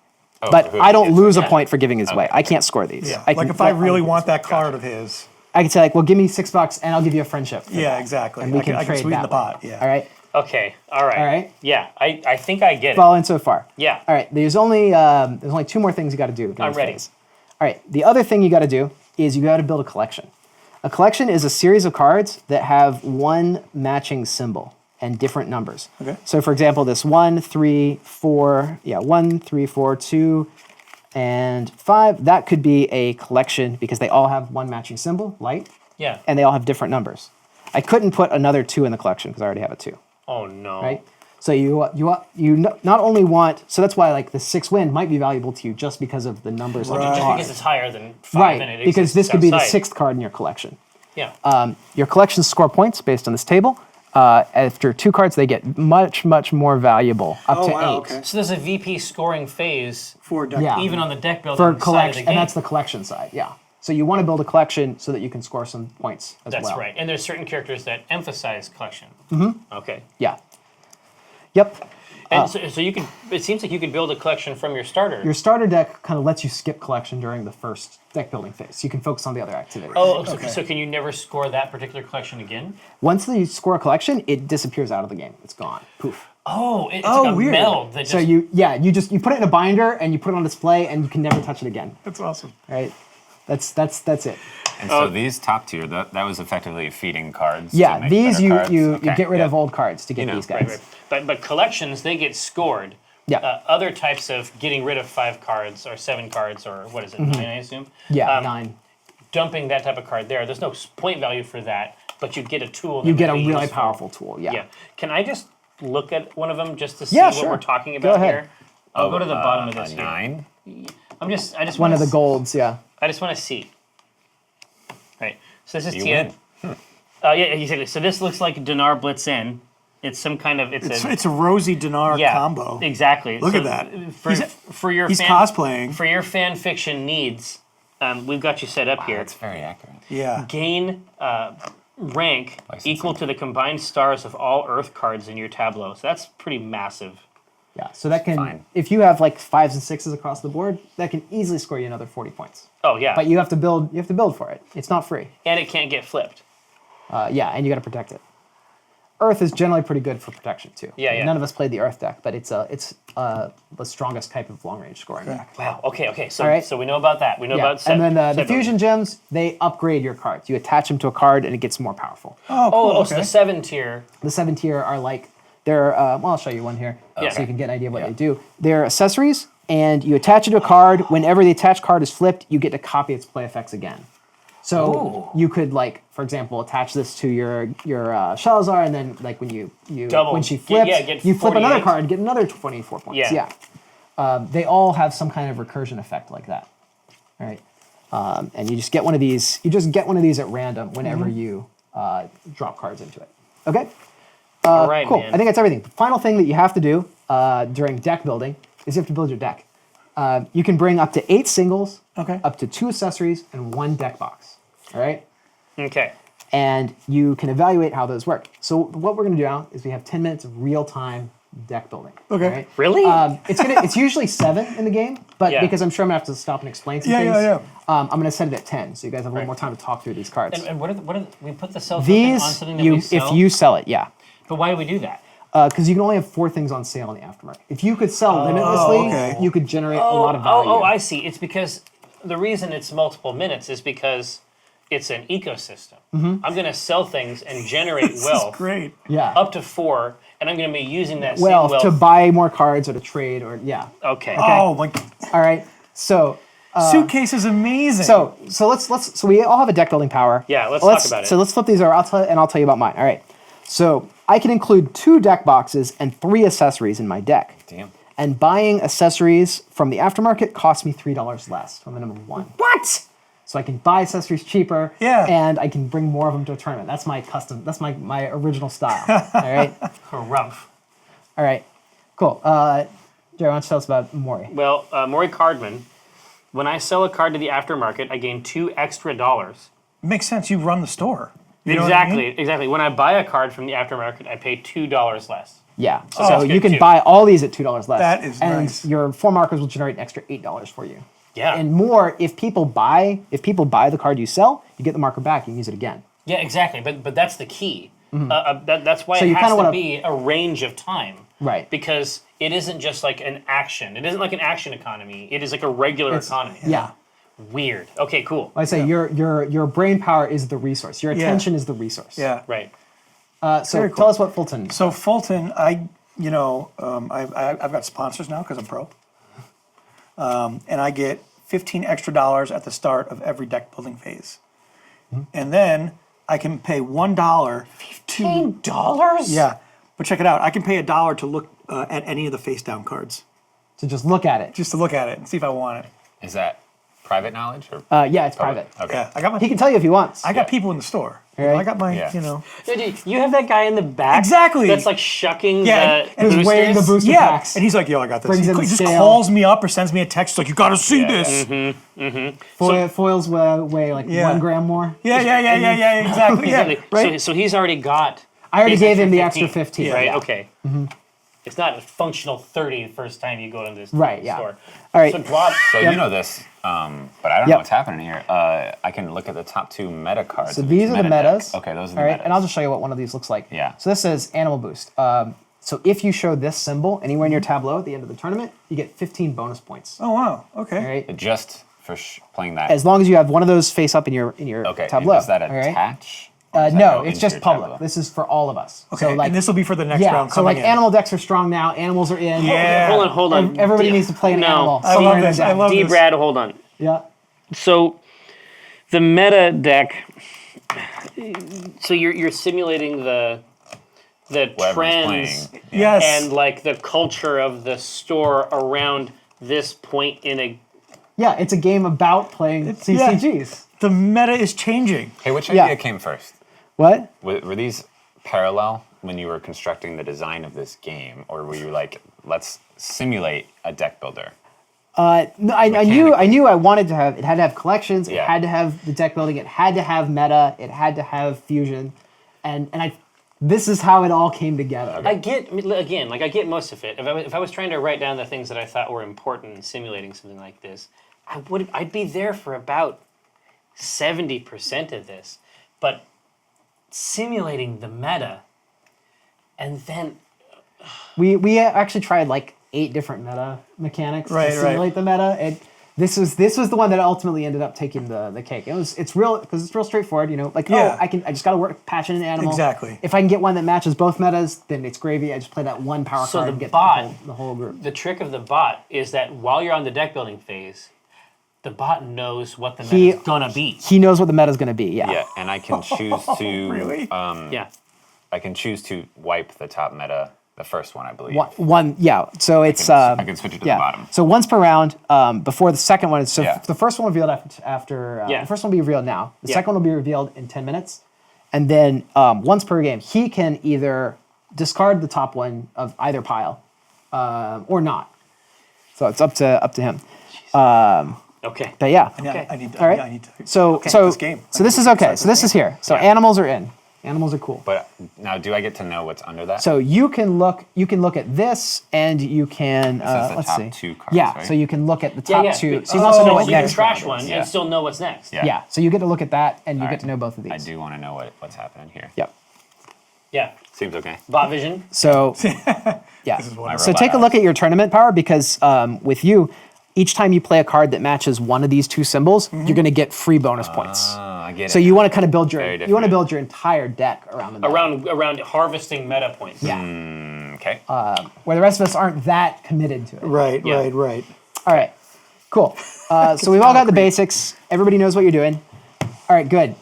[SPEAKER 3] Oh,
[SPEAKER 2] But
[SPEAKER 3] whoever
[SPEAKER 2] I don't
[SPEAKER 3] gets
[SPEAKER 2] lose
[SPEAKER 3] it.
[SPEAKER 2] a point for giving his away. I can't score these.
[SPEAKER 4] Yeah.
[SPEAKER 2] I
[SPEAKER 4] Like
[SPEAKER 2] can
[SPEAKER 4] if I
[SPEAKER 2] let
[SPEAKER 4] really
[SPEAKER 2] other
[SPEAKER 4] want
[SPEAKER 2] people
[SPEAKER 4] that card of his.
[SPEAKER 2] I can say like, well, give me $6 and I'll give you a friendship. for
[SPEAKER 4] Yeah,
[SPEAKER 2] that.
[SPEAKER 4] exactly.
[SPEAKER 2] And we
[SPEAKER 4] I can
[SPEAKER 2] trade
[SPEAKER 4] sweeten
[SPEAKER 2] that
[SPEAKER 4] the
[SPEAKER 2] way.
[SPEAKER 4] pot. Yeah.
[SPEAKER 2] All right.
[SPEAKER 1] Okay. All right.
[SPEAKER 2] All right.
[SPEAKER 1] Yeah. I think I get it.
[SPEAKER 2] Following so far.
[SPEAKER 1] Yeah.
[SPEAKER 2] All right. There's only 2 more things you got to do.
[SPEAKER 1] I'm ready.
[SPEAKER 2] All right. The other thing you got to do is you got to build a collection. A collection is a series of cards that have one matching symbol and different numbers.
[SPEAKER 4] Okay.
[SPEAKER 2] So for example, this 1, 3, 4, 1, 3, 4, 2, and 5, that could be a collection because they all have one matching symbol, light,
[SPEAKER 1] Yeah.
[SPEAKER 2] and they all have different numbers. I couldn't put another 2 in the collection because I already have a 2,
[SPEAKER 1] Oh no.
[SPEAKER 2] right? So you not only want, so that's why like the 6 wind might be valuable to you just because of the numbers on the
[SPEAKER 1] Just
[SPEAKER 2] card.
[SPEAKER 1] because it's higher than 5 and it
[SPEAKER 2] Right, because
[SPEAKER 1] exists
[SPEAKER 2] this could be the
[SPEAKER 1] outside.
[SPEAKER 2] 6th card in your collection.
[SPEAKER 1] Yeah.
[SPEAKER 2] Your collections score points based on this table. After 2 cards, they get much, much more valuable, up to 8.
[SPEAKER 4] wow, okay.
[SPEAKER 1] So there's a VP scoring phase
[SPEAKER 4] For deck.
[SPEAKER 2] Yeah.
[SPEAKER 1] even on the deck building
[SPEAKER 2] For
[SPEAKER 1] side of the
[SPEAKER 2] collection,
[SPEAKER 1] game.
[SPEAKER 2] and that's the collection side, yeah. So you want to build a collection so that you can score some points as
[SPEAKER 1] That's
[SPEAKER 2] well.
[SPEAKER 1] right. And there's certain characters that emphasize collection. Mm-hmm. Okay.
[SPEAKER 2] Yeah. Yep.
[SPEAKER 1] And so you could. It seems like you could build a collection from your starter.
[SPEAKER 2] Your starter deck kind of lets you skip collection during the first deck building phase. You can focus on the other activities.
[SPEAKER 1] Oh, so can you never score that particular collection again?
[SPEAKER 2] Once you score a collection, it disappears out of the game. It's gone. Poof.
[SPEAKER 1] Oh, it's like a
[SPEAKER 4] weird.
[SPEAKER 1] meld. That just,
[SPEAKER 2] So you put it in a binder and you put it on display and you can never touch it again.
[SPEAKER 4] That's awesome.
[SPEAKER 2] Right? That's it.
[SPEAKER 3] And so these top tier, that was effectively feeding cards. to
[SPEAKER 2] Yeah,
[SPEAKER 3] make
[SPEAKER 2] these
[SPEAKER 3] better cards.
[SPEAKER 2] you
[SPEAKER 3] Okay,
[SPEAKER 2] get rid
[SPEAKER 3] yeah.
[SPEAKER 2] of old cards to get these guys.
[SPEAKER 1] Right. But collections, they get scored.
[SPEAKER 2] Yeah.
[SPEAKER 1] Other types of getting rid of 5 cards or 7 cards or what is it, 9, I assume?
[SPEAKER 2] Mm-hmm. Yeah, 9.
[SPEAKER 1] Dumping that type of card there's no point value for that, but you get a tool. That
[SPEAKER 2] You get a
[SPEAKER 1] would be
[SPEAKER 2] really
[SPEAKER 1] useful.
[SPEAKER 2] powerful tool. Yeah.
[SPEAKER 1] Yeah. Can I just look at one of them just to see
[SPEAKER 2] Yeah,
[SPEAKER 1] what
[SPEAKER 2] sure.
[SPEAKER 1] we're talking
[SPEAKER 2] Go
[SPEAKER 1] about
[SPEAKER 2] ahead.
[SPEAKER 1] here? I'll go to the bottom of this
[SPEAKER 3] A
[SPEAKER 1] here.
[SPEAKER 3] 9.
[SPEAKER 1] I just
[SPEAKER 2] One
[SPEAKER 1] wanna
[SPEAKER 2] of the golds. Yeah.
[SPEAKER 1] I just want to see. Right. So this is
[SPEAKER 3] You
[SPEAKER 1] Tien.
[SPEAKER 3] win.
[SPEAKER 1] Yeah, exactly. So this looks like Dinar Blitz In. It's some kind of
[SPEAKER 4] It's a Rosie Dinar combo.
[SPEAKER 1] Exactly.
[SPEAKER 4] Look
[SPEAKER 1] So
[SPEAKER 4] at that.
[SPEAKER 1] For your
[SPEAKER 4] He's
[SPEAKER 1] fan,
[SPEAKER 4] cosplaying.
[SPEAKER 1] For your fan fiction needs, we've got you set up here.
[SPEAKER 3] That's very accurate.
[SPEAKER 4] Yeah.
[SPEAKER 1] Gain rank
[SPEAKER 3] Licensing.
[SPEAKER 1] equal to the combined stars of all Earth cards in your tableau. So that's pretty massive.
[SPEAKER 2] Yeah. So that can,
[SPEAKER 3] Fine.
[SPEAKER 2] if you have like 5s and 6s across the board, that can easily score you another 40 points.
[SPEAKER 1] Oh yeah.
[SPEAKER 2] But you have to build. You have to build for it. It's not free.
[SPEAKER 1] And it can't get flipped.
[SPEAKER 2] Yeah, and you got to protect it. Earth is generally pretty good for protection too.
[SPEAKER 1] Yeah.
[SPEAKER 2] None of us played the Earth deck, but it's the strongest type of long range scoring deck.
[SPEAKER 1] Wow. Okay. So
[SPEAKER 2] All right.
[SPEAKER 1] so we know about that. We know
[SPEAKER 2] Yeah.
[SPEAKER 1] about set,
[SPEAKER 2] And then the
[SPEAKER 1] set building.
[SPEAKER 2] fusion gems, they upgrade your cards. You attach them to a card, and it gets more powerful.
[SPEAKER 4] Oh, cool.
[SPEAKER 1] Oh, so
[SPEAKER 4] okay.
[SPEAKER 1] the 7 tier.
[SPEAKER 2] The 7 tier are like they're. Well, I'll show you one here,
[SPEAKER 1] Yeah.
[SPEAKER 2] so you can get an idea of what they do. They're accessories, and you attach it to a card. Whenever the attached card is flipped, you get to copy its play effects again. So you could, like, for example, attach this to your Shalazar, and then like when you
[SPEAKER 1] Double.
[SPEAKER 2] when she
[SPEAKER 1] Get-
[SPEAKER 2] flips,
[SPEAKER 1] yeah, get
[SPEAKER 2] you flip another
[SPEAKER 1] 48.
[SPEAKER 2] card, get another 24 points.
[SPEAKER 1] Yeah.
[SPEAKER 2] They all have some kind of recursion effect like that. All right, and you just get one of these. You just get one of these at random whenever you drop cards into it. Okay.
[SPEAKER 1] All right,
[SPEAKER 2] Cool.
[SPEAKER 1] man.
[SPEAKER 2] I think that's everything. The final thing that you have to do during deck building is you have to build your deck. You can bring up to 8 singles,
[SPEAKER 4] Okay.
[SPEAKER 2] up to 2 accessories, and 1 deck box. All right?
[SPEAKER 1] Okay.
[SPEAKER 2] And you can evaluate how those work. So what we're going to do now is we have 10 minutes of real-time deck building.
[SPEAKER 4] Okay.
[SPEAKER 2] all right?
[SPEAKER 1] Really?
[SPEAKER 2] It's usually 7 in the game, but
[SPEAKER 1] Yeah.
[SPEAKER 2] because I'm sure I'm going to have to stop and explain some
[SPEAKER 4] Yeah,
[SPEAKER 2] things,
[SPEAKER 4] yeah.
[SPEAKER 2] I'm going to set it at 10, so you guys have a little
[SPEAKER 1] Right.
[SPEAKER 2] more time to talk through these cards.
[SPEAKER 1] And what are we put the sell token on
[SPEAKER 2] These,
[SPEAKER 1] something that we sell?
[SPEAKER 2] if you sell it, yeah.
[SPEAKER 1] But why do we do that?
[SPEAKER 2] because you can only have 4 things on sale in the aftermarket. If you could sell limitlessly,
[SPEAKER 4] okay.
[SPEAKER 2] you could generate a lot of value.
[SPEAKER 1] Oh, I see. It's because the reason it's multiple minutes is because it's an ecosystem. I'm going to sell things and generate wealth
[SPEAKER 4] Great.
[SPEAKER 2] Yeah.
[SPEAKER 1] up to 4, and I'm going to be using that
[SPEAKER 2] Wealth
[SPEAKER 1] same wealth
[SPEAKER 2] to buy more cards or to trade or
[SPEAKER 1] Okay.
[SPEAKER 4] Oh my!
[SPEAKER 2] All right. So
[SPEAKER 4] Suitcase is amazing.
[SPEAKER 2] so we all have a deck building power.
[SPEAKER 1] Yeah, let's talk about it.
[SPEAKER 2] So let's flip these over. I'll tell you about mine. All right. So I can include 2 deck boxes and 3 accessories in my deck.
[SPEAKER 3] Damn.
[SPEAKER 2] And buying accessories from the aftermarket costs me $3 less, a minimum of 1.
[SPEAKER 4] what?
[SPEAKER 2] So I can buy accessories cheaper,
[SPEAKER 4] Yeah.
[SPEAKER 2] and I can bring more of them to a tournament. That's my custom. That's my original style. All right.
[SPEAKER 1] Rough.
[SPEAKER 2] All right. Cool. Jerry, why don't you tell us about Maury?
[SPEAKER 1] Well, Maury Cardman, when I sell a card to the aftermarket, I gain $2 extra.
[SPEAKER 4] Makes sense. You run the store. You know what I mean?
[SPEAKER 1] Exactly. When I buy a card from the aftermarket, I pay $2 less.
[SPEAKER 2] Yeah.
[SPEAKER 1] that's
[SPEAKER 2] So
[SPEAKER 1] good
[SPEAKER 2] you can
[SPEAKER 1] too.
[SPEAKER 2] buy all these at $2 less.
[SPEAKER 4] That is
[SPEAKER 2] and
[SPEAKER 4] nice.
[SPEAKER 2] your 4 markers will generate an extra $8 for you.
[SPEAKER 1] Yeah.
[SPEAKER 2] And more if people buy the card you sell, you get the marker back. You can use it again.
[SPEAKER 1] Yeah, exactly. But that's the key. That's why
[SPEAKER 2] So
[SPEAKER 1] it
[SPEAKER 2] you
[SPEAKER 1] has
[SPEAKER 2] kinda
[SPEAKER 1] to
[SPEAKER 2] wanna-
[SPEAKER 1] be a range of time.
[SPEAKER 2] Right.
[SPEAKER 1] Because it isn't just like an action. It isn't like an action economy. It is like a regular economy.
[SPEAKER 2] Yeah.
[SPEAKER 1] Weird. Okay, cool.
[SPEAKER 2] Like I say, your brain power is the resource. Your
[SPEAKER 4] Yeah.
[SPEAKER 2] attention is the resource.
[SPEAKER 4] Yeah.
[SPEAKER 1] Right.
[SPEAKER 2] So
[SPEAKER 4] Very cool.
[SPEAKER 2] tell us what Fulton.
[SPEAKER 4] So Fulton, I've got sponsors now because I'm pro, and I get $15 extra at the start of every deck building phase, and then I can pay $1 to
[SPEAKER 1] $15?
[SPEAKER 4] yeah. But check it out, I can pay $1 to look at any of the face down cards,
[SPEAKER 2] to just look at it.
[SPEAKER 4] just to look at it and see if I want it.
[SPEAKER 3] Is that private knowledge or?
[SPEAKER 2] Yeah, it's private.
[SPEAKER 3] Okay.
[SPEAKER 4] Yeah, I got my.
[SPEAKER 2] He can tell you if he wants.
[SPEAKER 4] I got people in the store.
[SPEAKER 2] Right.
[SPEAKER 4] I got my,
[SPEAKER 3] Yeah.
[SPEAKER 1] Dude, you have that guy in the back.
[SPEAKER 4] Exactly.
[SPEAKER 1] That's like shucking
[SPEAKER 4] Yeah,
[SPEAKER 1] the
[SPEAKER 4] and
[SPEAKER 2] Who's weighing the
[SPEAKER 1] boosters.
[SPEAKER 2] booster
[SPEAKER 4] Yeah,
[SPEAKER 2] packs.
[SPEAKER 4] and he's like, "Yo, I got this."
[SPEAKER 2] Brings
[SPEAKER 4] He
[SPEAKER 2] in the
[SPEAKER 4] just
[SPEAKER 2] scale.
[SPEAKER 4] calls me up or sends me a text like, "You got to see
[SPEAKER 3] Yeah,
[SPEAKER 4] this."
[SPEAKER 2] Foils weigh like
[SPEAKER 4] Yeah.
[SPEAKER 2] 1 gram more.
[SPEAKER 4] Yeah, exactly. Yeah,
[SPEAKER 1] Exactly.
[SPEAKER 2] Right.
[SPEAKER 1] So he's already got.
[SPEAKER 2] I already
[SPEAKER 1] his
[SPEAKER 2] gave him the extra 15.
[SPEAKER 1] Right.
[SPEAKER 2] Yeah.
[SPEAKER 1] Okay. It's not a functional 30 the first time you go into this
[SPEAKER 2] Right, yeah.
[SPEAKER 1] store.
[SPEAKER 2] All right.
[SPEAKER 1] So Dwad,
[SPEAKER 3] So you know this, but I don't know
[SPEAKER 2] Yep.
[SPEAKER 3] what's happening here. I can look at the top 2 meta cards.
[SPEAKER 2] So
[SPEAKER 3] of
[SPEAKER 2] these
[SPEAKER 3] each
[SPEAKER 2] are the
[SPEAKER 3] meta deck.
[SPEAKER 2] metas.
[SPEAKER 3] Okay, those are the
[SPEAKER 2] All right,
[SPEAKER 3] metas.
[SPEAKER 2] and I'll just show you what one of these looks like.
[SPEAKER 3] Yeah.
[SPEAKER 2] So this is Animal Boost. So if you show this symbol anywhere in your tableau at the end of the tournament, you get 15 bonus points.
[SPEAKER 4] Oh wow. Okay.
[SPEAKER 2] All right.
[SPEAKER 3] Just for playing that.
[SPEAKER 2] As long as you have one of those face up in your
[SPEAKER 3] okay, and
[SPEAKER 2] tableau.
[SPEAKER 3] does that
[SPEAKER 2] all right?
[SPEAKER 3] attach? Or does that
[SPEAKER 2] No,
[SPEAKER 3] go
[SPEAKER 2] it's
[SPEAKER 3] into
[SPEAKER 2] just
[SPEAKER 3] your
[SPEAKER 2] public.
[SPEAKER 3] tableau?
[SPEAKER 2] This is for all of us.
[SPEAKER 4] Okay.
[SPEAKER 2] So like,
[SPEAKER 4] and this will be for the next
[SPEAKER 2] yeah.
[SPEAKER 4] round.
[SPEAKER 2] So like
[SPEAKER 4] coming in.
[SPEAKER 2] animal decks are strong now. Animals are in.
[SPEAKER 4] Yeah.
[SPEAKER 1] hold on.
[SPEAKER 2] Everybody needs to play an
[SPEAKER 1] No.
[SPEAKER 2] animal.
[SPEAKER 4] I
[SPEAKER 2] somewhere
[SPEAKER 4] love
[SPEAKER 2] in their
[SPEAKER 4] this.
[SPEAKER 2] deck.
[SPEAKER 4] I love this.
[SPEAKER 1] Brad, hold on.
[SPEAKER 2] Yeah.
[SPEAKER 1] So the meta deck. So you're simulating the
[SPEAKER 3] Whoever's
[SPEAKER 1] trends
[SPEAKER 3] playing.
[SPEAKER 4] Yes.
[SPEAKER 1] and like the culture of the store around this point in a.
[SPEAKER 2] Yeah, it's a game about playing CCGs.
[SPEAKER 4] the meta is changing.
[SPEAKER 3] Hey, which
[SPEAKER 2] Yeah.
[SPEAKER 3] idea came first?
[SPEAKER 2] What?
[SPEAKER 3] Were these parallel when you were constructing the design of this game, or were you like, let's simulate a deck builder?
[SPEAKER 2] No, I knew I wanted to have. It had to have collections. It
[SPEAKER 3] Yeah.
[SPEAKER 2] had to have the deck building. It had to have meta. It had to have fusion, and I. This is how it all came together.
[SPEAKER 1] I get most of it. If I was trying to write down the things that I thought were important in simulating something like this, I'd be there for about 70% of this, but simulating the meta, and then
[SPEAKER 2] We actually tried like 8 different meta mechanics
[SPEAKER 4] Right,
[SPEAKER 2] to simulate the meta. And this was the one that ultimately ended up taking the cake. It's real because it's real straightforward. You know, like
[SPEAKER 4] Yeah.
[SPEAKER 2] I just got to work patch in an animal.
[SPEAKER 4] Exactly.
[SPEAKER 2] If I can get one that matches both metas, then it's gravy. I just play that one power
[SPEAKER 1] So
[SPEAKER 2] card
[SPEAKER 1] the
[SPEAKER 2] and get
[SPEAKER 1] bot-
[SPEAKER 2] the whole group.
[SPEAKER 1] the trick of the bot is that while you're on the deck building phase, the bot knows what the meta's gonna be.
[SPEAKER 2] He knows what the meta's going to be. Yeah.
[SPEAKER 3] Yeah, and I can choose to
[SPEAKER 4] Really?
[SPEAKER 1] Yeah.
[SPEAKER 3] I can choose to wipe the top meta, the first one, I believe.
[SPEAKER 2] One, yeah. So it's
[SPEAKER 3] I can switch it to
[SPEAKER 2] yeah.
[SPEAKER 3] the bottom.
[SPEAKER 2] So once per round, before the second one. So
[SPEAKER 3] Yeah.
[SPEAKER 2] the first one will be revealed after.
[SPEAKER 1] Yeah.
[SPEAKER 2] The first one will be revealed now. The
[SPEAKER 1] Yeah.
[SPEAKER 2] second one will be revealed in 10 minutes, and then once per game, he can either discard the top one of either pile, or not. So it's up to him.
[SPEAKER 1] Okay.
[SPEAKER 2] But yeah.
[SPEAKER 4] Yeah, I need to.
[SPEAKER 2] All right.
[SPEAKER 4] I need to.
[SPEAKER 2] So
[SPEAKER 4] this game.
[SPEAKER 2] So this is okay. So this is here. So
[SPEAKER 1] Yeah.
[SPEAKER 2] animals are in. Animals are cool.
[SPEAKER 3] But now, do I get to know what's under that?
[SPEAKER 2] So you can look at this, and you can
[SPEAKER 3] says the
[SPEAKER 2] let's
[SPEAKER 3] top
[SPEAKER 2] see.
[SPEAKER 3] 2 cards,
[SPEAKER 2] Yeah,
[SPEAKER 3] right?
[SPEAKER 2] so you can look at the
[SPEAKER 1] Yeah,
[SPEAKER 2] top
[SPEAKER 1] yeah.
[SPEAKER 2] 2. So you also know what
[SPEAKER 1] you can
[SPEAKER 2] next
[SPEAKER 1] trash
[SPEAKER 2] round
[SPEAKER 1] one
[SPEAKER 2] is.
[SPEAKER 3] Yeah.
[SPEAKER 1] and still know what's next.
[SPEAKER 3] Yeah.
[SPEAKER 2] Yeah, so you get to look at that, and you
[SPEAKER 3] All
[SPEAKER 2] get
[SPEAKER 3] right.
[SPEAKER 2] to know both of these.
[SPEAKER 3] I do want to know what's happening here.
[SPEAKER 2] Yep.
[SPEAKER 1] Yeah.
[SPEAKER 3] Seems okay.
[SPEAKER 1] Bot vision.
[SPEAKER 2] So, yeah.
[SPEAKER 4] This is wonderful.
[SPEAKER 2] So take a look at your tournament power because with you, each time you play a card that matches one of these two symbols, you're going to get free bonus points.
[SPEAKER 3] I get it.
[SPEAKER 2] So you want to kind of build your
[SPEAKER 3] Very
[SPEAKER 2] you want to
[SPEAKER 3] different.
[SPEAKER 2] build your entire deck around the meta.
[SPEAKER 1] Around harvesting meta points.
[SPEAKER 2] Yeah.
[SPEAKER 3] Okay.
[SPEAKER 2] Where the rest of us aren't that committed to it.
[SPEAKER 4] Right,
[SPEAKER 1] Yeah.
[SPEAKER 4] right.
[SPEAKER 2] All right. Cool. So we've all got the basics. Everybody knows what you're doing. All right, good.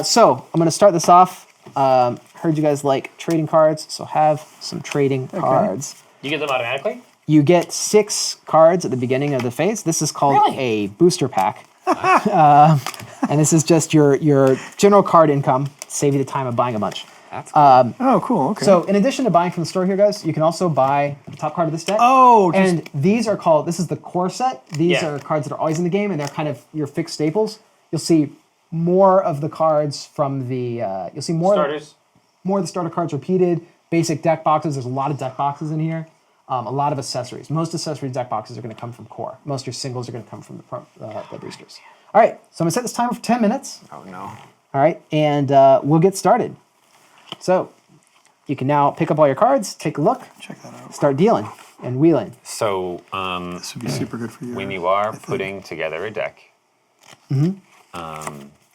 [SPEAKER 2] So I'm going to start this off. Heard you guys like trading cards, so have some trading cards.
[SPEAKER 1] You get them automatically?
[SPEAKER 2] You get 6 cards at the beginning of the phase. This is called
[SPEAKER 1] Really?
[SPEAKER 2] a booster pack. And this is just your general card income, save you the time of buying a bunch.
[SPEAKER 3] That's cool.
[SPEAKER 4] Oh, cool. Okay.
[SPEAKER 2] So in addition to buying from the store here, guys, you can also buy the top card of this deck.
[SPEAKER 4] Oh, just-
[SPEAKER 2] and these are called, this is the core set. These
[SPEAKER 1] Yeah.
[SPEAKER 2] are cards that are always in the game, and they're kind of your fixed staples. You'll see more of the cards from the, you'll see more
[SPEAKER 1] Starters.
[SPEAKER 2] more of the starter cards repeated, basic deck boxes. There's a lot of deck boxes in here. A lot of accessories. Most accessory deck boxes are going to come from core. Most of your singles are going to come from the boosters. All right, so I'm going to set this timer for 10 minutes.
[SPEAKER 3] Oh no.
[SPEAKER 2] All right, and we'll get started. So you can now pick up all your cards, take a look,
[SPEAKER 4] check that out.
[SPEAKER 2] start dealing and wheeling.
[SPEAKER 3] So
[SPEAKER 4] This would be super good for you.
[SPEAKER 3] when you are putting together a deck,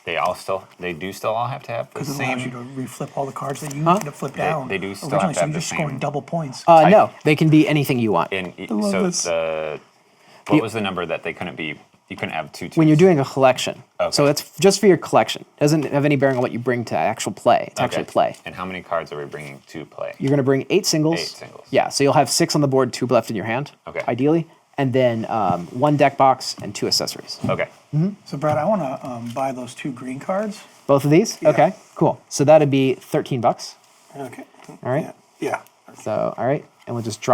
[SPEAKER 3] they do still all have to have the
[SPEAKER 4] Because it allows you
[SPEAKER 3] same.
[SPEAKER 4] to reflip all the cards that you need to flip down.
[SPEAKER 3] they do still have
[SPEAKER 4] originally,
[SPEAKER 3] to
[SPEAKER 4] so
[SPEAKER 3] have
[SPEAKER 4] you're
[SPEAKER 3] the
[SPEAKER 4] just scoring
[SPEAKER 3] same-
[SPEAKER 4] double points.
[SPEAKER 2] No, they can be anything you want.
[SPEAKER 4] love
[SPEAKER 3] So
[SPEAKER 4] this.
[SPEAKER 3] what was the number that they couldn't be? You couldn't have two.
[SPEAKER 2] When you're
[SPEAKER 3] twos?
[SPEAKER 2] doing a collection.
[SPEAKER 3] Okay.
[SPEAKER 2] So it's just for your collection. Doesn't have any bearing on what you bring to actual play. To actually play.
[SPEAKER 3] And how many cards are we bringing to play?
[SPEAKER 2] You're going to bring 8 singles.
[SPEAKER 3] 8 singles.
[SPEAKER 2] Yeah, so you'll have 6 on the board, 2 left in your hand.
[SPEAKER 3] Okay.
[SPEAKER 2] Ideally. And then 1 deck box and 2 accessories.
[SPEAKER 3] Okay.
[SPEAKER 4] So, Brad, I want to buy those 2 green cards.
[SPEAKER 2] Both of these?
[SPEAKER 4] Yeah.
[SPEAKER 2] Okay, cool. So that'd be $13.
[SPEAKER 4] Okay.
[SPEAKER 2] All right.
[SPEAKER 4] Yeah.
[SPEAKER 2] So, all right. And we'll just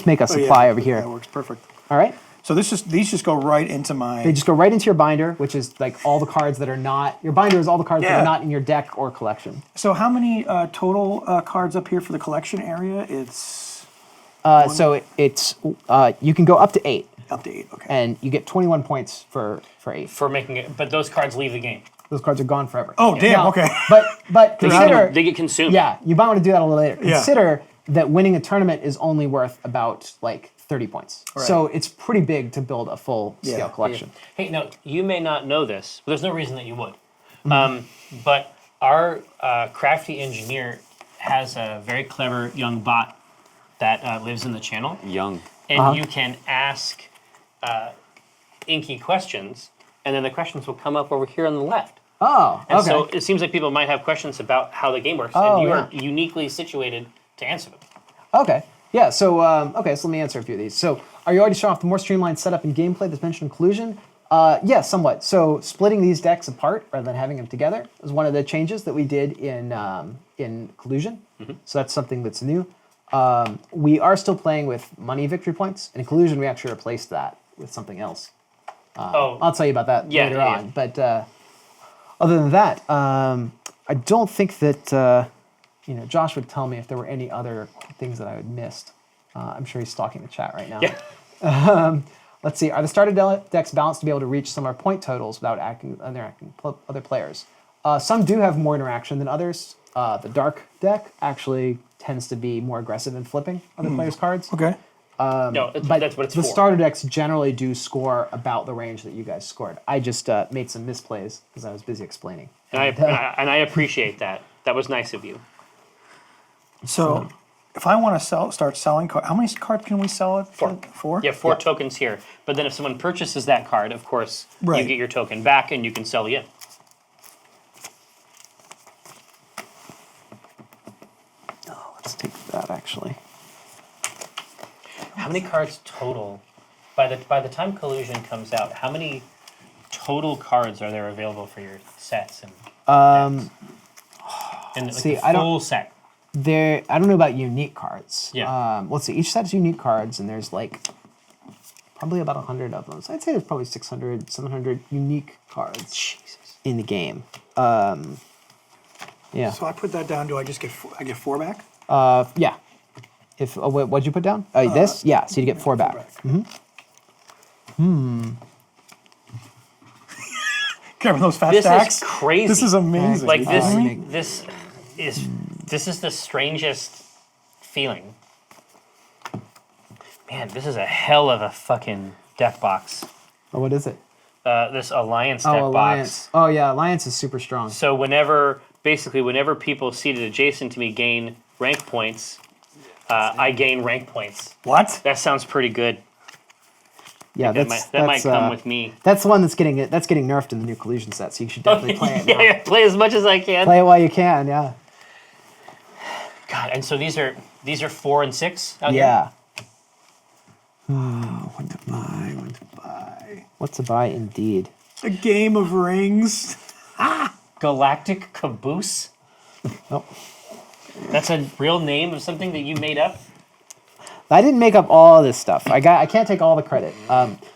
[SPEAKER 2] make a
[SPEAKER 4] Oh, yeah,
[SPEAKER 2] supply over here.
[SPEAKER 4] That works perfect.
[SPEAKER 2] All right.
[SPEAKER 4] So these just go right into my.
[SPEAKER 2] They just go right into your binder, which is like all the cards that are not, your binder is all the cards that
[SPEAKER 4] Yeah.
[SPEAKER 2] are not in your deck or collection.
[SPEAKER 4] So how many total cards up here for the collection area? It's
[SPEAKER 2] So it's, you can go up to 8
[SPEAKER 4] up to 8. Okay.
[SPEAKER 2] and you get 21 points for 8.
[SPEAKER 1] For making it, but those cards leave the game.
[SPEAKER 2] Those cards are gone forever.
[SPEAKER 4] Oh, damn,
[SPEAKER 2] Now,
[SPEAKER 4] okay.
[SPEAKER 2] But consider,
[SPEAKER 1] They get consumed.
[SPEAKER 2] yeah, you might want to do that a little later.
[SPEAKER 4] Yeah.
[SPEAKER 2] Consider that winning a tournament is only worth about like 30 points. So it's pretty big to build a full scale
[SPEAKER 4] Yeah.
[SPEAKER 2] collection.
[SPEAKER 1] Hey, now you may not know this, but there's no reason that you would. But our crafty engineer has a very clever young bot that lives in the channel,
[SPEAKER 3] Young.
[SPEAKER 1] and you can ask Inky questions, and then the questions will come up over here on the left.
[SPEAKER 2] Oh,
[SPEAKER 1] And
[SPEAKER 2] okay.
[SPEAKER 1] so it seems like people might have questions about how the game works,
[SPEAKER 2] Oh,
[SPEAKER 1] and you
[SPEAKER 2] yeah.
[SPEAKER 1] are uniquely situated to answer them.
[SPEAKER 2] Okay. Yeah, so, okay, so let me answer a few of these. So, are you already showing off the more streamlined setup and gameplay that's mentioned in Collusion? Yeah, somewhat. So, splitting these decks apart rather than having them together is one of the changes that we did in Collusion. So, that's something that's new. We are still playing with money victory points. In Collusion, we actually replaced that with something else. I'll tell you about that
[SPEAKER 1] Yeah,
[SPEAKER 2] later
[SPEAKER 1] yeah,
[SPEAKER 2] on. But other than that, I don't think that Josh would tell me if there were any other things that I had missed. I'm sure he's stalking the chat right now.
[SPEAKER 1] Yeah.
[SPEAKER 2] Let's see. Are the starter decks balanced to be able to reach similar point totals without interacting with other players? Some do have more interaction than others. The dark deck actually tends to be more aggressive in flipping other players' cards.
[SPEAKER 4] Okay.
[SPEAKER 1] No,
[SPEAKER 2] But
[SPEAKER 1] that's what it's
[SPEAKER 2] the
[SPEAKER 1] for.
[SPEAKER 2] starter decks generally do score about the range that you guys scored. I just made some misplays because I was busy explaining.
[SPEAKER 1] And I appreciate that. That was nice of you.
[SPEAKER 4] So if I want to start selling cards, how many cards can we sell it for? 4?
[SPEAKER 1] You have 4 tokens here, but then if someone purchases that card, of course,
[SPEAKER 4] Right.
[SPEAKER 1] you get your token back and you can sell again.
[SPEAKER 2] Oh, let's take that actually.
[SPEAKER 1] How many cards total? By the time Collusion comes out, how many total cards are there available for your sets and and like
[SPEAKER 2] see,
[SPEAKER 1] the
[SPEAKER 2] I don't-
[SPEAKER 1] full set?
[SPEAKER 2] I don't know about unique cards.
[SPEAKER 1] Yeah.
[SPEAKER 2] Let's see. Each set's unique cards, and there's like probably about 100 of them. So I'd say there's probably 600, 700 unique cards in the game. Yeah.
[SPEAKER 4] So I put that down. Do I just get I get 4 back?
[SPEAKER 2] Yeah. If what'd you put down? This? Yeah. So you get 4 back.
[SPEAKER 4] Remember those fast
[SPEAKER 1] This
[SPEAKER 4] stacks?
[SPEAKER 1] is crazy.
[SPEAKER 4] This is amazing.
[SPEAKER 1] Like
[SPEAKER 2] Oh,
[SPEAKER 1] this is This is the strangest feeling. Man, this is a hell of a fucking deck box.
[SPEAKER 2] Oh, what is it?
[SPEAKER 1] This Alliance deck
[SPEAKER 2] Alliance.
[SPEAKER 1] box.
[SPEAKER 2] Oh yeah, Alliance is super strong.
[SPEAKER 1] So whenever people seated adjacent to me gain rank points, I gain rank points.
[SPEAKER 4] What?
[SPEAKER 1] That sounds pretty good.
[SPEAKER 2] Yeah,
[SPEAKER 1] That might come with me.
[SPEAKER 2] That's the one that's getting nerfed in the new Collusion set, so you should definitely play it now.
[SPEAKER 1] Yeah, play as much as I can.
[SPEAKER 2] Play it while you can, yeah.
[SPEAKER 1] God, and so these are 4 and 6 out here?
[SPEAKER 2] Yeah.
[SPEAKER 4] What to buy? What to buy?
[SPEAKER 2] What to buy indeed.
[SPEAKER 4] A game of rings.
[SPEAKER 1] Galactic Caboose?
[SPEAKER 2] Nope.
[SPEAKER 1] That's a real name of something that you made up?
[SPEAKER 2] I didn't make up all this stuff. I can't take all the credit.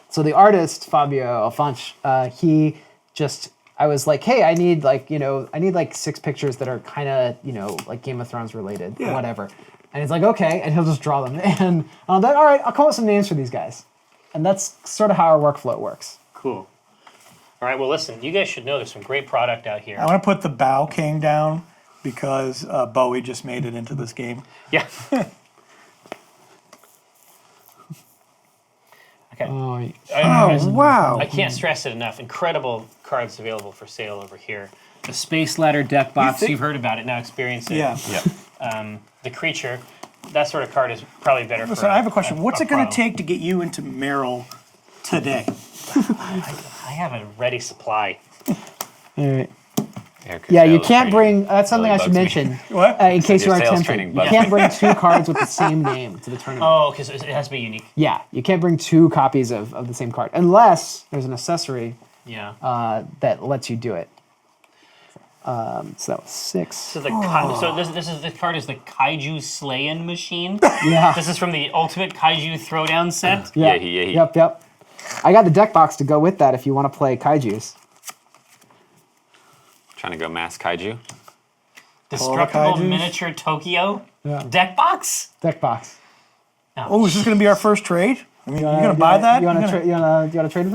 [SPEAKER 2] So the artist Fabio Alfonso, I was like, hey, I need like 6 pictures that are kind of like Game of Thrones related, or whatever. And he's like, okay, and he'll just draw them. And I'm like, all right, I'll come up with some names for these guys. And that's sort of how our workflow works.
[SPEAKER 1] Cool. All right, well, listen, you guys should know there's some great product out here.
[SPEAKER 4] I want to put the Bow King down because Bowie just made it into this game.
[SPEAKER 1] Yeah. Okay.
[SPEAKER 4] Oh, wow.
[SPEAKER 1] I can't stress it enough. Incredible cards available for sale over here. The Space Ladder deck box, you've heard about it, now experience it.
[SPEAKER 4] Yeah.
[SPEAKER 1] The Creature, that sort of card is probably better for
[SPEAKER 4] I have a question. What's it going
[SPEAKER 1] pro.
[SPEAKER 4] to take to get you into Merrill today?
[SPEAKER 1] I have a ready supply.
[SPEAKER 2] All right.
[SPEAKER 3] Yeah,
[SPEAKER 2] you can't bring. That's something I should mention.
[SPEAKER 4] What?
[SPEAKER 2] In case you are
[SPEAKER 3] Your sales
[SPEAKER 2] tempted,
[SPEAKER 3] training
[SPEAKER 2] you
[SPEAKER 3] bugs
[SPEAKER 2] can't
[SPEAKER 3] me.
[SPEAKER 2] bring 2 cards with the same name to the tournament.
[SPEAKER 1] Oh, because it has to be unique.
[SPEAKER 2] Yeah, you can't bring 2 copies of the same card unless there's an accessory
[SPEAKER 1] Yeah.
[SPEAKER 2] that lets you do it. So that was 6.
[SPEAKER 1] So this card is the Kaiju Slayin' Machine.
[SPEAKER 2] Yeah.
[SPEAKER 1] This is from the Ultimate Kaiju Throwdown set.
[SPEAKER 2] Yeah.
[SPEAKER 3] Yeah.
[SPEAKER 2] Yep. I got the deck box to go with that if you want to play Kaijus.
[SPEAKER 3] Trying to go mass kaiju.
[SPEAKER 1] Destructible
[SPEAKER 4] Kaijus?
[SPEAKER 1] Miniature Tokyo
[SPEAKER 2] Yeah.
[SPEAKER 1] deck box.
[SPEAKER 2] Deck box.
[SPEAKER 4] Oh, is this going to be our first trade? I mean, you
[SPEAKER 2] wanna-
[SPEAKER 4] going to buy that?
[SPEAKER 2] You want to trade with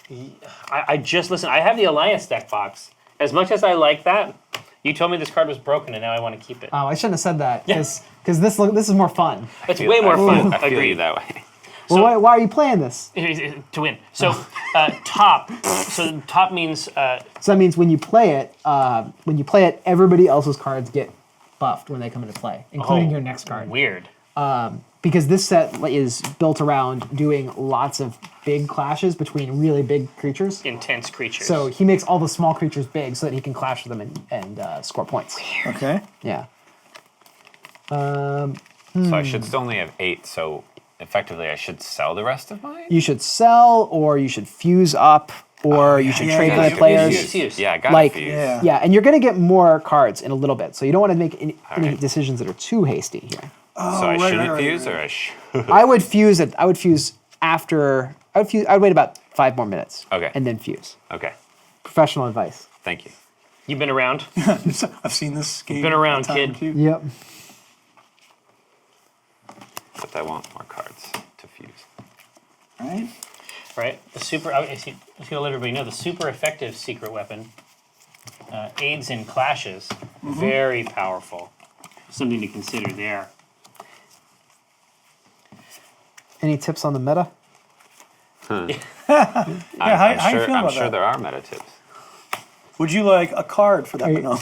[SPEAKER 2] me?
[SPEAKER 1] I just listen. I have the Alliance deck box. As much as I like that, you told me this card was broken, and now I want to keep it.
[SPEAKER 2] Oh, I shouldn't have said that.
[SPEAKER 1] Yeah.
[SPEAKER 2] Because this is more fun.
[SPEAKER 1] It's way more fun.
[SPEAKER 3] I feel you
[SPEAKER 1] Agreed.
[SPEAKER 3] that way.
[SPEAKER 2] Well, why are you playing this?
[SPEAKER 1] To win. So top. So top means
[SPEAKER 2] So that means when you play it, everybody else's cards get buffed when they come into play, including your next card.
[SPEAKER 1] Weird.
[SPEAKER 2] Because this set is built around doing lots of big clashes between really big creatures.
[SPEAKER 1] Intense creatures.
[SPEAKER 2] So he makes all the small creatures big so that he can clash with them and score points.
[SPEAKER 4] Okay.
[SPEAKER 2] Yeah.
[SPEAKER 3] So I should still only have 8, so effectively I should sell the rest of mine?
[SPEAKER 2] You should sell, or you should fuse up, or you should trade with other players.
[SPEAKER 1] Fuse.
[SPEAKER 3] Yeah, I got
[SPEAKER 2] Like,
[SPEAKER 3] to fuse.
[SPEAKER 2] yeah, and you're going to get more cards in a little bit, so you don't want to make any decisions that are too hasty here.
[SPEAKER 3] So I
[SPEAKER 4] right,
[SPEAKER 3] shouldn't
[SPEAKER 4] right,
[SPEAKER 3] fuse,
[SPEAKER 4] right.
[SPEAKER 3] or I should?
[SPEAKER 2] I would fuse it. I would fuse after. I'd wait about 5 more minutes.
[SPEAKER 3] Okay.
[SPEAKER 2] And then fuse.
[SPEAKER 3] Okay,
[SPEAKER 2] Professional advice.
[SPEAKER 3] thank you.
[SPEAKER 1] You've been around.
[SPEAKER 4] I've seen this game.
[SPEAKER 1] Been around,
[SPEAKER 4] a time
[SPEAKER 1] kid.
[SPEAKER 4] or two.
[SPEAKER 2] Yep.
[SPEAKER 3] But I want more cards to fuse.
[SPEAKER 4] Right?
[SPEAKER 1] Right? The super. I just gonna let everybody know the super effective secret weapon aids in clashes. Very powerful. Something to consider there.
[SPEAKER 2] Any tips on the meta?
[SPEAKER 3] I'm,
[SPEAKER 4] how you
[SPEAKER 3] sure,
[SPEAKER 4] feel
[SPEAKER 3] I'm
[SPEAKER 4] about
[SPEAKER 3] sure
[SPEAKER 4] that?
[SPEAKER 3] there are meta tips.
[SPEAKER 4] Would you like a card for that?
[SPEAKER 2] Are you-
[SPEAKER 4] No.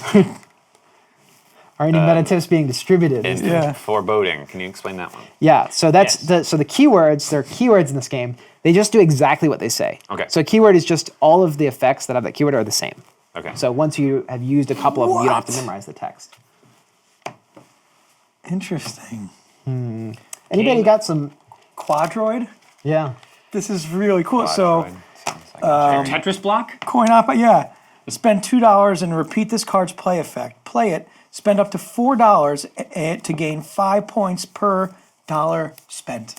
[SPEAKER 2] Are any meta tips being distributed?
[SPEAKER 3] And
[SPEAKER 4] Yeah.
[SPEAKER 3] foreboding. Can you explain that one?
[SPEAKER 2] Yeah, so that's
[SPEAKER 1] Yes.
[SPEAKER 2] the keywords. There are keywords in this game. They just do exactly what they say.
[SPEAKER 3] Okay.
[SPEAKER 2] So a keyword is just all of the effects that have that keyword are the same.
[SPEAKER 3] Okay.
[SPEAKER 2] So once you have used a couple of them, you don't have to
[SPEAKER 4] What?
[SPEAKER 2] memorize the text.
[SPEAKER 4] Interesting.
[SPEAKER 2] Anybody
[SPEAKER 1] Game.
[SPEAKER 2] got some?
[SPEAKER 4] Quadroid?
[SPEAKER 2] Yeah.
[SPEAKER 4] This is really cool. So,
[SPEAKER 3] Quadroid. Sounds like a chair.
[SPEAKER 1] Tetris block.
[SPEAKER 4] coin op, yeah. Spend $2 and repeat this card's play effect. Play it. Spend up to $4 to gain 5 points per dollar spent.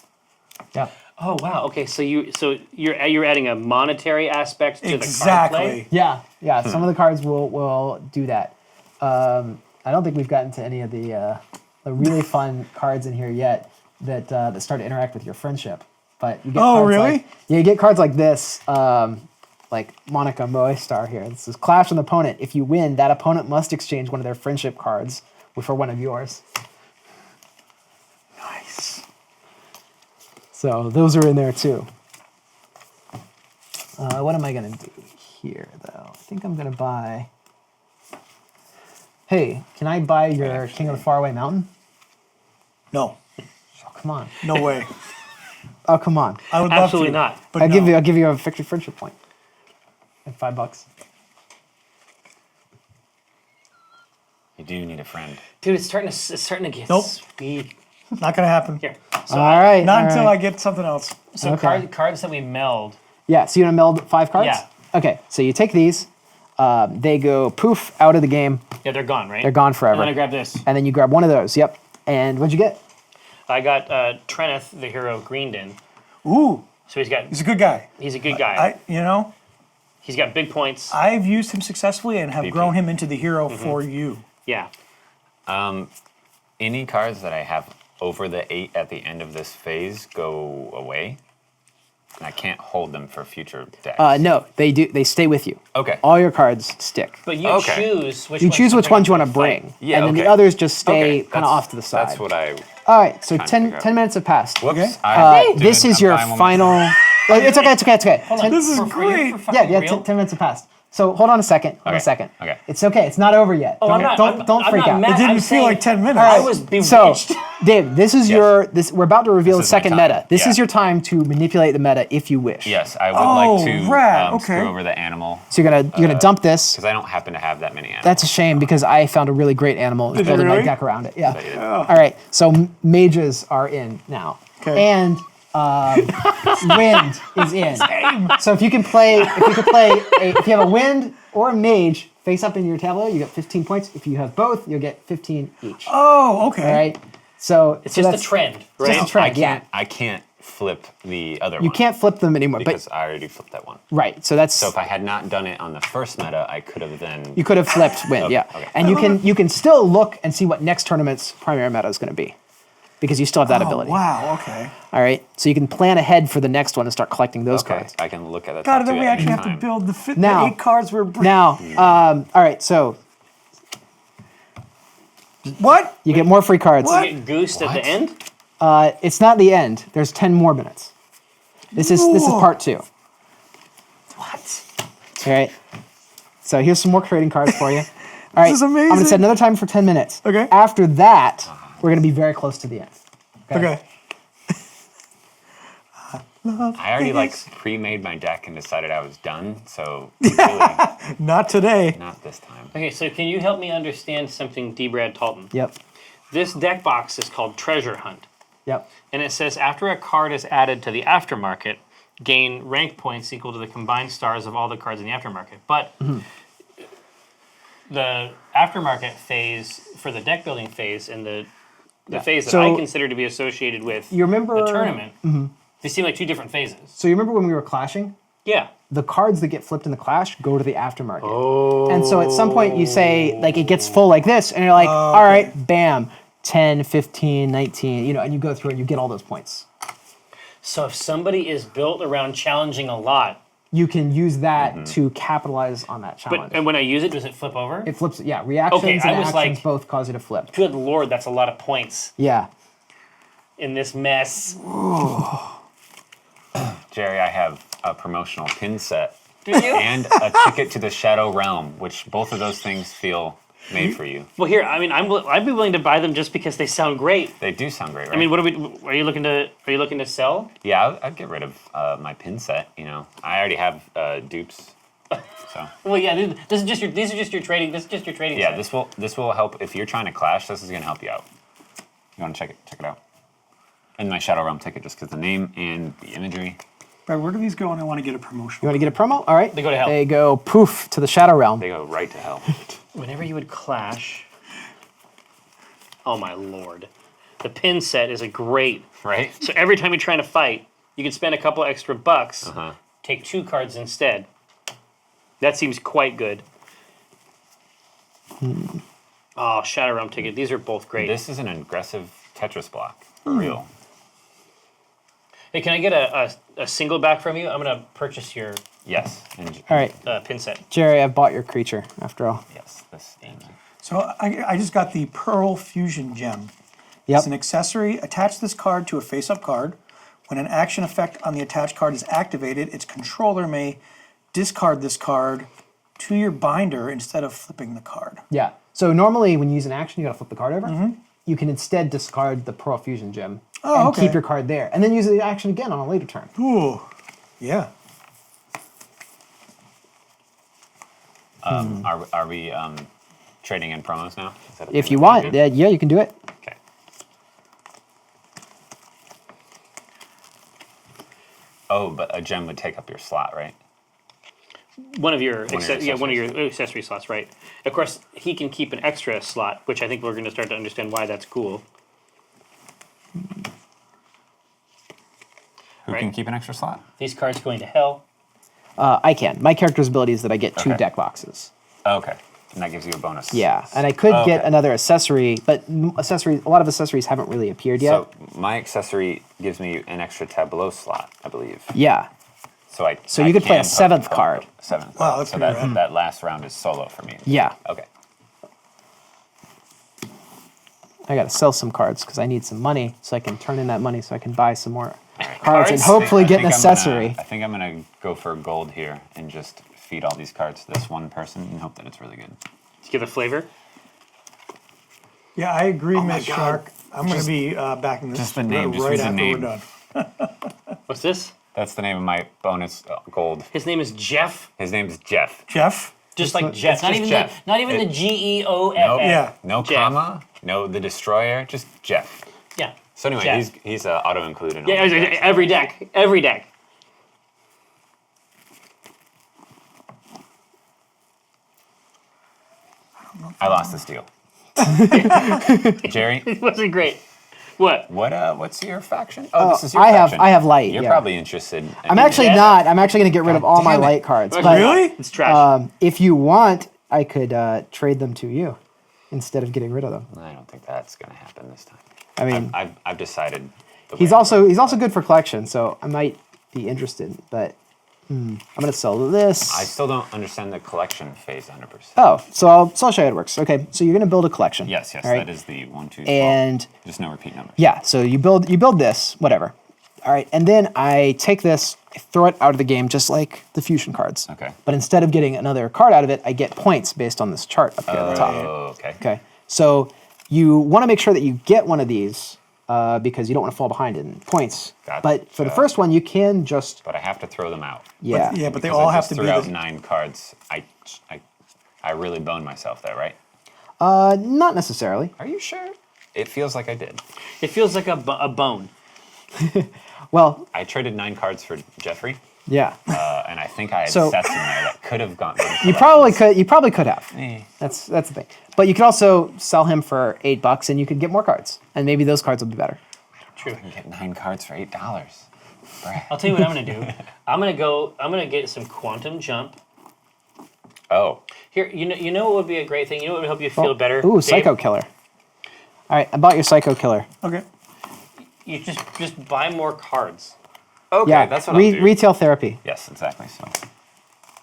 [SPEAKER 2] Yeah.
[SPEAKER 1] Oh wow. Okay, so you're adding a monetary aspect to the card play.
[SPEAKER 4] Exactly.
[SPEAKER 2] Yeah. Yeah. Some of the cards will do that. I don't think we've gotten to any of the really fun cards in here yet that start to interact with your friendship. But you get
[SPEAKER 4] Oh,
[SPEAKER 2] cards
[SPEAKER 4] really?
[SPEAKER 2] like, yeah, you get cards like this, like Monica Moestar here. This is Clash with an opponent. If you win, that opponent must exchange one of their friendship cards for one of yours.
[SPEAKER 4] Nice.
[SPEAKER 2] So those are in there too. What am I gonna do here though? I think I'm gonna buy. Hey, can I buy your King of the Faraway Mountain?
[SPEAKER 4] No.
[SPEAKER 2] Oh, come on.
[SPEAKER 4] No way.
[SPEAKER 2] Oh, come on.
[SPEAKER 4] I would love
[SPEAKER 1] Absolutely
[SPEAKER 4] to,
[SPEAKER 1] not.
[SPEAKER 4] But
[SPEAKER 2] I'll
[SPEAKER 4] no.
[SPEAKER 2] give you a victory friendship point. Like $5.
[SPEAKER 3] You do need a friend.
[SPEAKER 1] Dude, it's starting to get
[SPEAKER 4] Nope.
[SPEAKER 1] sweet.
[SPEAKER 4] Not gonna happen.
[SPEAKER 1] Here. So,
[SPEAKER 2] All right.
[SPEAKER 4] Not
[SPEAKER 2] all
[SPEAKER 4] until
[SPEAKER 2] right.
[SPEAKER 4] I get something else.
[SPEAKER 1] so
[SPEAKER 2] Okay.
[SPEAKER 1] cards that we meld.
[SPEAKER 2] Yeah, so you want to meld 5 cards?
[SPEAKER 1] Yeah.
[SPEAKER 2] Okay, so you take these. They go poof out of the game.
[SPEAKER 1] Yeah, they're gone, right?
[SPEAKER 2] They're gone forever.
[SPEAKER 1] And then I grab this.
[SPEAKER 2] And then you grab one of those. Yep. And what'd you get?
[SPEAKER 1] I got Trenneth, the hero of Greendon.
[SPEAKER 4] Ooh,
[SPEAKER 1] So he's
[SPEAKER 4] he's a good guy.
[SPEAKER 1] a good guy.
[SPEAKER 4] He's
[SPEAKER 1] He's got big points.
[SPEAKER 4] I've used him successfully and have
[SPEAKER 3] PP.
[SPEAKER 4] grown him into the hero for you.
[SPEAKER 1] Yeah.
[SPEAKER 3] Any cards that I have over the 8 at the end of this phase go away. And I can't hold them for future decks.
[SPEAKER 2] No, they do. They stay with you.
[SPEAKER 3] Okay.
[SPEAKER 2] All your cards stick.
[SPEAKER 1] But you
[SPEAKER 3] Okay.
[SPEAKER 1] choose which
[SPEAKER 2] You
[SPEAKER 1] ones
[SPEAKER 2] choose
[SPEAKER 1] to
[SPEAKER 2] which
[SPEAKER 1] bring
[SPEAKER 2] ones you
[SPEAKER 1] up
[SPEAKER 2] want to
[SPEAKER 1] the fight.
[SPEAKER 2] bring.
[SPEAKER 3] Yeah,
[SPEAKER 2] And then
[SPEAKER 3] okay.
[SPEAKER 2] the others just stay
[SPEAKER 3] Okay,
[SPEAKER 2] kind of
[SPEAKER 3] that's-
[SPEAKER 2] off to the side.
[SPEAKER 3] That's what I.
[SPEAKER 2] All right, so
[SPEAKER 3] trying to
[SPEAKER 2] 10
[SPEAKER 3] figure out.
[SPEAKER 2] minutes have passed.
[SPEAKER 3] Whoops.
[SPEAKER 4] Okay.
[SPEAKER 2] This is your final. It's okay. It's okay. It's okay.
[SPEAKER 4] This is
[SPEAKER 1] For
[SPEAKER 4] great.
[SPEAKER 1] For
[SPEAKER 2] Yeah,
[SPEAKER 1] fucking
[SPEAKER 2] yeah.
[SPEAKER 1] real?
[SPEAKER 2] 10 minutes have passed. So hold on a second. Hold on a
[SPEAKER 3] Okay,
[SPEAKER 2] second.
[SPEAKER 3] okay.
[SPEAKER 2] It's okay. It's not over yet.
[SPEAKER 1] Oh,
[SPEAKER 2] don't
[SPEAKER 1] I'm not.
[SPEAKER 2] don't
[SPEAKER 1] I'm
[SPEAKER 2] freak
[SPEAKER 1] not
[SPEAKER 2] out.
[SPEAKER 1] mad.
[SPEAKER 4] It didn't
[SPEAKER 1] I'm
[SPEAKER 4] feel
[SPEAKER 1] saying
[SPEAKER 4] like 10 minutes.
[SPEAKER 1] I was bewitched.
[SPEAKER 2] So, Dave, this is
[SPEAKER 3] Yes.
[SPEAKER 2] we're about to reveal the
[SPEAKER 3] This is my
[SPEAKER 2] second
[SPEAKER 3] time.
[SPEAKER 2] meta. This
[SPEAKER 3] Yeah.
[SPEAKER 2] is your time to manipulate the meta if you wish.
[SPEAKER 3] Yes, I would
[SPEAKER 4] Oh,
[SPEAKER 3] like to
[SPEAKER 4] rad, okay.
[SPEAKER 3] screw over the animal
[SPEAKER 2] So you're gonna dump this.
[SPEAKER 3] because I don't happen to have that many animals.
[SPEAKER 2] That's a shame because I found a really great animal and
[SPEAKER 4] Did you
[SPEAKER 2] building my
[SPEAKER 4] really?
[SPEAKER 2] deck around it. Yeah.
[SPEAKER 3] So you did.
[SPEAKER 2] All right. So mages are in now,
[SPEAKER 4] Okay.
[SPEAKER 2] and wind is in. So if you can play, if you have a wind or a mage face up in your tableau, you get 15 points. If you have both, you'll get 15 each.
[SPEAKER 4] Oh, okay.
[SPEAKER 2] All right. So
[SPEAKER 1] It's
[SPEAKER 2] so
[SPEAKER 1] just a
[SPEAKER 2] that's-
[SPEAKER 1] trend, right?
[SPEAKER 2] just a trend.
[SPEAKER 3] I can't flip the other one.
[SPEAKER 2] You can't flip them anymore,
[SPEAKER 3] because
[SPEAKER 2] but
[SPEAKER 3] I already flipped that one.
[SPEAKER 2] right. So that's
[SPEAKER 3] So if I had not done it on the first meta, I could have then.
[SPEAKER 2] you could have flipped wind,
[SPEAKER 3] Okay,
[SPEAKER 2] yeah.
[SPEAKER 3] okay.
[SPEAKER 2] And you can still look and see what next tournament's primary meta is going to be, because you still have that
[SPEAKER 4] Oh,
[SPEAKER 2] ability.
[SPEAKER 4] wow, okay.
[SPEAKER 2] All right. So you can plan ahead for the next one and start collecting those
[SPEAKER 3] Okay,
[SPEAKER 2] cards.
[SPEAKER 3] I can look at the
[SPEAKER 4] God,
[SPEAKER 3] top
[SPEAKER 4] then
[SPEAKER 3] two
[SPEAKER 4] we
[SPEAKER 3] at
[SPEAKER 4] actually
[SPEAKER 3] any
[SPEAKER 4] have to
[SPEAKER 3] time.
[SPEAKER 4] build the
[SPEAKER 2] Now-
[SPEAKER 4] 8 cards we're bringing.
[SPEAKER 2] Now, all right. So
[SPEAKER 4] What?
[SPEAKER 2] you get more free cards.
[SPEAKER 1] You get goosed at the end.
[SPEAKER 2] It's not the end. There's 10 more minutes. This is
[SPEAKER 4] Whoa.
[SPEAKER 2] part 2.
[SPEAKER 4] What?
[SPEAKER 2] All right. So here's some more trading cards for you. All right.
[SPEAKER 4] is
[SPEAKER 2] I'm going
[SPEAKER 4] amazing.
[SPEAKER 2] to set another timer for 10 minutes.
[SPEAKER 4] Okay.
[SPEAKER 2] After that, we're going to be very close to the end.
[SPEAKER 4] Okay.
[SPEAKER 3] I already pre-made my deck and decided I was done. So really,
[SPEAKER 4] Not today.
[SPEAKER 3] not this time.
[SPEAKER 1] Okay, so can you help me understand something, D. Brad Talton?
[SPEAKER 2] Yep.
[SPEAKER 1] This deck box is called Treasure Hunt,
[SPEAKER 2] Yep.
[SPEAKER 1] and it says after a card is added to the aftermarket, gain rank points equal to the combined stars of all the cards in the aftermarket. But the aftermarket phase for the deck building phase and the phase that
[SPEAKER 2] So-
[SPEAKER 1] I consider to be associated with
[SPEAKER 2] You remember
[SPEAKER 1] the tournament, they seem like two different phases.
[SPEAKER 2] So you remember when we were clashing?
[SPEAKER 1] Yeah.
[SPEAKER 2] The cards that get flipped in the clash go to the aftermarket. Oh. And so at some point you say, like, it gets full like this, and you're like, all right, bam, 10, 15, 19, and you go through and you get all those points.
[SPEAKER 1] So if somebody is built around challenging a lot,
[SPEAKER 2] You can use that to capitalize on that challenge.
[SPEAKER 1] and when I use it, does it flip over?
[SPEAKER 2] It flips, yeah, reactions
[SPEAKER 1] Okay, I
[SPEAKER 2] and
[SPEAKER 1] was
[SPEAKER 2] actions
[SPEAKER 1] like-
[SPEAKER 2] both cause you to flip.
[SPEAKER 1] Good Lord, that's a lot of points
[SPEAKER 2] Yeah.
[SPEAKER 1] in this mess.
[SPEAKER 3] Jerry, I have a promotional pin set
[SPEAKER 1] Do you?
[SPEAKER 3] and a ticket to the Shadow Realm, which both of those things feel made for you.
[SPEAKER 1] Well, here, I mean, I'd be willing to buy them just because they sound great.
[SPEAKER 3] They do sound great, right?
[SPEAKER 1] I mean, are you looking to sell?
[SPEAKER 3] yeah, I'd get rid of my pin set. I already have dupes, so
[SPEAKER 1] Well, yeah, these are just your trading. This is just your trading.
[SPEAKER 3] yeah,
[SPEAKER 1] set.
[SPEAKER 3] this will help if you're trying to clash. This is gonna help you out. You want to check it out. And my Shadow Realm ticket, just because the name and the imagery.
[SPEAKER 4] Brad, where do these go when I want to get a promotion?
[SPEAKER 2] You want to get a promo? All right.
[SPEAKER 1] They go to hell.
[SPEAKER 2] They go poof to the Shadow Realm.
[SPEAKER 3] They go right to hell.
[SPEAKER 1] Whenever you would clash, oh my lord, the pin set is a great.
[SPEAKER 3] Right?
[SPEAKER 1] So every time you're trying to fight, you can spend a couple extra bucks,
[SPEAKER 3] Uh-huh.
[SPEAKER 1] take 2 cards instead. That seems quite good. Oh, Shadow Realm ticket. These are both great.
[SPEAKER 3] This is an aggressive Tetris block, for real.
[SPEAKER 1] Hey, can I get a single back from you? I'm going to purchase your
[SPEAKER 3] Yes. And
[SPEAKER 2] All right.
[SPEAKER 1] pin set.
[SPEAKER 2] Jerry, I've bought your creature after all.
[SPEAKER 3] yes, this thing.
[SPEAKER 4] So I just got the Pearl Fusion Gem.
[SPEAKER 2] Yep.
[SPEAKER 4] It's an accessory. Attach this card to a face-up card. When an action effect on the attached card is activated, its controller may discard this card to your binder instead of flipping the card.
[SPEAKER 2] Yeah. So normally when you use an action, you gotta flip the card over. You can instead discard the Pearl Fusion Gem and keep your card there, and then use the action again on a later turn.
[SPEAKER 4] Ooh, yeah.
[SPEAKER 3] Are we trading in promos now? Is that a
[SPEAKER 2] If
[SPEAKER 3] thing
[SPEAKER 2] you
[SPEAKER 3] we can
[SPEAKER 2] want,
[SPEAKER 3] do?
[SPEAKER 2] yeah, you can do it.
[SPEAKER 3] Okay. Oh, but a gem would take up your slot, right?
[SPEAKER 1] One of your,
[SPEAKER 3] One of your
[SPEAKER 1] one of your accessory slots, right? Of course, he can keep an extra slot, which I think we're going to start to understand why that's cool.
[SPEAKER 3] Who
[SPEAKER 1] Right.
[SPEAKER 3] can keep an extra slot?
[SPEAKER 1] These cards going to hell.
[SPEAKER 2] I can. My character's ability is that I get 2
[SPEAKER 3] Okay.
[SPEAKER 2] deck boxes.
[SPEAKER 3] Okay. And that gives you a bonus.
[SPEAKER 2] Yeah, and I could get
[SPEAKER 3] Okay.
[SPEAKER 2] another accessory, but a lot of accessories haven't really appeared yet.
[SPEAKER 3] So my accessory gives me an extra tableau slot, I believe.
[SPEAKER 2] Yeah.
[SPEAKER 3] So I
[SPEAKER 2] you could play a
[SPEAKER 3] can
[SPEAKER 2] 7th
[SPEAKER 3] put-
[SPEAKER 2] card.
[SPEAKER 3] 7th.
[SPEAKER 4] Wow,
[SPEAKER 3] card.
[SPEAKER 4] that's
[SPEAKER 3] So
[SPEAKER 4] pretty
[SPEAKER 3] that,
[SPEAKER 4] rad.
[SPEAKER 3] that last round is solo for me.
[SPEAKER 2] Yeah.
[SPEAKER 3] Okay.
[SPEAKER 2] I gotta sell some cards because I need some money so I can turn in that money so I can buy some more cards and
[SPEAKER 1] Cards?
[SPEAKER 2] hopefully get an
[SPEAKER 3] I
[SPEAKER 2] accessory.
[SPEAKER 3] think I'm gonna go for gold here and just feed all these cards to this one person and hope that it's really good.
[SPEAKER 1] To give a flavor.
[SPEAKER 4] Yeah, I agree,
[SPEAKER 3] my
[SPEAKER 4] Miss
[SPEAKER 3] God.
[SPEAKER 4] Shark. I'm going to be backing this
[SPEAKER 3] just the name, just
[SPEAKER 4] right
[SPEAKER 3] read the
[SPEAKER 4] after
[SPEAKER 3] name.
[SPEAKER 4] we're done.
[SPEAKER 1] What's this?
[SPEAKER 3] That's the name of my bonus gold.
[SPEAKER 1] His name is Jeff.
[SPEAKER 3] His name's Jeff.
[SPEAKER 4] Jeff?
[SPEAKER 1] Just like Jeff. Not
[SPEAKER 3] just
[SPEAKER 1] even
[SPEAKER 3] Jeff.
[SPEAKER 1] the
[SPEAKER 3] It-
[SPEAKER 1] GEOFF.
[SPEAKER 3] Nope.
[SPEAKER 4] Yeah.
[SPEAKER 3] No
[SPEAKER 1] Jeff.
[SPEAKER 3] comma. No the destroyer. Just Jeff.
[SPEAKER 1] Yeah.
[SPEAKER 3] So anyway,
[SPEAKER 1] Jeff.
[SPEAKER 3] he's auto included.
[SPEAKER 1] Yeah, every deck. Every deck.
[SPEAKER 3] I lost this deal. Jerry,
[SPEAKER 1] It wasn't great. What?
[SPEAKER 3] what's your faction? Oh, this is your
[SPEAKER 2] I have
[SPEAKER 3] faction.
[SPEAKER 2] light.
[SPEAKER 3] You're
[SPEAKER 2] yeah.
[SPEAKER 3] probably interested.
[SPEAKER 2] I'm actually
[SPEAKER 1] Yeah.
[SPEAKER 2] not. I'm actually gonna get rid of all my
[SPEAKER 3] damn it.
[SPEAKER 2] light cards.
[SPEAKER 1] Okay.
[SPEAKER 2] But
[SPEAKER 4] Really?
[SPEAKER 1] It's trash.
[SPEAKER 2] if you want, I could trade them to you instead of getting rid of them.
[SPEAKER 3] I don't think that's gonna happen this time.
[SPEAKER 2] I mean,
[SPEAKER 3] I've decided. the
[SPEAKER 2] he's
[SPEAKER 3] way-
[SPEAKER 2] also good for collection, so I might be interested. But I'm gonna sell this.
[SPEAKER 3] I still don't understand the collection phase 100%.
[SPEAKER 2] Oh, so I'll show you how it works. Okay, so you're gonna build a collection.
[SPEAKER 3] Yes,
[SPEAKER 2] all right?
[SPEAKER 3] that is the 1, 2,
[SPEAKER 2] And
[SPEAKER 3] just no repeat numbers.
[SPEAKER 2] yeah, so you build this, whatever. All right, and then I take this, I throw it out of the game just like the fusion cards.
[SPEAKER 3] Okay.
[SPEAKER 2] But instead of getting another card out of it, I get points based on this chart up here at the top.
[SPEAKER 3] Oh, okay.
[SPEAKER 2] Okay, so you want to make sure that you get one of these because you don't want to fall behind in points.
[SPEAKER 3] Gotcha.
[SPEAKER 2] But for the first one, you can just
[SPEAKER 3] But I have to throw them out.
[SPEAKER 2] yeah.
[SPEAKER 4] Yeah, but they
[SPEAKER 3] Because
[SPEAKER 4] all
[SPEAKER 3] I
[SPEAKER 4] have
[SPEAKER 3] just
[SPEAKER 4] to
[SPEAKER 3] threw
[SPEAKER 4] be
[SPEAKER 3] out
[SPEAKER 4] the,
[SPEAKER 3] 9 cards. I really boned myself there, right?
[SPEAKER 2] Not necessarily.
[SPEAKER 3] Are you sure? It feels like I did.
[SPEAKER 1] It feels like a bone.
[SPEAKER 2] Well,
[SPEAKER 3] I traded 9 cards for Jeffrey,
[SPEAKER 2] yeah.
[SPEAKER 3] and I think I had
[SPEAKER 2] So-
[SPEAKER 3] sets in there that could have gone.
[SPEAKER 2] You probably could. You probably could have.
[SPEAKER 3] Eh.
[SPEAKER 2] That's the thing. But you could also sell him for $8, and you could get more cards, and maybe those cards will be better.
[SPEAKER 1] True.
[SPEAKER 3] I can get 9 cards for $8. Bruh.
[SPEAKER 1] I'll tell you what I'm going to do. I'm going to get some quantum jump.
[SPEAKER 3] Oh,
[SPEAKER 1] Here, you know what would be a great thing? You know what would help you feel better?
[SPEAKER 2] Ooh,
[SPEAKER 1] Dave?
[SPEAKER 2] Psycho Killer. All right, I bought your Psycho Killer.
[SPEAKER 4] okay.
[SPEAKER 1] You just buy more cards.
[SPEAKER 3] okay.
[SPEAKER 2] Yeah,
[SPEAKER 3] That's what I'll do.
[SPEAKER 2] retail therapy.
[SPEAKER 3] Yes, exactly. So,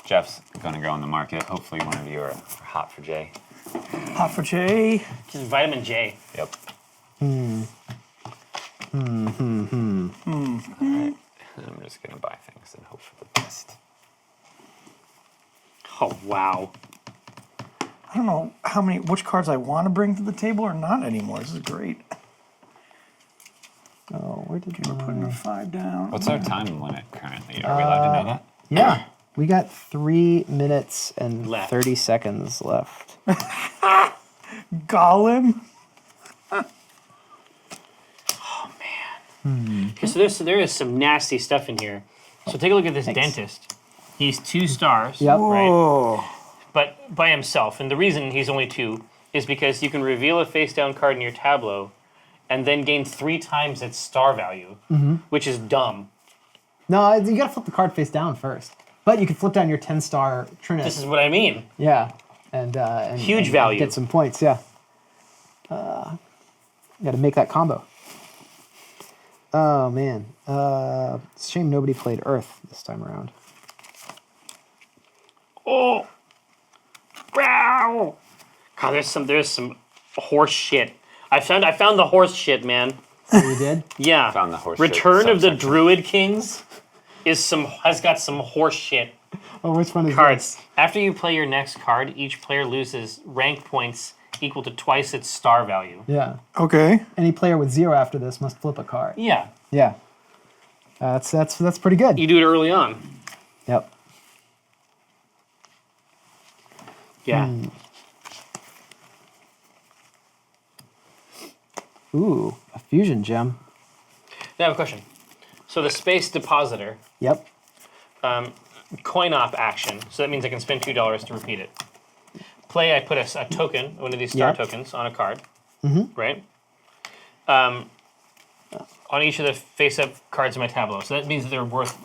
[SPEAKER 3] Jeff's going to go on the market. Hopefully, one of you are hot for Jay.
[SPEAKER 4] Hot for Jay.
[SPEAKER 1] Just vitamin J.
[SPEAKER 3] Yep. Alright. I'm just going to buy things and hope for the best.
[SPEAKER 1] Oh wow.
[SPEAKER 4] I don't know which cards I want to bring to the table or not anymore. This is great.
[SPEAKER 2] Oh, where did
[SPEAKER 4] We're putting a 5 down.
[SPEAKER 3] What's our time limit currently? Are we allowed to know that?
[SPEAKER 2] Yeah, we got 3 minutes and
[SPEAKER 1] Left.
[SPEAKER 2] 30 seconds left.
[SPEAKER 4] Gollum?
[SPEAKER 1] Okay, so there is some nasty stuff in here. So take a look at this dentist. He's 2 stars,
[SPEAKER 2] Yep.
[SPEAKER 1] right?
[SPEAKER 4] Oh.
[SPEAKER 1] But by himself. And the reason he's only 2 is because you can reveal a face down card in your tableau and then gain 3 times its star value, which is dumb.
[SPEAKER 2] No, you gotta flip the card face down first. But you can flip down your 10-star Trinity.
[SPEAKER 1] This is what I mean.
[SPEAKER 2] Yeah, and
[SPEAKER 1] Huge
[SPEAKER 2] and
[SPEAKER 1] value.
[SPEAKER 2] Get some points. Yeah. You got to make that combo. Oh man, it's a shame nobody played Earth this time around.
[SPEAKER 1] Oh! Wow! Oh, there's some horse shit. I found the horse shit, man.
[SPEAKER 2] Oh, you did?
[SPEAKER 1] Yeah.
[SPEAKER 3] Found the horse shit
[SPEAKER 1] Return of the
[SPEAKER 3] subsection.
[SPEAKER 1] Druid Kings has got some horse shit
[SPEAKER 2] Oh, which one is
[SPEAKER 1] cards.
[SPEAKER 2] this?
[SPEAKER 1] After you play your next card, each player loses rank points equal to twice its star value.
[SPEAKER 2] Yeah.
[SPEAKER 4] Okay.
[SPEAKER 2] Any player with 0 after this must flip a card.
[SPEAKER 1] Yeah.
[SPEAKER 2] Yeah. That's pretty good.
[SPEAKER 1] You do it early on.
[SPEAKER 2] Yep.
[SPEAKER 1] Yeah.
[SPEAKER 2] Ooh, a fusion gem.
[SPEAKER 1] Now I have a question. So the Space Depositor,
[SPEAKER 2] Yep.
[SPEAKER 1] coin op action. So that means I can spend $2 to repeat it. Play, I put a token, one of these star
[SPEAKER 2] Yep.
[SPEAKER 1] tokens, on a card. Mm-hmm. Right? On each of the face-up cards in my tableau. So that means that they're worth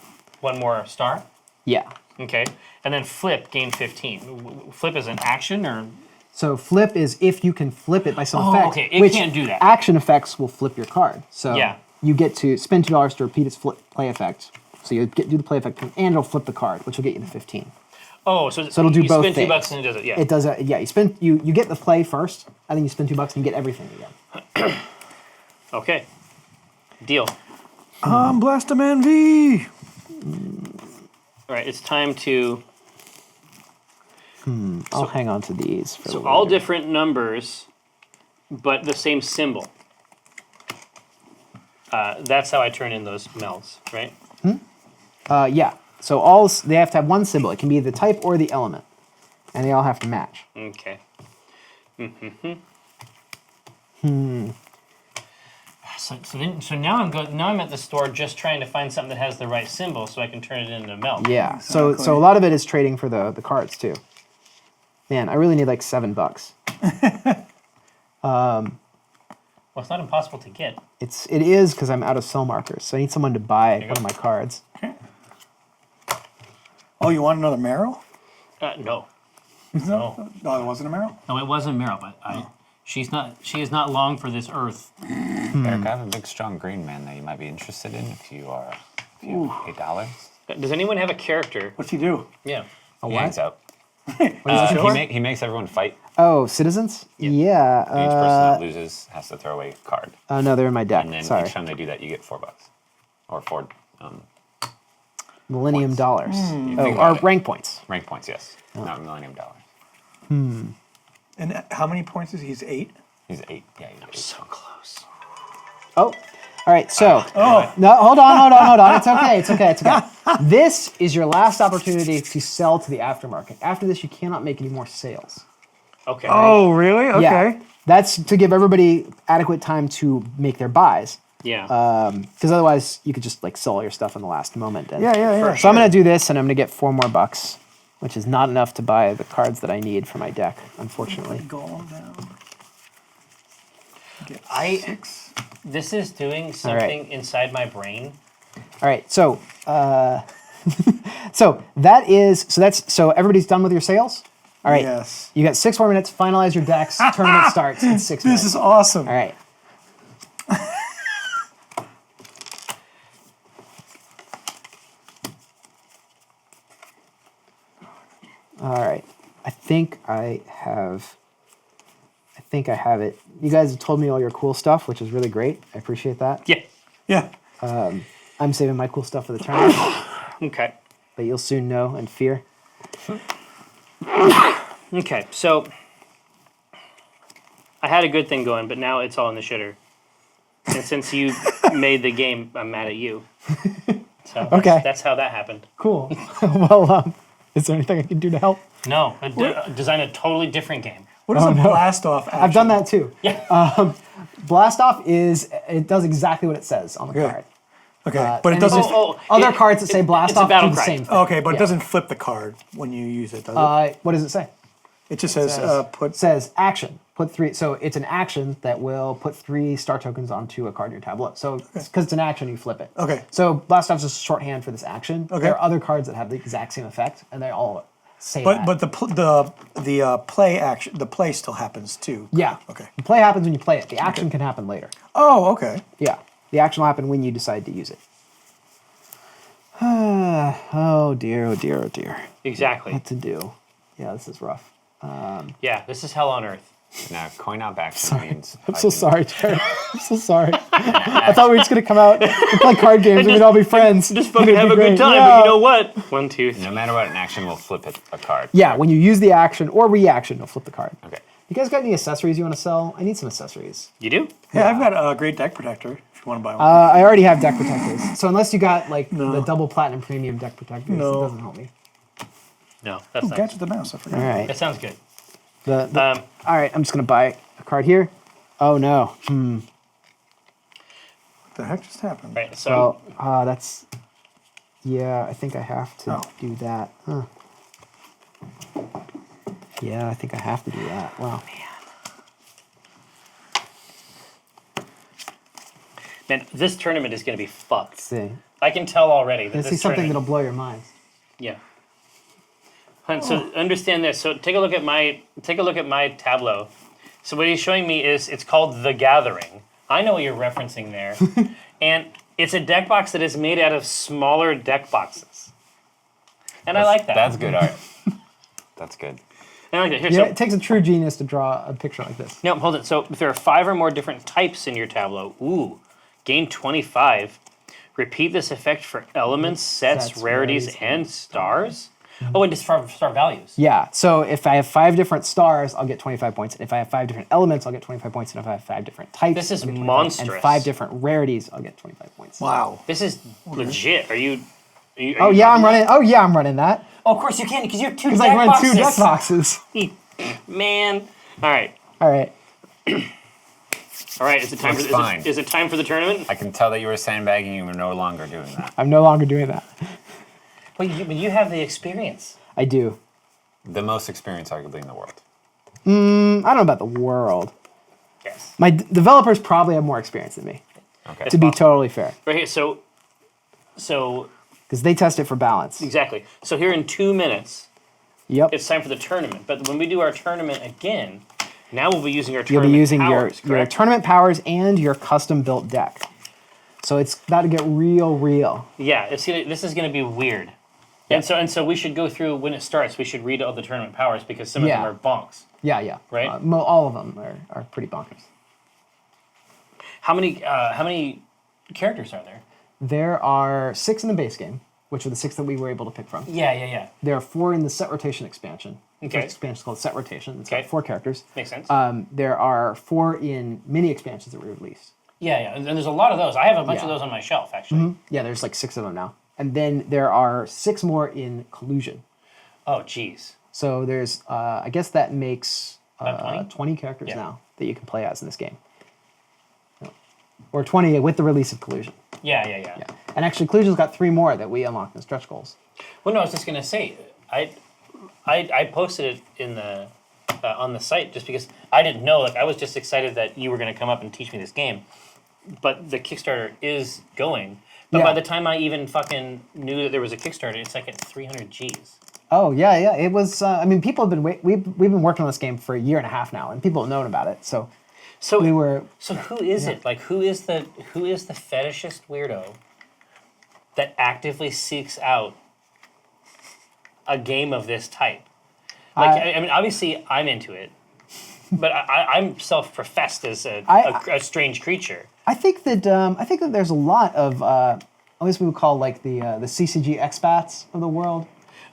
[SPEAKER 1] one more star.
[SPEAKER 2] Yeah.
[SPEAKER 1] Okay. And then flip, gain 15. Flip is an action or...
[SPEAKER 2] So flip is if you can flip it by some
[SPEAKER 1] Oh,
[SPEAKER 2] effect.
[SPEAKER 1] okay. It
[SPEAKER 2] which
[SPEAKER 1] can't do that.
[SPEAKER 2] Action effects will flip your card. So
[SPEAKER 1] Yeah.
[SPEAKER 2] you get to spend $2 to repeat its play effect. So you do the play effect, and it'll flip the card, which will get you to 15.
[SPEAKER 1] Oh, so
[SPEAKER 2] it'll do
[SPEAKER 1] you
[SPEAKER 2] both
[SPEAKER 1] spend
[SPEAKER 2] things.
[SPEAKER 1] $2 and it does it, yeah.
[SPEAKER 2] It does. Yeah, you get the play first, and then you spend $2 and you get everything again.
[SPEAKER 1] Okay. Deal.
[SPEAKER 4] Blastoman V.
[SPEAKER 1] All right, it's time to...
[SPEAKER 2] I'll hang on to these. For
[SPEAKER 1] So
[SPEAKER 2] later.
[SPEAKER 1] all different numbers, but the same symbol. That's how I turn in those melds, right?
[SPEAKER 2] Yeah. So they have to have one symbol. It can be the type or the element, and they all have to match.
[SPEAKER 1] Okay. So now I'm at the store just trying to find something that has the right symbol so I can turn it into a meld.
[SPEAKER 2] Yeah. So a lot of it is trading for the cards too. Man, I really need like $7.
[SPEAKER 1] Well, it's not impossible to get.
[SPEAKER 2] It is because I'm out of cell markers, so I need someone to buy one of my cards.
[SPEAKER 4] Oh, you want another Meryl?
[SPEAKER 1] No. No.
[SPEAKER 4] No, it wasn't a Meryl?
[SPEAKER 1] No, it wasn't Meryl, but she is not long for this earth.
[SPEAKER 3] Eric, I have a big, strong green man that you might be interested in if you have $8.
[SPEAKER 1] Does anyone have a character?
[SPEAKER 4] What's he do?
[SPEAKER 1] Yeah.
[SPEAKER 2] A
[SPEAKER 3] He
[SPEAKER 2] what?
[SPEAKER 3] hangs out.
[SPEAKER 2] What
[SPEAKER 3] He makes everyone fight.
[SPEAKER 2] Oh, citizens? Yeah.
[SPEAKER 3] Each person that loses has to throw away a card.
[SPEAKER 2] Oh no, they're in my deck.
[SPEAKER 3] And then
[SPEAKER 2] Sorry.
[SPEAKER 3] each time they do that, you get $4. Or 4
[SPEAKER 2] Millennium
[SPEAKER 3] points.
[SPEAKER 2] dollars.
[SPEAKER 3] You
[SPEAKER 2] Oh,
[SPEAKER 3] think
[SPEAKER 2] or
[SPEAKER 3] about it.
[SPEAKER 2] rank points.
[SPEAKER 3] Rank points, yes. Not Millennium Dollars.
[SPEAKER 4] And how many points is he? He's 8?
[SPEAKER 3] He's 8. Yeah, he's 8.
[SPEAKER 1] So close.
[SPEAKER 2] Oh. All right, so no, hold on. It's okay. This is your last opportunity to sell to the aftermarket. After this, you cannot make any more sales.
[SPEAKER 1] Okay.
[SPEAKER 4] Oh, really? Okay.
[SPEAKER 2] Yeah, that's to give everybody adequate time to make their buys.
[SPEAKER 1] Yeah.
[SPEAKER 2] Because otherwise, you could just like sell all your stuff in the last moment. And
[SPEAKER 4] Yeah.
[SPEAKER 2] So I'm gonna do this, and I'm gonna get $4 more, which is not enough to buy the cards that I need for my deck, unfortunately.
[SPEAKER 4] Go on down. Get
[SPEAKER 1] I-
[SPEAKER 4] 6.
[SPEAKER 1] This is doing something inside my brain.
[SPEAKER 2] All right, so so everybody's done with your sales. All right.
[SPEAKER 4] Yes.
[SPEAKER 2] You got 6 more minutes. Finalize your decks. Tournament starts in 6 minutes.
[SPEAKER 4] This is awesome.
[SPEAKER 2] All right. All right. I think I have it. You guys have told me all your cool stuff, which is really great. I appreciate that.
[SPEAKER 1] Yeah.
[SPEAKER 4] Yeah.
[SPEAKER 2] I'm saving my cool stuff for the tournament,
[SPEAKER 1] Okay.
[SPEAKER 2] but you'll soon know and fear.
[SPEAKER 1] Okay. So I had a good thing going, but now it's all in the shitter. And since you made the game, I'm mad at you. So
[SPEAKER 2] Okay.
[SPEAKER 1] that's how that happened.
[SPEAKER 2] Cool. Well, is there anything I can do to help?
[SPEAKER 1] No, design a totally different game.
[SPEAKER 4] What is a blast off action?
[SPEAKER 2] I've done that too.
[SPEAKER 1] Yeah.
[SPEAKER 2] Blast off it does exactly what it says on the
[SPEAKER 4] Good.
[SPEAKER 2] card.
[SPEAKER 4] Okay, but it
[SPEAKER 2] and
[SPEAKER 4] doesn't.
[SPEAKER 2] Other cards that say blast
[SPEAKER 1] it's a
[SPEAKER 2] off
[SPEAKER 1] battle
[SPEAKER 2] do the
[SPEAKER 1] cry.
[SPEAKER 2] same thing.
[SPEAKER 4] Okay, but it
[SPEAKER 2] Yeah.
[SPEAKER 4] doesn't flip the card when you use it, does it?
[SPEAKER 2] What does it say?
[SPEAKER 4] It just says
[SPEAKER 2] It
[SPEAKER 4] put.
[SPEAKER 2] says action. Put 3. So it's an action that will put 3 star tokens onto a card in your tableau. So because it's an action, you flip it.
[SPEAKER 4] Okay.
[SPEAKER 2] So blast off is just shorthand for this action.
[SPEAKER 4] Okay.
[SPEAKER 2] There are other cards that have the exact same effect, and they all say
[SPEAKER 4] But
[SPEAKER 2] that.
[SPEAKER 4] the play action, the play still happens too.
[SPEAKER 2] Yeah.
[SPEAKER 4] Okay.
[SPEAKER 2] The play happens when you play it. The action can happen later.
[SPEAKER 4] Oh, okay.
[SPEAKER 2] Yeah. The action will happen when you decide to use it. Oh dear.
[SPEAKER 1] Exactly.
[SPEAKER 2] What to do? Yeah, this is rough.
[SPEAKER 1] Yeah, this is hell on earth.
[SPEAKER 3] Now, coin op action means.
[SPEAKER 2] I'm so sorry, Jared. I'm so sorry. I thought we were just gonna come out and play card games and we'd all be friends.
[SPEAKER 1] Just fucking have a good time, but you know what? 1, 2, 3.
[SPEAKER 3] No matter what, an action will flip a card.
[SPEAKER 2] Yeah, when you use the action or reaction, it'll flip the card.
[SPEAKER 3] Okay.
[SPEAKER 2] You guys got any accessories you want to sell? I need some accessories.
[SPEAKER 1] You do?
[SPEAKER 4] Yeah, I've got a great deck protector if you want to buy one.
[SPEAKER 2] I already have deck protectors. So unless you got like the double platinum premium deck protectors, it doesn't help me.
[SPEAKER 1] No, that's not.
[SPEAKER 4] Gadget the mouse, I forgot.
[SPEAKER 2] All right.
[SPEAKER 1] That sounds good.
[SPEAKER 2] All right, I'm just gonna buy a card here. Oh no.
[SPEAKER 4] What the heck just happened?
[SPEAKER 1] Right, so
[SPEAKER 2] Well, that's. Yeah, I think I have to do that. Huh. Yeah, I think I have to do that. Wow.
[SPEAKER 1] man, this tournament is going to be fucked.
[SPEAKER 2] Let's see.
[SPEAKER 1] I can tell already that
[SPEAKER 2] Let's see
[SPEAKER 1] this
[SPEAKER 2] something that'll
[SPEAKER 1] tournament.
[SPEAKER 2] blow your minds.
[SPEAKER 1] Yeah. And so understand this. So take a look at my tableau. So what he's showing me is it's called The Gathering. I know what you're referencing there, and it's a deck box that is made out of smaller deck boxes. And I like that.
[SPEAKER 3] That's good art. That's good.
[SPEAKER 1] I like that. Here,
[SPEAKER 2] Yeah,
[SPEAKER 1] so
[SPEAKER 2] it takes a true genius to draw a picture like this.
[SPEAKER 1] no, hold it. So if there are 5 or more different types in your tableau, gain 25. Repeat this effect for elements, sets, rarities, and stars. Oh, and just star values.
[SPEAKER 2] Yeah, so if I have 5 different stars, I'll get 25 points. And if I have 5 different elements, I'll get 25 points. And if I have 5 different types,
[SPEAKER 1] This is
[SPEAKER 2] I'll get 25.
[SPEAKER 1] monstrous.
[SPEAKER 2] And 5 different rarities, I'll get 25 points.
[SPEAKER 4] Wow.
[SPEAKER 1] This is legit. Are you
[SPEAKER 2] Oh yeah, I'm running. Oh yeah, I'm running that.
[SPEAKER 1] Oh, of course you can, because you have 2
[SPEAKER 2] Because
[SPEAKER 1] deck
[SPEAKER 2] I run
[SPEAKER 1] boxes.
[SPEAKER 2] 2 deck boxes.
[SPEAKER 1] Man. All right.
[SPEAKER 2] All right.
[SPEAKER 1] All right. Is it time
[SPEAKER 3] That's
[SPEAKER 1] for
[SPEAKER 3] fine.
[SPEAKER 1] is it time for the tournament?
[SPEAKER 3] I can tell that you were sandbagging. You were no longer doing that.
[SPEAKER 2] I'm no longer doing that.
[SPEAKER 1] Well, you have the experience.
[SPEAKER 2] I do.
[SPEAKER 3] The most experience, arguably, in the world.
[SPEAKER 2] I don't know about the world.
[SPEAKER 1] Yes.
[SPEAKER 2] My developers probably have more experience than me,
[SPEAKER 3] Okay.
[SPEAKER 2] to be totally fair.
[SPEAKER 1] Right here. So
[SPEAKER 2] Because they test it for balance.
[SPEAKER 1] exactly. So here in 2 minutes,
[SPEAKER 2] Yep.
[SPEAKER 1] it's time for the tournament. But when we do our tournament again, now we'll be using our
[SPEAKER 2] You'll
[SPEAKER 1] tournament
[SPEAKER 2] be using
[SPEAKER 1] powers,
[SPEAKER 2] your
[SPEAKER 1] correct?
[SPEAKER 2] tournament powers and your custom built deck. So it's about to get real.
[SPEAKER 1] Yeah, this is going to be weird.
[SPEAKER 2] Yeah.
[SPEAKER 1] And so we should go through when it starts. We should read all the tournament powers because some of them
[SPEAKER 2] Yeah.
[SPEAKER 1] are bonks.
[SPEAKER 2] Yeah.
[SPEAKER 1] Right?
[SPEAKER 2] All of them are pretty bonkers.
[SPEAKER 1] How many characters are there?
[SPEAKER 2] There are 6 in the base game, which are the 6 that we were able to pick from.
[SPEAKER 1] Yeah.
[SPEAKER 2] There are 4 in the set rotation expansion. The
[SPEAKER 1] Okay.
[SPEAKER 2] first expansion is called set rotation. It's
[SPEAKER 1] Okay.
[SPEAKER 2] got 4 characters.
[SPEAKER 1] Makes sense.
[SPEAKER 2] There are 4 in mini expansions that were released.
[SPEAKER 1] Yeah. And there's a lot of those. I have a bunch of
[SPEAKER 2] Yeah.
[SPEAKER 1] those on my shelf, actually.
[SPEAKER 2] Yeah, there's like 6 of them now. And then there are 6 more in Collusion.
[SPEAKER 1] Oh, geez.
[SPEAKER 2] So there's, I guess that makes
[SPEAKER 1] About
[SPEAKER 2] 20 characters
[SPEAKER 1] Yeah.
[SPEAKER 2] now that you can play as in this game. Or 20 with the release of Collusion.
[SPEAKER 1] Yeah.
[SPEAKER 2] Yeah. And actually, Collusion's got 3 more that we unlocked in stretch goals.
[SPEAKER 1] Well, no, I was just gonna say, I posted it in the on the site just because I didn't know. Like, I was just excited that you were gonna come up and teach me this game. But the Kickstarter is going. But by the time I even fucking knew that there was a Kickstarter, it's like at 300 Gs.
[SPEAKER 2] Oh, yeah. It was, I mean, people have been, we've been working on this game for a year and a half now, and people have known about it. So we were.
[SPEAKER 1] So who is it? Like, who is the fetishist weirdo that actively seeks out a game of this type? Like, I mean, obviously I'm into it, but I'm self-professed as a strange creature.
[SPEAKER 2] I think that there's a lot of, at least we would call like the CCG expats of the world.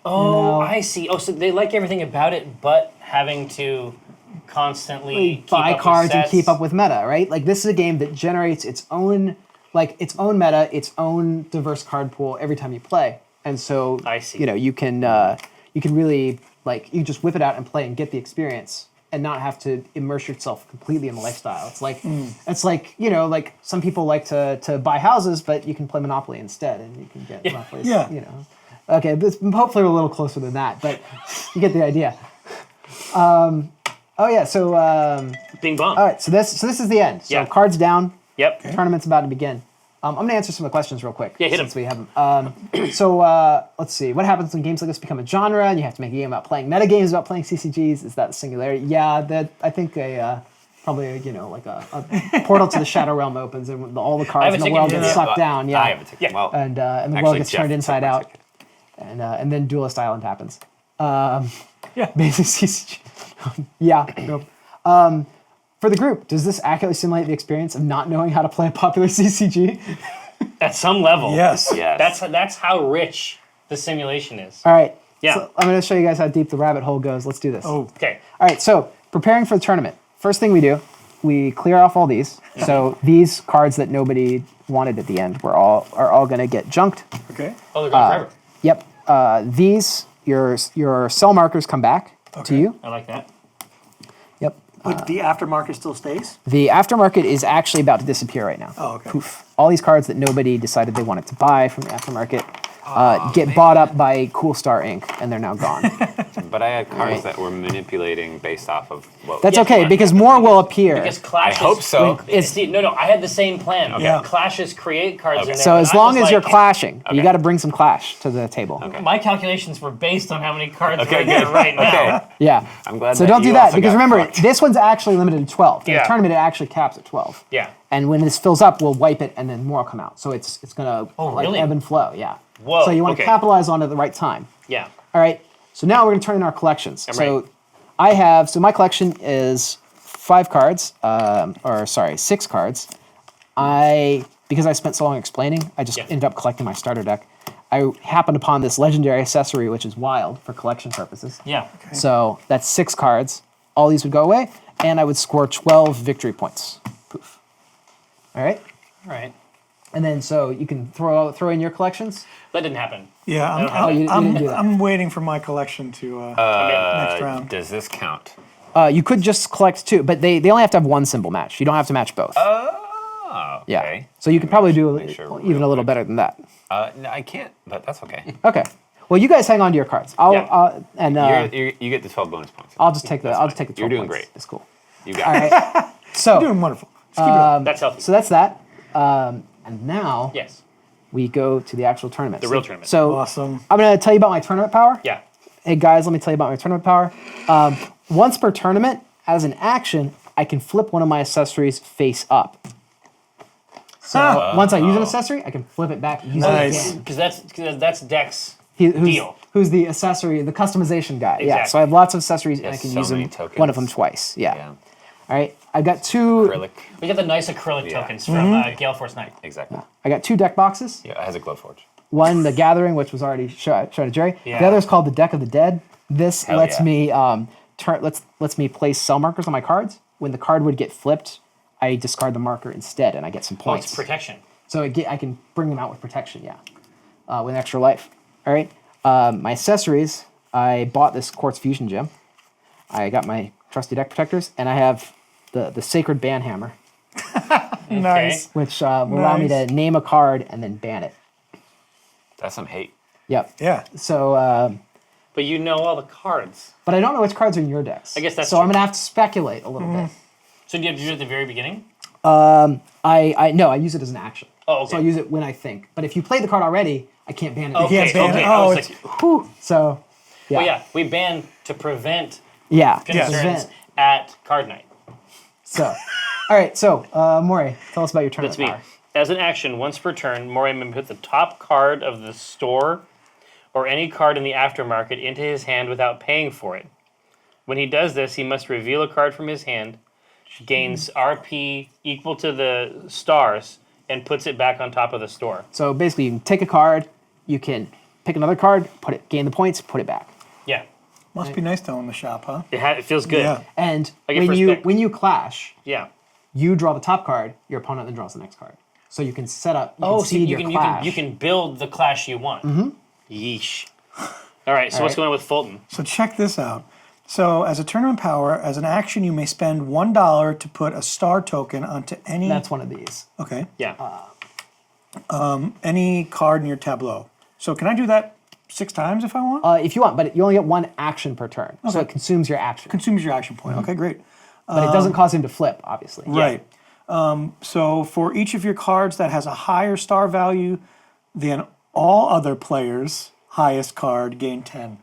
[SPEAKER 1] Oh, I see. Oh, so they like everything about it, but having to constantly keep
[SPEAKER 2] Buy
[SPEAKER 1] up with
[SPEAKER 2] cards and
[SPEAKER 1] sets.
[SPEAKER 2] keep up with meta, right? Like this is a game that generates its own meta, its own diverse card pool every time you play. And so
[SPEAKER 1] I see.
[SPEAKER 2] You can really you just whip it out and play and get the experience and not have to immerse yourself completely in the lifestyle. It's like some people like to buy houses, but you can play Monopoly instead and you can get Monopolies.
[SPEAKER 4] Yeah.
[SPEAKER 2] Okay, this hopefully we're a little closer than that, but you get the idea. So
[SPEAKER 1] Bing bong.
[SPEAKER 2] all right, so this is the end. So
[SPEAKER 1] Yeah.
[SPEAKER 2] cards down,
[SPEAKER 1] Yep.
[SPEAKER 2] tournament's about to begin. I'm going to answer some of the questions real quick.
[SPEAKER 1] Yeah, hit 'em.
[SPEAKER 2] since we have them. Let's see. What happens when games like this become a genre and you have to make a game about playing meta games about playing CCGs? Is that the singularity? Yeah, I think probably a portal to the Shadow Realm opens and all the
[SPEAKER 1] I
[SPEAKER 2] cards
[SPEAKER 1] have
[SPEAKER 2] in
[SPEAKER 1] a
[SPEAKER 2] the
[SPEAKER 1] ticket.
[SPEAKER 2] world get
[SPEAKER 1] Yeah.
[SPEAKER 2] sucked down. Yeah,
[SPEAKER 3] I have a ticket.
[SPEAKER 1] Yeah.
[SPEAKER 3] Well,
[SPEAKER 2] and the
[SPEAKER 3] actually,
[SPEAKER 2] world gets
[SPEAKER 3] Jeff
[SPEAKER 2] turned
[SPEAKER 3] took
[SPEAKER 2] inside
[SPEAKER 3] my
[SPEAKER 2] out,
[SPEAKER 3] ticket.
[SPEAKER 2] and then Duelist Island happens.
[SPEAKER 4] Yeah.
[SPEAKER 2] Basic CCG. Yeah. Nope. For the group, does this accurately simulate the experience of not knowing how to play a popular CCG?
[SPEAKER 1] At some level.
[SPEAKER 4] Yes.
[SPEAKER 3] Yes.
[SPEAKER 1] That's how rich the simulation is.
[SPEAKER 2] All right.
[SPEAKER 1] Yeah.
[SPEAKER 2] So I'm going to show you guys how deep the rabbit hole goes. Let's do this.
[SPEAKER 4] Oh.
[SPEAKER 1] Okay.
[SPEAKER 2] All right. So preparing for the tournament. First thing we do, we clear off all these. So these cards that nobody wanted at the end are all going to get junked.
[SPEAKER 4] Okay.
[SPEAKER 1] Oh, they're gone forever.
[SPEAKER 2] Yep. These your cell markers come back to you.
[SPEAKER 1] I like that.
[SPEAKER 2] Yep.
[SPEAKER 4] But the aftermarket still stays?
[SPEAKER 2] The aftermarket is actually about to disappear right now.
[SPEAKER 4] Oh, okay.
[SPEAKER 2] Poof. All these cards that nobody decided they wanted to buy from the aftermarket get bought up by Cool Star Inc. and they're now gone.
[SPEAKER 3] But I had cards that were manipulating based off of what.
[SPEAKER 2] That's
[SPEAKER 1] Yes,
[SPEAKER 2] okay
[SPEAKER 1] but-
[SPEAKER 2] because more will appear.
[SPEAKER 1] Because clashes.
[SPEAKER 3] I hope so.
[SPEAKER 1] See, no, I had the same plan.
[SPEAKER 4] Yeah.
[SPEAKER 1] Clashes create cards in there.
[SPEAKER 2] So
[SPEAKER 1] and
[SPEAKER 2] as
[SPEAKER 1] I
[SPEAKER 2] long
[SPEAKER 1] was
[SPEAKER 2] as you're
[SPEAKER 1] like,
[SPEAKER 2] clashing, you
[SPEAKER 3] Okay.
[SPEAKER 2] got to bring some clash to the table.
[SPEAKER 3] Okay.
[SPEAKER 1] My calculations were based on how many cards
[SPEAKER 3] Okay,
[SPEAKER 1] I get
[SPEAKER 3] good.
[SPEAKER 1] right now.
[SPEAKER 3] Okay.
[SPEAKER 2] Yeah.
[SPEAKER 3] I'm glad
[SPEAKER 2] So
[SPEAKER 3] that
[SPEAKER 2] don't do
[SPEAKER 3] you
[SPEAKER 2] that
[SPEAKER 3] also
[SPEAKER 2] because
[SPEAKER 3] got
[SPEAKER 2] remember,
[SPEAKER 3] fucked.
[SPEAKER 2] this one's actually limited to 12. In
[SPEAKER 1] Yeah.
[SPEAKER 2] the tournament, it actually caps at 12.
[SPEAKER 1] Yeah.
[SPEAKER 2] And when this fills up, we'll wipe it and then more will come out. So it's gonna
[SPEAKER 1] really?
[SPEAKER 2] ebb and flow. Yeah.
[SPEAKER 1] Whoa,
[SPEAKER 2] So you want to
[SPEAKER 1] okay.
[SPEAKER 2] capitalize on it at the right time.
[SPEAKER 1] Yeah.
[SPEAKER 2] All right. So now we're going to turn in our collections.
[SPEAKER 1] right.
[SPEAKER 2] So my collection is 6 cards. Because I spent so long explaining, I just ended up collecting my starter deck. I happened upon this legendary accessory, which is wild for collection purposes.
[SPEAKER 1] Yeah.
[SPEAKER 2] So that's 6 cards. All these would go away, and I would score 12 victory points. Poof. All right.
[SPEAKER 1] All right.
[SPEAKER 2] And then so you can throw in your collections.
[SPEAKER 1] That didn't happen.
[SPEAKER 4] Yeah,
[SPEAKER 2] you didn't do that.
[SPEAKER 4] I'm waiting for my collection to next round.
[SPEAKER 3] Does this count?
[SPEAKER 2] You could just collect 2, but they only have to have 1 symbol match. You don't have to match both.
[SPEAKER 3] Oh,
[SPEAKER 2] Yeah.
[SPEAKER 3] okay.
[SPEAKER 2] So you could probably do
[SPEAKER 3] Make sure
[SPEAKER 2] even
[SPEAKER 3] real
[SPEAKER 2] a little
[SPEAKER 3] quick.
[SPEAKER 2] better than that.
[SPEAKER 3] No, I can't, but that's okay.
[SPEAKER 2] Okay. Well, you guys hang on to your cards.
[SPEAKER 3] You get the 12 bonus points.
[SPEAKER 2] I'll just take the 12
[SPEAKER 3] You're doing
[SPEAKER 2] points.
[SPEAKER 3] great.
[SPEAKER 2] It's cool.
[SPEAKER 3] You got
[SPEAKER 2] All
[SPEAKER 3] it.
[SPEAKER 2] right. So
[SPEAKER 4] Doing wonderful. Just keep it up.
[SPEAKER 1] That's healthy.
[SPEAKER 2] so that's that. And now
[SPEAKER 1] Yes.
[SPEAKER 2] we go to the actual tournament.
[SPEAKER 1] The real tournament.
[SPEAKER 2] So
[SPEAKER 4] Awesome.
[SPEAKER 2] I'm going to tell you about my tournament power.
[SPEAKER 1] Yeah.
[SPEAKER 2] Hey guys, let me tell you about my tournament power. Once per tournament, as an action, I can flip one of my accessories face up. So once I use an accessory, I can flip it back. And use
[SPEAKER 4] Nice.
[SPEAKER 2] it again.
[SPEAKER 1] Because that's Dex.
[SPEAKER 2] Who's,
[SPEAKER 1] Deal.
[SPEAKER 2] Who's the accessory, the customization guy? Yeah.
[SPEAKER 1] Exactly.
[SPEAKER 2] So I have lots of accessories, and I
[SPEAKER 3] Yes,
[SPEAKER 2] can
[SPEAKER 3] so
[SPEAKER 2] use
[SPEAKER 3] many
[SPEAKER 2] them.
[SPEAKER 3] tokens.
[SPEAKER 2] One of them twice. Yeah.
[SPEAKER 3] Yeah.
[SPEAKER 2] All right. I've got 2.
[SPEAKER 3] Acrylic.
[SPEAKER 1] We got the nice acrylic
[SPEAKER 3] Yeah.
[SPEAKER 1] tokens from Gale Force Knight.
[SPEAKER 3] Exactly.
[SPEAKER 2] I got 2 deck boxes.
[SPEAKER 3] Yeah, it has a Glowforge.
[SPEAKER 2] One, the Gathering, which was already shown to Jerry.
[SPEAKER 1] Yeah.
[SPEAKER 2] The other is called the Deck of the Dead. This
[SPEAKER 3] Hell
[SPEAKER 2] lets
[SPEAKER 3] yeah.
[SPEAKER 2] me lets me place cell markers on my cards. When the card would get flipped, I discard the marker instead, and I get some
[SPEAKER 1] Oh,
[SPEAKER 2] points.
[SPEAKER 1] it's protection.
[SPEAKER 2] So I can bring them out with protection. Yeah, with extra life. All right. My accessories. I bought this Quartz Fusion Gem. I got my trusty deck protectors, and I have the Sacred Ban Hammer,
[SPEAKER 4] Nice.
[SPEAKER 2] which will allow me to name a card and then ban it.
[SPEAKER 3] That's some hate.
[SPEAKER 2] Yep.
[SPEAKER 4] Yeah.
[SPEAKER 2] So,
[SPEAKER 1] But you know all the cards.
[SPEAKER 2] but I don't know which cards are in your decks.
[SPEAKER 1] I guess that's
[SPEAKER 2] so. I'm
[SPEAKER 1] true.
[SPEAKER 2] gonna have to speculate a little bit.
[SPEAKER 1] So do you have to do it at the very beginning?
[SPEAKER 2] I use it as an action.
[SPEAKER 1] Oh, okay.
[SPEAKER 2] So I use it when I think. But if you played the card already, I can't ban it.
[SPEAKER 1] Okay,
[SPEAKER 4] can't ban
[SPEAKER 1] okay.
[SPEAKER 4] it.
[SPEAKER 1] I was
[SPEAKER 4] Oh,
[SPEAKER 1] like,
[SPEAKER 2] Whew. So, yeah.
[SPEAKER 1] well, yeah, we ban to prevent
[SPEAKER 2] Yeah.
[SPEAKER 1] concerns
[SPEAKER 2] Prevent.
[SPEAKER 1] at card night.
[SPEAKER 2] So, all right. So, Maury, tell us about your tournament
[SPEAKER 1] That's me.
[SPEAKER 2] power.
[SPEAKER 1] As an action, once per turn, Mori may put the top card of the store or any card in the aftermarket into his hand without paying for it. When he does this, he must reveal a card from his hand, gains RP equal to the stars, and puts it back on top of the store.
[SPEAKER 2] So basically, you can take a card, you can pick another card, gain the points, put it back.
[SPEAKER 1] Yeah,
[SPEAKER 4] Must be nice to own the shop, huh?
[SPEAKER 1] it feels good.
[SPEAKER 4] Yeah.
[SPEAKER 2] And
[SPEAKER 1] I get
[SPEAKER 2] when you clash,
[SPEAKER 1] Yeah.
[SPEAKER 2] you draw the top card, your opponent then draws the next card. So you can set up. You
[SPEAKER 1] Oh,
[SPEAKER 2] can
[SPEAKER 1] so
[SPEAKER 2] seed
[SPEAKER 1] you
[SPEAKER 2] your
[SPEAKER 1] can,
[SPEAKER 2] clash.
[SPEAKER 1] you can build the clash you want. Mm-hmm. Yeesh. All right, so what's
[SPEAKER 2] right.
[SPEAKER 1] going on with Fulton?
[SPEAKER 4] So check this out. So as a tournament power, as an action, you may spend $1 to put a star token onto any.
[SPEAKER 2] That's one of these.
[SPEAKER 4] Okay.
[SPEAKER 1] Yeah.
[SPEAKER 4] Any card in your tableau. So can I do that 6 times if I want?
[SPEAKER 2] If you want, but you only get 1 action per turn, so
[SPEAKER 4] Okay.
[SPEAKER 2] it consumes your action.
[SPEAKER 4] Consumes your action point. Okay, great.
[SPEAKER 2] But it doesn't cause him to flip, obviously.
[SPEAKER 4] Right. So for each of your cards that has a higher star value than all other players' highest card, gain 10.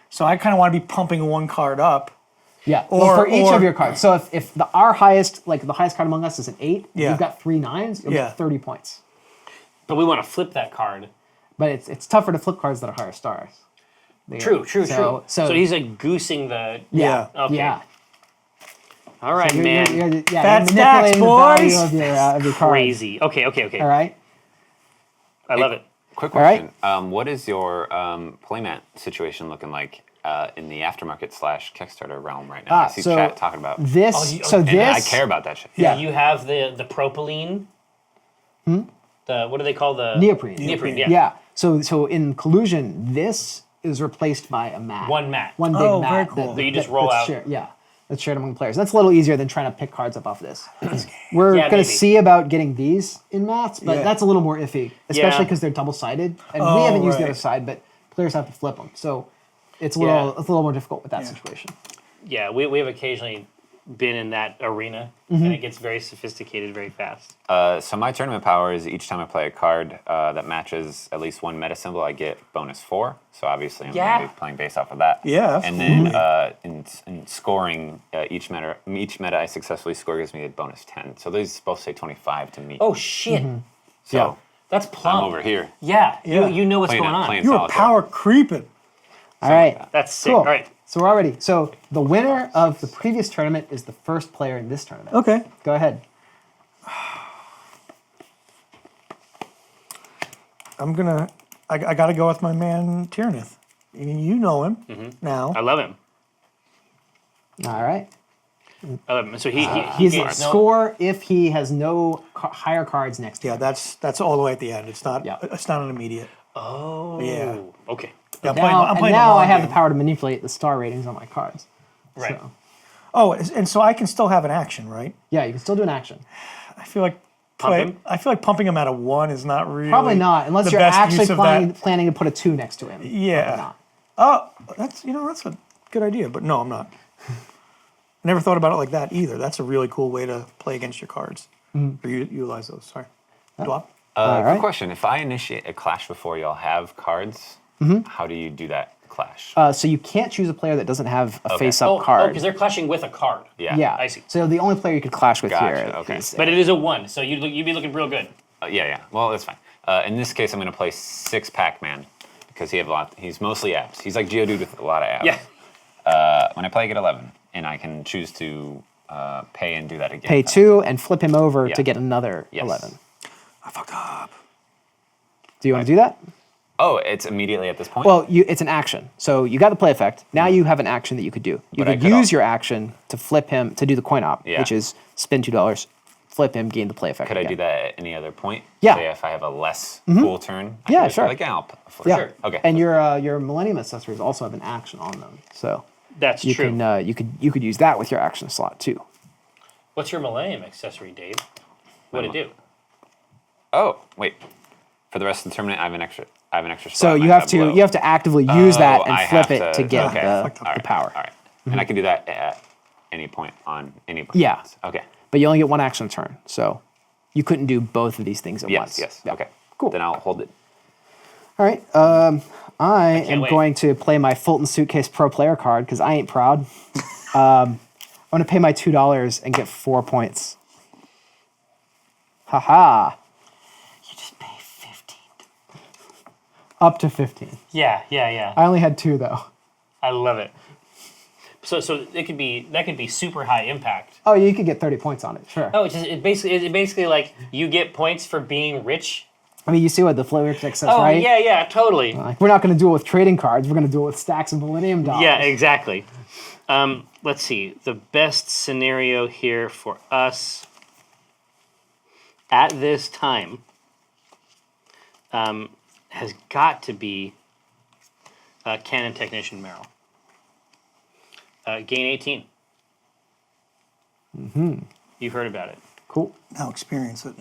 [SPEAKER 4] So I kind of want to be pumping one card up.
[SPEAKER 2] Yeah.
[SPEAKER 4] Or-
[SPEAKER 2] Well, for each
[SPEAKER 4] or-
[SPEAKER 2] of your cards. So if our highest, like the highest card among us is an 8,
[SPEAKER 4] Yeah.
[SPEAKER 2] you've got 3 9s, you'll
[SPEAKER 4] Yeah.
[SPEAKER 2] get 30 points.
[SPEAKER 1] But we want to flip that card.
[SPEAKER 2] But it's tougher to flip cards that are higher stars.
[SPEAKER 1] True.
[SPEAKER 2] So
[SPEAKER 1] So he's like goosing the.
[SPEAKER 2] yeah.
[SPEAKER 1] Okay.
[SPEAKER 2] Yeah.
[SPEAKER 1] All right, man.
[SPEAKER 4] Fat
[SPEAKER 2] you're
[SPEAKER 4] stacks,
[SPEAKER 2] manipulating the value
[SPEAKER 4] boys.
[SPEAKER 2] of your card.
[SPEAKER 1] Crazy. Okay.
[SPEAKER 2] All right.
[SPEAKER 1] I love it.
[SPEAKER 3] Quick
[SPEAKER 2] All right.
[SPEAKER 3] question. What is your playmat situation looking like in the aftermarket / Kickstarter realm right now? I see
[SPEAKER 2] so
[SPEAKER 3] chat talking about
[SPEAKER 2] This. So
[SPEAKER 3] and
[SPEAKER 2] this.
[SPEAKER 3] I care about that shit.
[SPEAKER 2] Yeah.
[SPEAKER 1] You have the propylene. The what do they call the
[SPEAKER 2] Neoprene.
[SPEAKER 1] Neoprene. Yeah.
[SPEAKER 2] Yeah. So in Collusion, this is replaced by a mat.
[SPEAKER 1] One mat.
[SPEAKER 2] One big
[SPEAKER 4] Oh,
[SPEAKER 2] mat.
[SPEAKER 4] very cool.
[SPEAKER 1] That you just roll out.
[SPEAKER 2] That's shared among players. That's a little easier than trying to pick cards up off this. We're
[SPEAKER 1] Yeah,
[SPEAKER 2] going
[SPEAKER 1] maybe.
[SPEAKER 2] to see about getting these in mats, but
[SPEAKER 4] Yeah.
[SPEAKER 2] that's a little more iffy, especially
[SPEAKER 1] Yeah.
[SPEAKER 2] because they're double-sided, and we
[SPEAKER 4] Oh,
[SPEAKER 2] haven't used the
[SPEAKER 4] right.
[SPEAKER 2] other side, but players have to flip them. So it's a
[SPEAKER 1] Yeah.
[SPEAKER 2] little more difficult with that situation.
[SPEAKER 1] Yeah, we have occasionally been in that arena, and it gets very sophisticated very fast.
[SPEAKER 3] So my tournament power is each time I play a card that matches at least one meta symbol, I get bonus 4. So obviously I'm
[SPEAKER 1] Yeah.
[SPEAKER 3] going to be playing based off of that.
[SPEAKER 4] Yeah,
[SPEAKER 3] And then in scoring, each meta I successfully score gives me a bonus 10. So these both say 25 to me.
[SPEAKER 1] Oh shit,
[SPEAKER 3] so
[SPEAKER 1] that's plumb.
[SPEAKER 3] I'm over here.
[SPEAKER 1] Yeah,
[SPEAKER 4] Yeah.
[SPEAKER 1] You know what's
[SPEAKER 3] Playing
[SPEAKER 1] going
[SPEAKER 3] it-
[SPEAKER 1] on.
[SPEAKER 3] playing
[SPEAKER 4] You're
[SPEAKER 3] solitaire.
[SPEAKER 4] power creeping.
[SPEAKER 2] All right.
[SPEAKER 1] That's sick.
[SPEAKER 2] Cool.
[SPEAKER 1] All right.
[SPEAKER 2] So we're already. So the winner of the previous tournament is the first player in this tournament.
[SPEAKER 4] Okay.
[SPEAKER 2] Go ahead.
[SPEAKER 4] I got to go with my man Tyrannith. I mean, you know him now.
[SPEAKER 1] I love him.
[SPEAKER 2] All right.
[SPEAKER 1] I love him. So he
[SPEAKER 2] He's
[SPEAKER 1] gains no-
[SPEAKER 2] score if he has no higher cards next to
[SPEAKER 4] Yeah,
[SPEAKER 2] him.
[SPEAKER 4] that's all the way at the end. It's not
[SPEAKER 2] Yeah.
[SPEAKER 4] it's not an immediate.
[SPEAKER 1] Oh.
[SPEAKER 4] Yeah.
[SPEAKER 1] Okay.
[SPEAKER 4] Yeah, I'm
[SPEAKER 2] Now,
[SPEAKER 4] playing
[SPEAKER 2] now
[SPEAKER 4] the
[SPEAKER 2] I
[SPEAKER 4] long
[SPEAKER 2] have
[SPEAKER 4] game.
[SPEAKER 2] the power to manipulate the star ratings on my cards.
[SPEAKER 1] Right.
[SPEAKER 2] So,
[SPEAKER 4] Oh, and so I can still have an action, right?
[SPEAKER 2] yeah, you can still do an action.
[SPEAKER 4] I feel like
[SPEAKER 1] Pump him?
[SPEAKER 4] I feel like pumping him at a 1 is not really
[SPEAKER 2] Probably not, unless
[SPEAKER 4] the
[SPEAKER 2] you're
[SPEAKER 4] best
[SPEAKER 2] actually
[SPEAKER 4] use of that.
[SPEAKER 2] planning to put a 2 next to him.
[SPEAKER 4] Yeah.
[SPEAKER 2] Probably not.
[SPEAKER 4] Oh, that's a good idea, but no, I'm not. I never thought about it like that either. That's a really cool way to play against your cards. Or utilize those. Sorry. Dwap?
[SPEAKER 2] All right.
[SPEAKER 3] Quick question. If I initiate a clash before y'all have cards, how do you do that clash?
[SPEAKER 2] So you can't choose a player that doesn't have a face-up
[SPEAKER 1] Oh,
[SPEAKER 2] card.
[SPEAKER 1] because they're clashing with a card.
[SPEAKER 3] yeah.
[SPEAKER 2] yeah,
[SPEAKER 1] I see.
[SPEAKER 2] So the only player you could clash with
[SPEAKER 3] Gotcha,
[SPEAKER 2] here.
[SPEAKER 3] okay.
[SPEAKER 2] is-
[SPEAKER 1] But it is a 1, so you'd be looking real good.
[SPEAKER 3] Yeah. Well, that's fine. In this case, I'm going to play 6 Pac-Man because he's mostly apps. He's like Geodude with a lot of apps.
[SPEAKER 1] Yeah.
[SPEAKER 3] When I play, I get 11, and I can choose to pay and do that again.
[SPEAKER 2] pay 2 and flip him over
[SPEAKER 3] Yeah.
[SPEAKER 2] to get another
[SPEAKER 3] Yes.
[SPEAKER 2] 11.
[SPEAKER 4] I fucked up.
[SPEAKER 2] Do you want to do that?
[SPEAKER 3] Oh, it's immediately at this point?
[SPEAKER 2] Well, it's an action. So you got the play effect. Now you have an action that you could do. You
[SPEAKER 3] But I
[SPEAKER 2] could
[SPEAKER 3] could
[SPEAKER 2] use
[SPEAKER 3] al-
[SPEAKER 2] your action to flip him to do the coin op,
[SPEAKER 3] Yeah.
[SPEAKER 2] which is spend $2, flip him, gain the play effect.
[SPEAKER 3] Could I
[SPEAKER 2] again.
[SPEAKER 3] do that at any other point?
[SPEAKER 2] Yeah.
[SPEAKER 3] Say if I have a less cool turn? I
[SPEAKER 2] Yeah,
[SPEAKER 3] could just be
[SPEAKER 2] sure.
[SPEAKER 3] Like, yeah, for
[SPEAKER 2] Yeah.
[SPEAKER 3] sure. Okay.
[SPEAKER 2] And your Millennium accessories also have an action on them, so
[SPEAKER 1] That's
[SPEAKER 2] you
[SPEAKER 1] true.
[SPEAKER 2] can you could use that with your action slot too.
[SPEAKER 1] What's your Millennium accessory, Dave? What'd it do?
[SPEAKER 3] Oh, wait. For the rest of the tournament, I have an extra slot.
[SPEAKER 2] So
[SPEAKER 3] in
[SPEAKER 2] you
[SPEAKER 3] my
[SPEAKER 2] have to
[SPEAKER 3] tableau.
[SPEAKER 2] you have to actively use that
[SPEAKER 3] Oh,
[SPEAKER 2] and
[SPEAKER 3] I
[SPEAKER 2] flip
[SPEAKER 3] have
[SPEAKER 2] it to get
[SPEAKER 3] okay.
[SPEAKER 2] the power.
[SPEAKER 3] All right. And I can do that at any point on any button.
[SPEAKER 2] Yeah.
[SPEAKER 3] Okay.
[SPEAKER 2] But you only get one action turn, so you couldn't do both of these things at
[SPEAKER 3] Yes,
[SPEAKER 2] once.
[SPEAKER 3] yes.
[SPEAKER 2] Yeah.
[SPEAKER 3] Okay.
[SPEAKER 2] Cool.
[SPEAKER 3] Then I'll hold it.
[SPEAKER 2] All right. I am
[SPEAKER 1] wait.
[SPEAKER 2] going to play my Fulton Suitcase Pro Player card because I ain't proud. I'm going to pay my $2 and get 4 points. Haha.
[SPEAKER 1] You just pay 15.
[SPEAKER 2] Up to 15.
[SPEAKER 1] Yeah.
[SPEAKER 2] I only had 2 though.
[SPEAKER 1] I love it. So that could be super high impact.
[SPEAKER 2] Oh, you could get 30 points on it. Sure.
[SPEAKER 1] Oh, it's basically like you get points for being rich.
[SPEAKER 2] I mean, you see what the flow text says,
[SPEAKER 1] Oh
[SPEAKER 2] right?
[SPEAKER 1] yeah, totally.
[SPEAKER 2] Like, we're not going to do it with trading cards. We're going to do it with stacks of Millennium dollars.
[SPEAKER 1] Yeah, exactly. Let's see. The best scenario here for us at this time has got to be Cannon Technician Merrill. Gain 18. Mm-hmm. You've heard about it.
[SPEAKER 2] Cool.
[SPEAKER 4] Now experience it.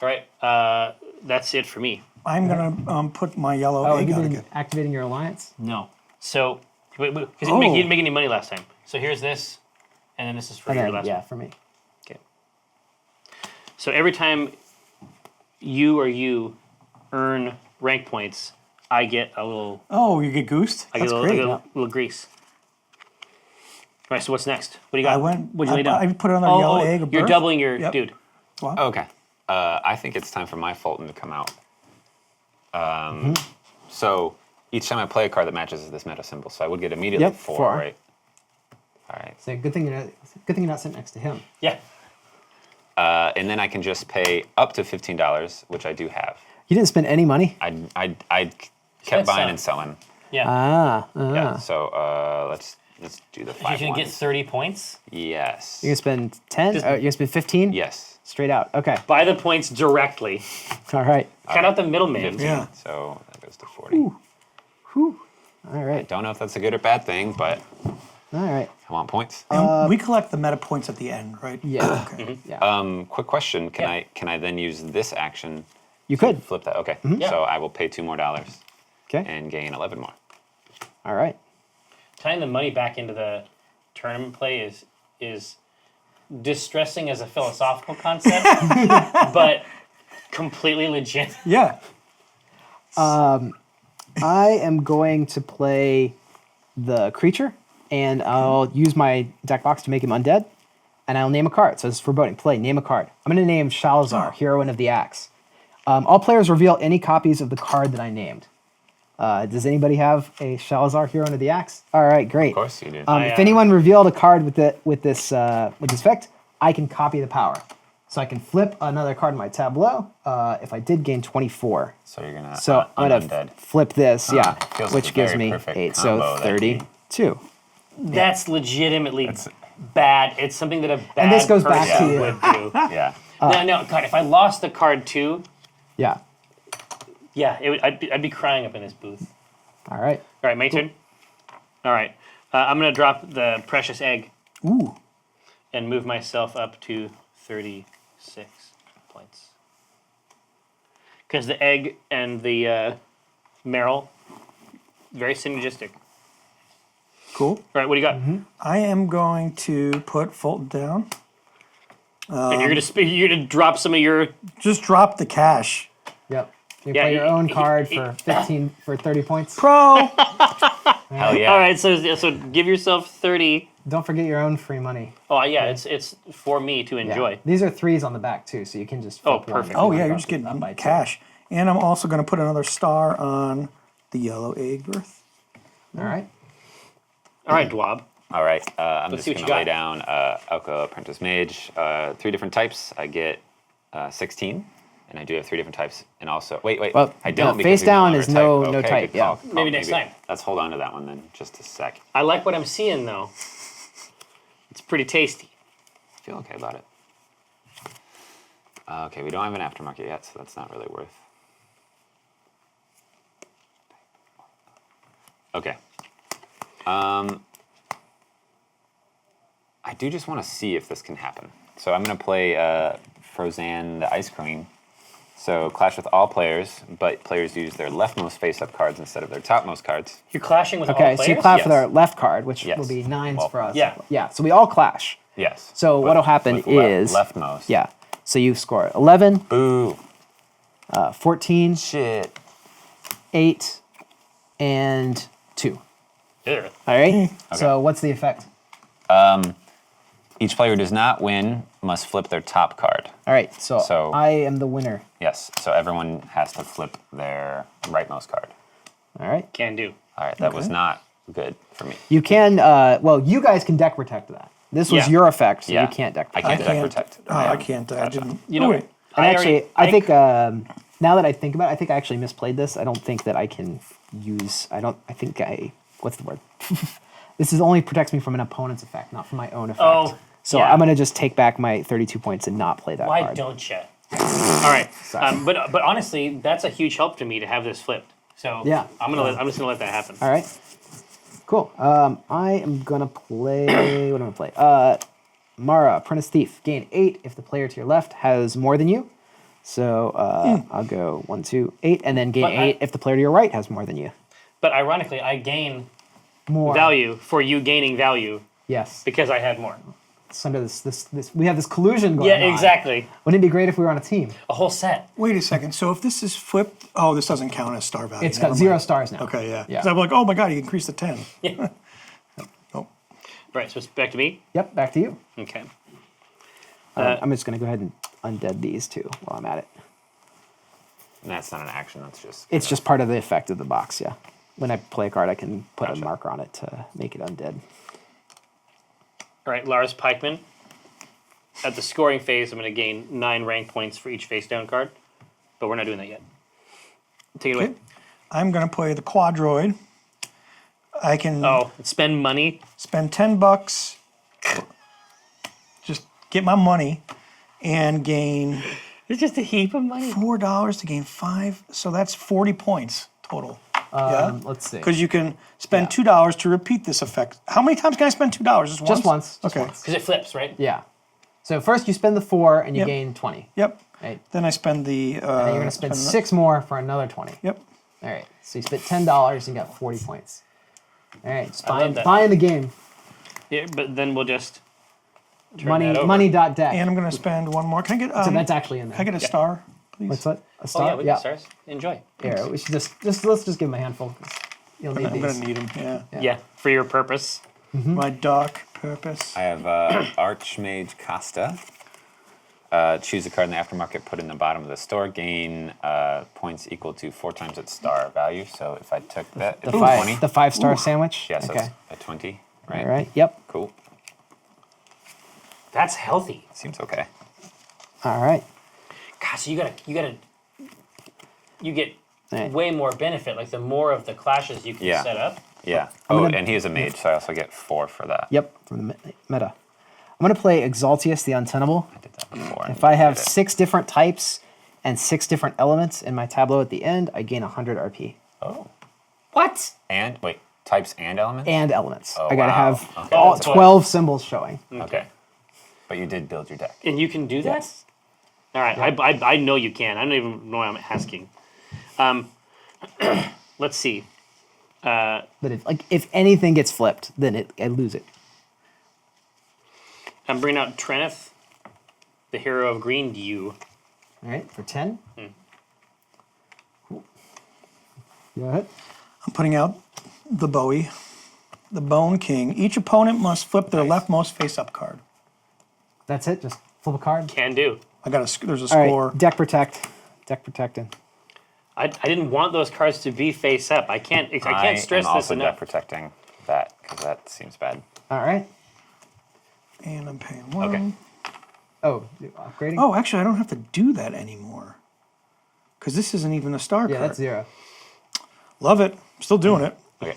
[SPEAKER 1] All right. That's it for me.
[SPEAKER 4] I'm gonna put my yellow
[SPEAKER 2] Oh,
[SPEAKER 4] egg
[SPEAKER 2] you
[SPEAKER 4] out
[SPEAKER 2] been
[SPEAKER 4] again.
[SPEAKER 2] activating your alliance?
[SPEAKER 1] No. So, because he
[SPEAKER 4] Oh.
[SPEAKER 1] didn't make any money last time. So here's this, and then this is for
[SPEAKER 2] And
[SPEAKER 1] your
[SPEAKER 2] then,
[SPEAKER 1] last
[SPEAKER 2] yeah,
[SPEAKER 1] one.
[SPEAKER 2] for me.
[SPEAKER 1] Okay. So every time you earn rank points, I get a little.
[SPEAKER 4] Oh, you get goosed?
[SPEAKER 1] I
[SPEAKER 4] That's
[SPEAKER 1] get a
[SPEAKER 4] great.
[SPEAKER 1] little grease. All right. So what's next? What do you got? What'd you lay down?
[SPEAKER 4] I put it on the yellow egg.
[SPEAKER 1] You're
[SPEAKER 4] birth.
[SPEAKER 1] doubling your
[SPEAKER 4] Yep.
[SPEAKER 1] dude.
[SPEAKER 3] Okay. I think it's time for my Fulton to come out. So each time I play a card that matches this meta symbol, so I would get immediately
[SPEAKER 2] Yep,
[SPEAKER 3] 4,
[SPEAKER 2] 4.
[SPEAKER 3] right? All right.
[SPEAKER 2] So good thing you're not sitting next to him.
[SPEAKER 1] Yeah.
[SPEAKER 3] And then I can just pay up to $15, which I do have.
[SPEAKER 2] You didn't spend any money.
[SPEAKER 3] I kept
[SPEAKER 1] Spend
[SPEAKER 3] buying
[SPEAKER 1] some.
[SPEAKER 3] and selling.
[SPEAKER 1] Yeah.
[SPEAKER 3] Yeah. So let's do the
[SPEAKER 1] You're
[SPEAKER 3] 5
[SPEAKER 1] gonna get
[SPEAKER 3] ones.
[SPEAKER 1] 30 points.
[SPEAKER 3] Yes.
[SPEAKER 2] You're gonna spend 10.
[SPEAKER 1] Just-
[SPEAKER 2] You're gonna spend 15.
[SPEAKER 3] Yes.
[SPEAKER 2] Straight out. Okay.
[SPEAKER 1] Buy the points directly.
[SPEAKER 2] All right.
[SPEAKER 1] Cut out the middleman.
[SPEAKER 3] 15.
[SPEAKER 4] Yeah.
[SPEAKER 3] So that goes to 40.
[SPEAKER 2] Whew. All right.
[SPEAKER 3] Don't know if that's a good or bad thing, but
[SPEAKER 2] All right.
[SPEAKER 3] I want points.
[SPEAKER 4] And we collect the meta points at the end, right?
[SPEAKER 2] Yeah.
[SPEAKER 4] Okay.
[SPEAKER 2] Yeah.
[SPEAKER 3] Quick question: Can
[SPEAKER 1] Yeah.
[SPEAKER 3] I then use this action?
[SPEAKER 2] You could.
[SPEAKER 3] Flip that. Okay.
[SPEAKER 1] Yeah.
[SPEAKER 3] So I will pay $2 more
[SPEAKER 2] Okay.
[SPEAKER 3] and gain 11 more.
[SPEAKER 2] All right.
[SPEAKER 1] Tying the money back into the tournament play is distressing as a philosophical concept, but completely legit.
[SPEAKER 4] Yeah.
[SPEAKER 2] I am going to play the creature, and I'll use my deck box to make him undead, and I'll name a card. So this is foreboding. Play, name a card. I'm going to name Shalazar, Heroine of the Axe. All players reveal any copies of the card that I named. Does anybody have a Shalazar, Heroine of the Axe? All right, great.
[SPEAKER 3] Of course you do.
[SPEAKER 2] If anyone revealed a card with this effect, I can copy the power. So I can flip another card in my tableau if I did gain 24.
[SPEAKER 3] So you're gonna
[SPEAKER 2] So I'm gonna
[SPEAKER 3] undead.
[SPEAKER 2] flip this, yeah,
[SPEAKER 3] feels like
[SPEAKER 2] which
[SPEAKER 3] a
[SPEAKER 2] gives
[SPEAKER 3] very
[SPEAKER 2] me
[SPEAKER 3] perfect
[SPEAKER 2] 8,
[SPEAKER 3] combo,
[SPEAKER 2] so
[SPEAKER 3] that
[SPEAKER 2] 32.
[SPEAKER 1] That's legitimately bad. It's something that a bad
[SPEAKER 2] And this goes back
[SPEAKER 1] person
[SPEAKER 2] to you.
[SPEAKER 1] would do.
[SPEAKER 3] Yeah.
[SPEAKER 1] No, God, if I lost the card too,
[SPEAKER 2] Yeah.
[SPEAKER 1] yeah, I'd be crying up in this booth.
[SPEAKER 2] All right.
[SPEAKER 1] All right, my turn. All right, I'm gonna drop the precious egg
[SPEAKER 4] Ooh.
[SPEAKER 1] and move myself up to 36 points. Because the egg and the Merrill, very synergistic.
[SPEAKER 4] Cool.
[SPEAKER 1] All right, what do you got?
[SPEAKER 4] I am going to put Fulton down.
[SPEAKER 1] And you're gonna drop some of your.
[SPEAKER 4] Just drop the cash.
[SPEAKER 2] Yep. You
[SPEAKER 1] Yeah,
[SPEAKER 2] play your
[SPEAKER 1] he-
[SPEAKER 2] own
[SPEAKER 1] he-
[SPEAKER 2] card
[SPEAKER 1] he-
[SPEAKER 2] for 30 points.
[SPEAKER 4] Pro.
[SPEAKER 3] Hell yeah.
[SPEAKER 1] All right, so give yourself 30.
[SPEAKER 2] Don't forget your own free money.
[SPEAKER 1] Oh yeah, it's for me to
[SPEAKER 2] Yeah.
[SPEAKER 1] enjoy.
[SPEAKER 2] These are 3s on the back too, so you can just
[SPEAKER 1] Oh,
[SPEAKER 2] flip one
[SPEAKER 1] perfect.
[SPEAKER 2] if you
[SPEAKER 4] Oh
[SPEAKER 2] want
[SPEAKER 4] yeah,
[SPEAKER 2] to
[SPEAKER 4] you're
[SPEAKER 2] up
[SPEAKER 4] just
[SPEAKER 2] it-
[SPEAKER 4] getting
[SPEAKER 2] up by 2.
[SPEAKER 4] cash. And I'm also going to put another star on the yellow egg birth.
[SPEAKER 2] All right.
[SPEAKER 1] All right, Dwab.
[SPEAKER 3] All right. I'm
[SPEAKER 1] Let's
[SPEAKER 3] just
[SPEAKER 1] see what
[SPEAKER 3] gonna
[SPEAKER 1] you
[SPEAKER 3] lay
[SPEAKER 1] got.
[SPEAKER 3] down Elka Apprentice Mage. 3 different types. I get 16, and I do have 3 different types. And also, wait,
[SPEAKER 2] Well,
[SPEAKER 3] I don't.
[SPEAKER 2] no,
[SPEAKER 3] because
[SPEAKER 2] face
[SPEAKER 3] he's no
[SPEAKER 2] down
[SPEAKER 3] longer
[SPEAKER 2] is
[SPEAKER 3] type.
[SPEAKER 2] no
[SPEAKER 3] Okay,
[SPEAKER 2] type,
[SPEAKER 3] good
[SPEAKER 2] yeah.
[SPEAKER 3] call.
[SPEAKER 1] Maybe next time.
[SPEAKER 3] Let's hold on to that one then, just a sec.
[SPEAKER 1] I like what I'm seeing though. It's pretty tasty.
[SPEAKER 3] I feel okay about it. Okay, we don't have an aftermarket yet, so that's not really worth. Okay. I do just want to see if this can happen. So I'm going to play Frozan the Ice Queen. So clash with all players, but players use their leftmost face-up cards instead of their topmost cards.
[SPEAKER 1] You're clashing with all
[SPEAKER 2] Okay,
[SPEAKER 1] players.
[SPEAKER 2] so you clash
[SPEAKER 3] Yes.
[SPEAKER 2] with our left card, which
[SPEAKER 3] Yes.
[SPEAKER 2] will be 9s
[SPEAKER 3] Well,
[SPEAKER 2] for us.
[SPEAKER 1] yeah.
[SPEAKER 2] Yeah, so we all clash.
[SPEAKER 3] Yes.
[SPEAKER 2] So
[SPEAKER 3] With-
[SPEAKER 2] what'll happen
[SPEAKER 3] with
[SPEAKER 2] is-
[SPEAKER 3] leftmost.
[SPEAKER 2] Yeah. So you score 11,
[SPEAKER 3] Boo.
[SPEAKER 2] 14,
[SPEAKER 3] Shit.
[SPEAKER 2] 8, and 2.
[SPEAKER 1] Ugh.
[SPEAKER 2] All right? So what's the effect?
[SPEAKER 3] Each player who does not win must flip their top card.
[SPEAKER 2] All right, so
[SPEAKER 3] So-
[SPEAKER 2] I am the winner.
[SPEAKER 3] Yes. So everyone has to flip their rightmost card.
[SPEAKER 2] All right.
[SPEAKER 1] Can do.
[SPEAKER 3] All right. That was not good for me.
[SPEAKER 2] You can, well, you guys can deck protect that. This was
[SPEAKER 1] Yeah.
[SPEAKER 2] your effect, so
[SPEAKER 3] Yeah.
[SPEAKER 2] you can't deck
[SPEAKER 3] I
[SPEAKER 2] protect.
[SPEAKER 3] can't deck protect.
[SPEAKER 4] Oh, I can't. I
[SPEAKER 3] Gotcha.
[SPEAKER 4] didn't.
[SPEAKER 1] You know,
[SPEAKER 4] Oh, wait.
[SPEAKER 2] And actually, I think
[SPEAKER 1] I-
[SPEAKER 2] now that I think about it, I think I actually misplayed this. I don't think that I can use. What's the word? This only protects me from an opponent's effect, not from my own effect.
[SPEAKER 1] Oh,
[SPEAKER 2] so
[SPEAKER 1] yeah.
[SPEAKER 2] I'm gonna just take back my 32 points and not play that
[SPEAKER 1] Why
[SPEAKER 2] card.
[SPEAKER 1] don't you? All right, but honestly, that's a huge help to me to have this flipped. So
[SPEAKER 2] Yeah.
[SPEAKER 1] I'm just gonna let that happen.
[SPEAKER 2] All right. Cool. I am gonna play. What am I gonna play? Mara, Apprentice Thief. Gain 8 if the player to your left has more than you. So I'll go 1, 2, 8, and then gain
[SPEAKER 1] But
[SPEAKER 2] 8 if the player to your right has more than you.
[SPEAKER 1] But ironically, I gain
[SPEAKER 2] More
[SPEAKER 1] value for you gaining value
[SPEAKER 2] Yes.
[SPEAKER 1] because I had more.
[SPEAKER 2] It's under this. We have this collusion going on.
[SPEAKER 1] Yeah, exactly.
[SPEAKER 2] Wouldn't it be great if we were on a team?
[SPEAKER 1] A whole set.
[SPEAKER 4] Wait a second. So if this is flipped, oh, this doesn't count as star value.
[SPEAKER 2] It's
[SPEAKER 4] Never
[SPEAKER 2] got 0
[SPEAKER 4] mind.
[SPEAKER 2] stars now.
[SPEAKER 4] Okay, yeah.
[SPEAKER 2] Yeah.
[SPEAKER 4] So I'm like, oh my god, you increased to 10.
[SPEAKER 1] Yeah.
[SPEAKER 4] Oh,
[SPEAKER 1] Right. So it's back to me.
[SPEAKER 2] Yep. Back to you.
[SPEAKER 1] Okay.
[SPEAKER 2] I'm just gonna go ahead and undead these two while I'm at it.
[SPEAKER 3] And that's not an action. That's just.
[SPEAKER 2] It's just part of the effect of the box. Yeah. when I play a card, I can put a marker on it to make it undead.
[SPEAKER 1] All right, Lars Pikeman. At the scoring phase, I'm going to gain 9 rank points for each face down card, but we're not doing that yet. Take it away.
[SPEAKER 4] I'm going to play the Quadroid. I can
[SPEAKER 1] spend money.
[SPEAKER 4] Spend $10. Just get my money and gain.
[SPEAKER 1] It's just a heap of money.
[SPEAKER 4] $4 to gain 5, so that's 40 points total. Yeah,
[SPEAKER 2] let's see.
[SPEAKER 4] Because you can spend $2 to repeat this effect. How many times can I spend $2? Just once.
[SPEAKER 2] Just once.
[SPEAKER 4] Okay.
[SPEAKER 1] Because it flips, right?
[SPEAKER 2] Yeah. So first you spend the 4 and you gain 20.
[SPEAKER 4] Yep.
[SPEAKER 2] Right.
[SPEAKER 4] Then I spend the.
[SPEAKER 2] And then you're gonna spend 6 more for another 20.
[SPEAKER 4] Yep.
[SPEAKER 2] All right. So you spent $10 and got 40 points. All right. It's
[SPEAKER 1] love that.
[SPEAKER 2] buying the game.
[SPEAKER 1] Yeah, but then we'll just turn that over.
[SPEAKER 2] Money.deck.
[SPEAKER 4] And I'm gonna spend one more. Can I get?
[SPEAKER 2] So that's actually in there.
[SPEAKER 4] Can I get a star, please?
[SPEAKER 2] What's that? A
[SPEAKER 1] Oh
[SPEAKER 2] star?
[SPEAKER 1] yeah, we got stars. Enjoy.
[SPEAKER 2] Here, we should just let's just give him a handful. 'Cause you'll need
[SPEAKER 4] I'm
[SPEAKER 2] these.
[SPEAKER 4] gonna need them. Yeah.
[SPEAKER 1] Yeah, for your purpose.
[SPEAKER 4] My dark purpose.
[SPEAKER 3] I have Archmage Costa. Choose a card in the aftermarket, put it in the bottom of the store, gain points equal to 4 times its star value. So if I took that,
[SPEAKER 2] The
[SPEAKER 3] it'd be 20.
[SPEAKER 2] the 5-star sandwich.
[SPEAKER 3] Yeah, so
[SPEAKER 2] Okay.
[SPEAKER 3] it's a 20, right?
[SPEAKER 2] All right. Yep.
[SPEAKER 3] Cool.
[SPEAKER 1] That's healthy.
[SPEAKER 3] Seems okay.
[SPEAKER 2] All right.
[SPEAKER 1] God, so you get
[SPEAKER 2] Right.
[SPEAKER 1] way more benefit. Like the more of the clashes you can
[SPEAKER 3] Yeah.
[SPEAKER 1] set up.
[SPEAKER 3] Yeah.
[SPEAKER 2] gonna-
[SPEAKER 3] And he is a mage, so I also get 4 for that.
[SPEAKER 2] Yep. From the meta. I'm gonna play Exaltius the Untenable.
[SPEAKER 3] I did that before.
[SPEAKER 2] If I have
[SPEAKER 3] did it.
[SPEAKER 2] 6 different types and 6 different elements in my tableau at the end, I gain 100 RP.
[SPEAKER 3] Oh.
[SPEAKER 1] What?
[SPEAKER 3] And, wait, types and elements?
[SPEAKER 2] And elements.
[SPEAKER 3] Oh,
[SPEAKER 2] I gotta
[SPEAKER 3] wow.
[SPEAKER 2] have
[SPEAKER 3] Okay.
[SPEAKER 2] all
[SPEAKER 1] That's
[SPEAKER 2] 12 symbols showing.
[SPEAKER 3] Okay. But you did build your deck.
[SPEAKER 1] And you can do that?
[SPEAKER 2] Yes.
[SPEAKER 1] All right, I know you can. I don't even know why I'm asking. Let's see.
[SPEAKER 2] But if anything gets flipped, then I lose it.
[SPEAKER 1] I'm bringing out Treneth, the hero of Green Dew.
[SPEAKER 2] All right, for 10. Cool. Go ahead.
[SPEAKER 4] I'm putting out the Bowie, the Bone King. Each opponent must flip their leftmost face-up card.
[SPEAKER 2] That's it. Just flip a card.
[SPEAKER 1] Can do.
[SPEAKER 4] There's a
[SPEAKER 2] All
[SPEAKER 4] score.
[SPEAKER 2] right. Deck protect. Deck protecting.
[SPEAKER 1] I didn't want those cards to be face up. I can't stress
[SPEAKER 3] I'm
[SPEAKER 1] this
[SPEAKER 3] also
[SPEAKER 1] enough.
[SPEAKER 3] deck protecting that, because that seems bad.
[SPEAKER 2] All right.
[SPEAKER 4] And I'm paying 1.
[SPEAKER 1] Okay.
[SPEAKER 2] Oh, upgrading?
[SPEAKER 4] Oh, actually, I don't have to do that anymore. Because this isn't even a star
[SPEAKER 2] yeah,
[SPEAKER 4] card.
[SPEAKER 2] that's 0.
[SPEAKER 4] Love it. Still doing it.
[SPEAKER 3] Okay.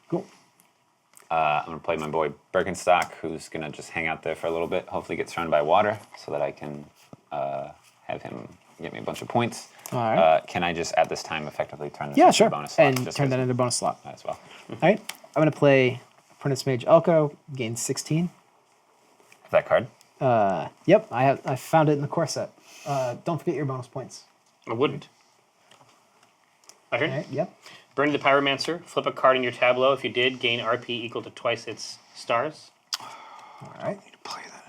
[SPEAKER 2] Cool.
[SPEAKER 3] I'm going to play my boy Birkenstock, who's going to just hang out there for a little bit, hopefully get surrounded by water, so that I can have him get me a bunch of points.
[SPEAKER 2] All right.
[SPEAKER 3] Can I just, at this time, effectively turn this
[SPEAKER 2] Yeah,
[SPEAKER 3] into
[SPEAKER 2] sure.
[SPEAKER 3] a bonus slot?
[SPEAKER 2] And
[SPEAKER 3] just
[SPEAKER 2] turn
[SPEAKER 3] 'cause-
[SPEAKER 2] that into a bonus slot.
[SPEAKER 3] Might as well.
[SPEAKER 2] All right. I'm going to play Apprentice Mage Elko, gain 16.
[SPEAKER 3] That card?
[SPEAKER 2] Yep, I found it in the core set. Don't forget your bonus points.
[SPEAKER 1] I wouldn't. I heard.
[SPEAKER 2] All right, yep.
[SPEAKER 1] Burn the Pyromancer. Flip a card in your tableau. If you did, gain RP equal to twice its stars.
[SPEAKER 2] All right.
[SPEAKER 4] Play that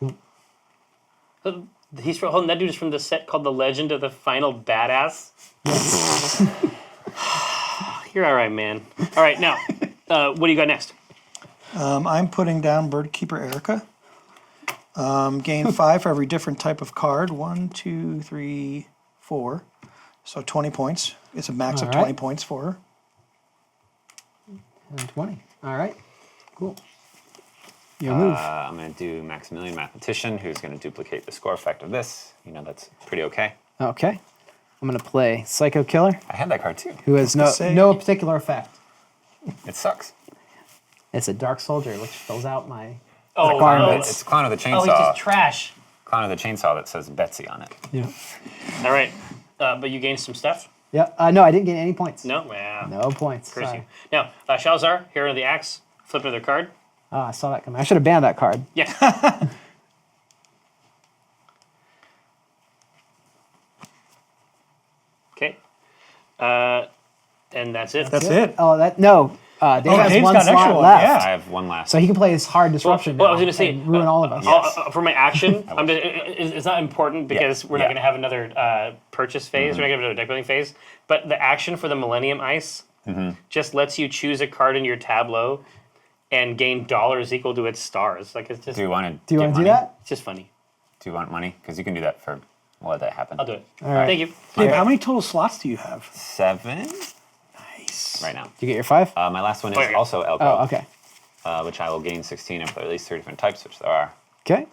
[SPEAKER 4] anymore.
[SPEAKER 1] He's from that dude is from the set called The Legend of the Final Badass. You're all right, man. All right, now, what do you got next?
[SPEAKER 4] I'm putting down Birdkeeper Erica. Gain 5 for every different type of card. 1, 2, 3, 4. So 20 points. It's a max of
[SPEAKER 2] All
[SPEAKER 4] 20
[SPEAKER 2] right.
[SPEAKER 4] points for her.
[SPEAKER 2] And 20. All right. Cool. Your move.
[SPEAKER 3] I'm going to do Maximilian Mathematician, who's going to duplicate the score effect of this. You know, that's pretty okay.
[SPEAKER 2] Okay. I'm going to play Psycho Killer,
[SPEAKER 3] I had that card too.
[SPEAKER 2] who has
[SPEAKER 4] say-
[SPEAKER 2] no particular effect.
[SPEAKER 3] It sucks.
[SPEAKER 2] It's a Dark Soldier, which fills out my
[SPEAKER 1] Oh,
[SPEAKER 2] requirements.
[SPEAKER 3] It's Clown of the
[SPEAKER 1] Oh, he's
[SPEAKER 3] Chainsaw.
[SPEAKER 1] just trash.
[SPEAKER 3] Clown of the Chainsaw that says Betsy on it.
[SPEAKER 2] Yeah.
[SPEAKER 1] All right, but you gained some stuff?
[SPEAKER 2] Yeah. No, I didn't get any points.
[SPEAKER 1] No? Well,
[SPEAKER 2] No points.
[SPEAKER 1] curse
[SPEAKER 2] Sorry.
[SPEAKER 1] you. Now, Shalzar, hero of the axe, flip another card.
[SPEAKER 2] Oh, I saw that coming. I should have banned that card.
[SPEAKER 1] Yeah. Okay. And that's it.
[SPEAKER 4] That's it.
[SPEAKER 2] Oh, no. Dave has
[SPEAKER 4] Dave's
[SPEAKER 2] one
[SPEAKER 4] got an extra
[SPEAKER 2] slot
[SPEAKER 4] one,
[SPEAKER 2] left.
[SPEAKER 4] yeah.
[SPEAKER 3] I have one last.
[SPEAKER 2] So he can play his hard disruption
[SPEAKER 1] Well, I
[SPEAKER 2] now
[SPEAKER 1] was going to say,
[SPEAKER 2] and ruin all of us.
[SPEAKER 1] For my action, it's not important because we're not
[SPEAKER 3] Yeah.
[SPEAKER 1] going to have another purchase phase. We're not going to have another deck building phase. But the action for the Millennium Ice just lets you choose a card in your tableau and gain dollars equal to its stars. Like it's just
[SPEAKER 3] Do you want to
[SPEAKER 2] Do you want to do that?
[SPEAKER 1] it's just funny.
[SPEAKER 3] Do you want money? Because you can do that for let that happen.
[SPEAKER 1] I'll do it.
[SPEAKER 2] All right.
[SPEAKER 1] Thank you.
[SPEAKER 4] Dave, how many total slots do you have?
[SPEAKER 3] 7
[SPEAKER 4] Nice.
[SPEAKER 3] right now.
[SPEAKER 2] Did you get your 5?
[SPEAKER 3] My last one is
[SPEAKER 1] Okay.
[SPEAKER 3] also Elko,
[SPEAKER 2] Oh, okay.
[SPEAKER 3] which I will gain 16 and play at least 3 different types, which there are.
[SPEAKER 2] Okay.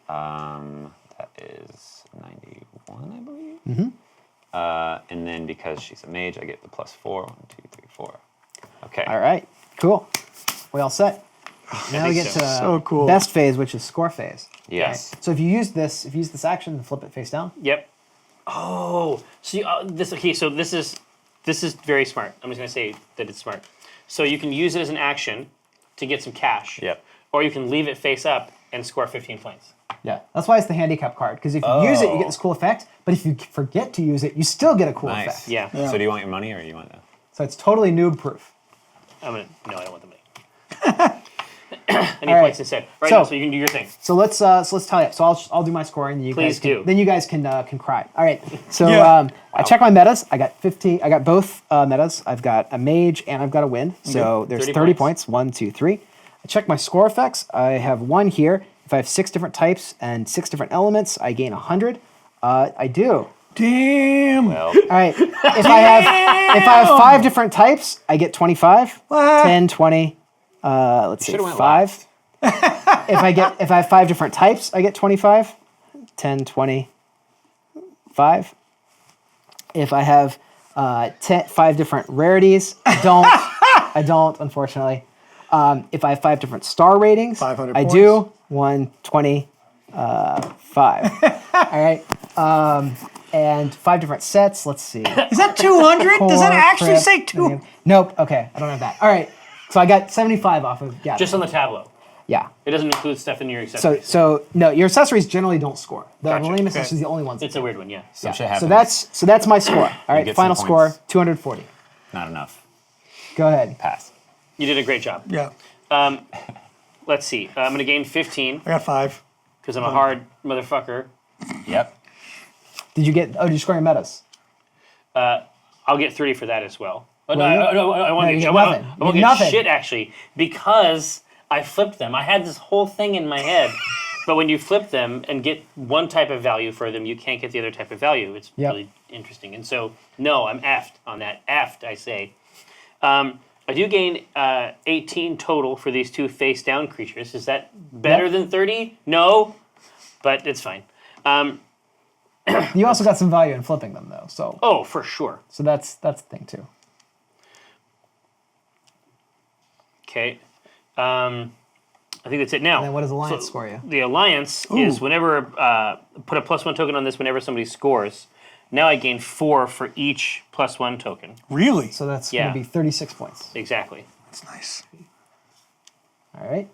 [SPEAKER 3] That is 91, I believe. And then because she's a mage, I get the +4. 1, 2, 3, 4. Okay.
[SPEAKER 2] All right. Cool. We all set. Now we get to
[SPEAKER 4] So cool.
[SPEAKER 2] best phase, which is score phase.
[SPEAKER 3] Yes.
[SPEAKER 2] So if you use this action and flip it face down.
[SPEAKER 1] Yep. Oh, so you, this okay? So this is very smart. I'm just gonna say that it's smart. So you can use it as an action to get some cash.
[SPEAKER 3] Yep.
[SPEAKER 1] Or you can leave it face up and score 15 points.
[SPEAKER 2] Yeah. That's why it's the handicap card, because if you use it, you get this cool effect. But if you forget to use it, you still get a cool
[SPEAKER 3] Nice.
[SPEAKER 2] effect.
[SPEAKER 1] Yeah.
[SPEAKER 3] So do you want your money or you want that?
[SPEAKER 2] So it's totally noob proof.
[SPEAKER 1] No, I don't want the money. I need
[SPEAKER 2] All right.
[SPEAKER 1] points instead. Right
[SPEAKER 2] So-
[SPEAKER 1] now, so you can do your thing.
[SPEAKER 2] So let's tally up. So I'll do my scoring. And you
[SPEAKER 1] Please
[SPEAKER 2] guys can,
[SPEAKER 1] do.
[SPEAKER 2] Then you guys can cry. All right. So
[SPEAKER 4] Yeah.
[SPEAKER 2] I check my metas. I got 50. I got both metas. I've got a mage and I've got a wind. So there's
[SPEAKER 1] 30
[SPEAKER 2] 30
[SPEAKER 1] points.
[SPEAKER 2] points. 1, 2, 3. I check my score effects. I have 1 here. If I have 6 different types and 6 different elements, I gain 100. I do.
[SPEAKER 4] Damn.
[SPEAKER 3] Well,
[SPEAKER 2] All right. If I have 5 different types, I get 25.
[SPEAKER 4] What?
[SPEAKER 2] 10, 20. Let's see,
[SPEAKER 3] should've went
[SPEAKER 2] 5. If I have 5 different types, I get 25. 10, 20, 5. If I have 5 different rarities, I don't, unfortunately. If I have 5 different star ratings,
[SPEAKER 4] 500
[SPEAKER 2] I
[SPEAKER 4] points.
[SPEAKER 2] do. 1, 20, 5. All right. And 5 different sets. Let's see.
[SPEAKER 4] Is that 200? Does that
[SPEAKER 2] Core,
[SPEAKER 4] actually
[SPEAKER 2] crypt,
[SPEAKER 4] say 2?
[SPEAKER 2] medium. Nope. Okay. I don't have that. All right. So I got 75 off of
[SPEAKER 1] Just on the tableau.
[SPEAKER 2] yeah.
[SPEAKER 1] It doesn't include stuff in your
[SPEAKER 2] So
[SPEAKER 1] accessories.
[SPEAKER 2] no, your accessories generally don't score. The
[SPEAKER 1] Gotcha.
[SPEAKER 2] Millennium
[SPEAKER 4] Okay.
[SPEAKER 2] is the only ones.
[SPEAKER 1] It's a weird one, yeah.
[SPEAKER 3] some shit
[SPEAKER 2] So
[SPEAKER 3] happens.
[SPEAKER 2] that's my score. All right.
[SPEAKER 3] get some
[SPEAKER 2] Final score
[SPEAKER 3] points.
[SPEAKER 2] 240.
[SPEAKER 3] Not enough.
[SPEAKER 2] Go ahead.
[SPEAKER 3] Pass.
[SPEAKER 1] You did a great job.
[SPEAKER 4] Yeah.
[SPEAKER 1] Let's see. I'm going to gain 15
[SPEAKER 4] I got 5.
[SPEAKER 1] because I'm a hard motherfucker.
[SPEAKER 3] Yep.
[SPEAKER 2] Did you score your metas?
[SPEAKER 1] I'll get 30 for that as well. Oh, no,
[SPEAKER 2] Will you?
[SPEAKER 1] I won't
[SPEAKER 2] No, you
[SPEAKER 1] get,
[SPEAKER 2] get
[SPEAKER 1] I won't-
[SPEAKER 2] nothing.
[SPEAKER 1] I won't
[SPEAKER 2] You
[SPEAKER 1] get
[SPEAKER 2] get nothing.
[SPEAKER 1] shit, actually, because I flipped them. I had this whole thing in my head. But when you flip them and get one type of value for them, you can't get the other type of value. It's
[SPEAKER 2] Yep.
[SPEAKER 1] really interesting. And so, no, I'm effed on that. Effed, I say. I do gain 18 total for these 2 face-down creatures. Is that better
[SPEAKER 2] Yep.
[SPEAKER 1] than 30? No, but it's fine.
[SPEAKER 2] You also got some value in flipping them though. So
[SPEAKER 1] Oh, for sure.
[SPEAKER 2] that's the thing too.
[SPEAKER 1] Okay. I think that's it now.
[SPEAKER 2] And then what does Alliance score you?
[SPEAKER 1] The Alliance is whenever, put a +1 token on this whenever somebody scores. Now I gain 4 for each +1 token.
[SPEAKER 4] Really?
[SPEAKER 2] So that's
[SPEAKER 1] Yeah.
[SPEAKER 2] going to be 36 points.
[SPEAKER 1] Exactly.
[SPEAKER 4] That's nice.
[SPEAKER 2] All right.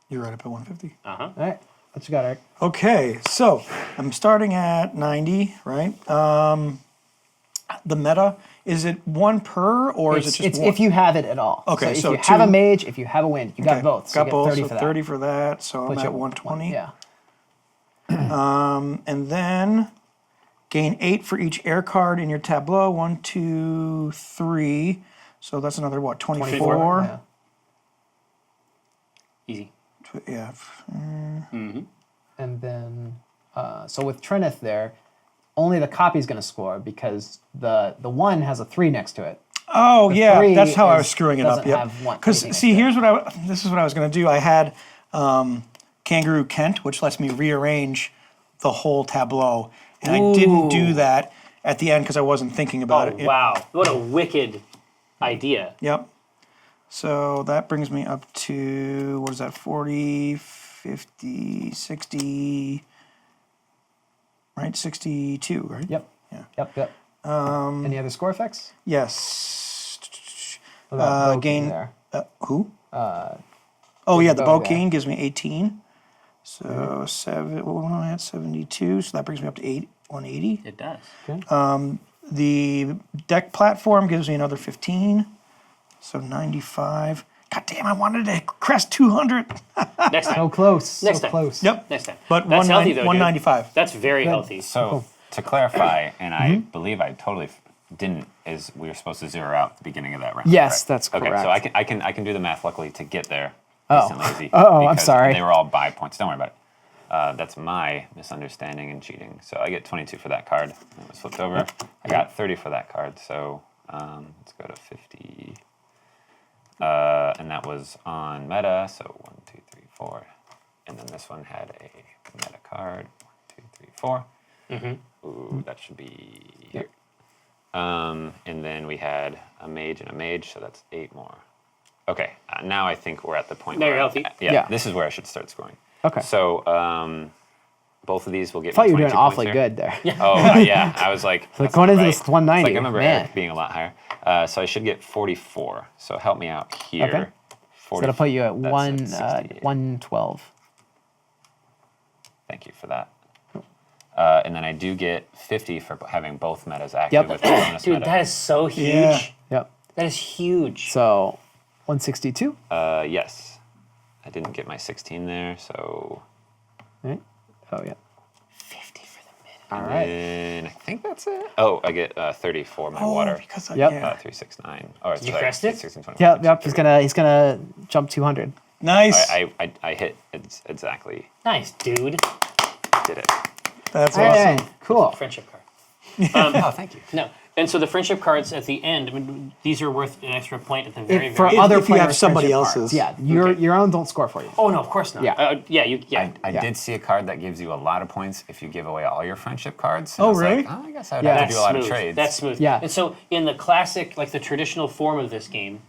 [SPEAKER 4] You're right up at 150.
[SPEAKER 2] All right. What you got, Eric?
[SPEAKER 4] Okay, so I'm starting at 90, right? The meta, is it 1 per or is it just
[SPEAKER 2] It's
[SPEAKER 4] 1?
[SPEAKER 2] if you have it at all.
[SPEAKER 4] Okay,
[SPEAKER 2] so
[SPEAKER 4] so
[SPEAKER 2] if you have a
[SPEAKER 4] 2
[SPEAKER 2] mage, if you have a wind, you got
[SPEAKER 4] Okay,
[SPEAKER 2] both. So
[SPEAKER 4] got
[SPEAKER 2] you get
[SPEAKER 4] both,
[SPEAKER 2] 30
[SPEAKER 4] so
[SPEAKER 2] for that.
[SPEAKER 4] 30 for that, so I'm
[SPEAKER 2] Put you
[SPEAKER 4] at 120.
[SPEAKER 2] Yeah.
[SPEAKER 4] And then gain 8 for each air card in your tableau. 1, 2, 3. So that's another, what, 24?
[SPEAKER 2] Yeah.
[SPEAKER 1] Easy.
[SPEAKER 4] Yeah.
[SPEAKER 2] And then, so with Trinith there, only the copy's going to score because the 1 has a 3 next to it.
[SPEAKER 4] Oh,
[SPEAKER 2] The
[SPEAKER 4] yeah,
[SPEAKER 2] 3
[SPEAKER 4] that's how I was
[SPEAKER 2] is-
[SPEAKER 4] screwing it up.
[SPEAKER 2] doesn't
[SPEAKER 4] Yep.
[SPEAKER 2] have one-
[SPEAKER 4] Because,
[SPEAKER 2] anything
[SPEAKER 4] see,
[SPEAKER 2] next to
[SPEAKER 4] here's this is what I was going to do. I had Kangaroo Kent, which lets me rearrange the whole tableau. And I didn't do that at the end because I wasn't thinking about
[SPEAKER 1] Oh,
[SPEAKER 4] it.
[SPEAKER 1] wow. What a wicked idea.
[SPEAKER 4] Yep. So that brings me up to, what is that, 40, 50, 60, right? 62, right?
[SPEAKER 2] Yep.
[SPEAKER 4] Yeah.
[SPEAKER 2] Yep. Any other score effects?
[SPEAKER 4] Yes.
[SPEAKER 2] What about Bow
[SPEAKER 4] gain,
[SPEAKER 2] King there?
[SPEAKER 4] who? Oh, yeah, the
[SPEAKER 2] Bow
[SPEAKER 4] Bow
[SPEAKER 2] guy.
[SPEAKER 4] King gives me 18. So, what am I at? 72. So that brings me up to 180.
[SPEAKER 1] It does.
[SPEAKER 4] The deck platform gives me another 15. So 95. God damn, I wanted to crest 200.
[SPEAKER 1] Next time.
[SPEAKER 2] So close.
[SPEAKER 1] Next
[SPEAKER 2] so
[SPEAKER 1] time.
[SPEAKER 2] close.
[SPEAKER 4] Yep.
[SPEAKER 1] Next time.
[SPEAKER 4] But
[SPEAKER 1] That's healthy, though, dude.
[SPEAKER 4] 195.
[SPEAKER 1] That's very healthy.
[SPEAKER 3] So to clarify, and I believe I totally didn't, is we were supposed to zero out at the beginning of that round.
[SPEAKER 2] Yes,
[SPEAKER 3] correct?
[SPEAKER 2] that's
[SPEAKER 3] Okay, so
[SPEAKER 2] correct.
[SPEAKER 3] I can do the math luckily to get there.
[SPEAKER 2] Oh.
[SPEAKER 3] Decently easy,
[SPEAKER 2] Uh-oh, I'm
[SPEAKER 3] because
[SPEAKER 2] sorry.
[SPEAKER 3] They were all by points. Don't worry about it. That's my misunderstanding and cheating. So I get 22 for that card. It was flipped over. I got 30 for that card. So let's go to 50. And that was on meta. So 1, 2, 3, 4. And then this one had a meta card. 1, 2, 3, 4. Ooh, that should be here. And then we had a mage and a mage. So that's 8 more. Okay. Now I think we're at the point
[SPEAKER 1] Now
[SPEAKER 3] where
[SPEAKER 1] you're healthy.
[SPEAKER 3] Yeah. This is where I should start scoring.
[SPEAKER 2] Okay.
[SPEAKER 3] So both of these will get.
[SPEAKER 2] I thought
[SPEAKER 3] me
[SPEAKER 2] you were doing
[SPEAKER 3] 22 points
[SPEAKER 2] awfully
[SPEAKER 3] here.
[SPEAKER 2] good there.
[SPEAKER 3] Yeah. Oh yeah, I was like.
[SPEAKER 2] Like going into this
[SPEAKER 3] It's
[SPEAKER 2] 190.
[SPEAKER 3] like I remember
[SPEAKER 2] man.
[SPEAKER 3] Eric being a lot higher. So I should get 44. So help me out here.
[SPEAKER 2] Okay.
[SPEAKER 3] 40,
[SPEAKER 2] So that'll put you at
[SPEAKER 3] that's
[SPEAKER 2] 112.
[SPEAKER 3] Thank you for that. And then I do get 50 for having both metas active with the bonus
[SPEAKER 1] Dude,
[SPEAKER 3] meta.
[SPEAKER 1] that is so huge.
[SPEAKER 4] Yeah.
[SPEAKER 2] Yep.
[SPEAKER 1] That is huge.
[SPEAKER 2] So 162.
[SPEAKER 3] Yes. I didn't get my 16 there, so.
[SPEAKER 2] Right. Oh yeah.
[SPEAKER 1] 50 for the minute.
[SPEAKER 2] All right.
[SPEAKER 3] And I think that's it. Oh, I get 30 for my
[SPEAKER 4] Oh,
[SPEAKER 3] water.
[SPEAKER 4] because
[SPEAKER 2] Yep.
[SPEAKER 3] 369. Oh,
[SPEAKER 1] You crest it?
[SPEAKER 3] 16, 20,
[SPEAKER 2] Yep. He's gonna jump 200.
[SPEAKER 4] Nice.
[SPEAKER 3] I hit exactly.
[SPEAKER 1] Nice, dude.
[SPEAKER 3] Did it.
[SPEAKER 4] That's
[SPEAKER 2] All
[SPEAKER 4] awesome.
[SPEAKER 2] right. Cool.
[SPEAKER 1] Friendship card.
[SPEAKER 3] Oh, thank you.
[SPEAKER 1] No. And so the friendship cards at the end, I mean, these are worth an extra point at the very,
[SPEAKER 2] For
[SPEAKER 1] very
[SPEAKER 2] other
[SPEAKER 4] if you have
[SPEAKER 2] players'
[SPEAKER 4] somebody
[SPEAKER 2] friendship
[SPEAKER 4] else's.
[SPEAKER 2] cards. Yeah. Your own don't score for you.
[SPEAKER 1] Oh, no, of course not.
[SPEAKER 2] Yeah.
[SPEAKER 1] Yeah.
[SPEAKER 3] I
[SPEAKER 2] Yeah.
[SPEAKER 3] did see a card that gives you a lot of points if you give away all your friendship cards.
[SPEAKER 4] Oh,
[SPEAKER 3] I was
[SPEAKER 4] really?
[SPEAKER 3] Like, I guess I would
[SPEAKER 2] Yeah.
[SPEAKER 3] have to do a lot
[SPEAKER 1] smooth.
[SPEAKER 3] of trades.
[SPEAKER 1] That's smooth.
[SPEAKER 2] Yeah.
[SPEAKER 1] And so in the classic, like the traditional form of this game,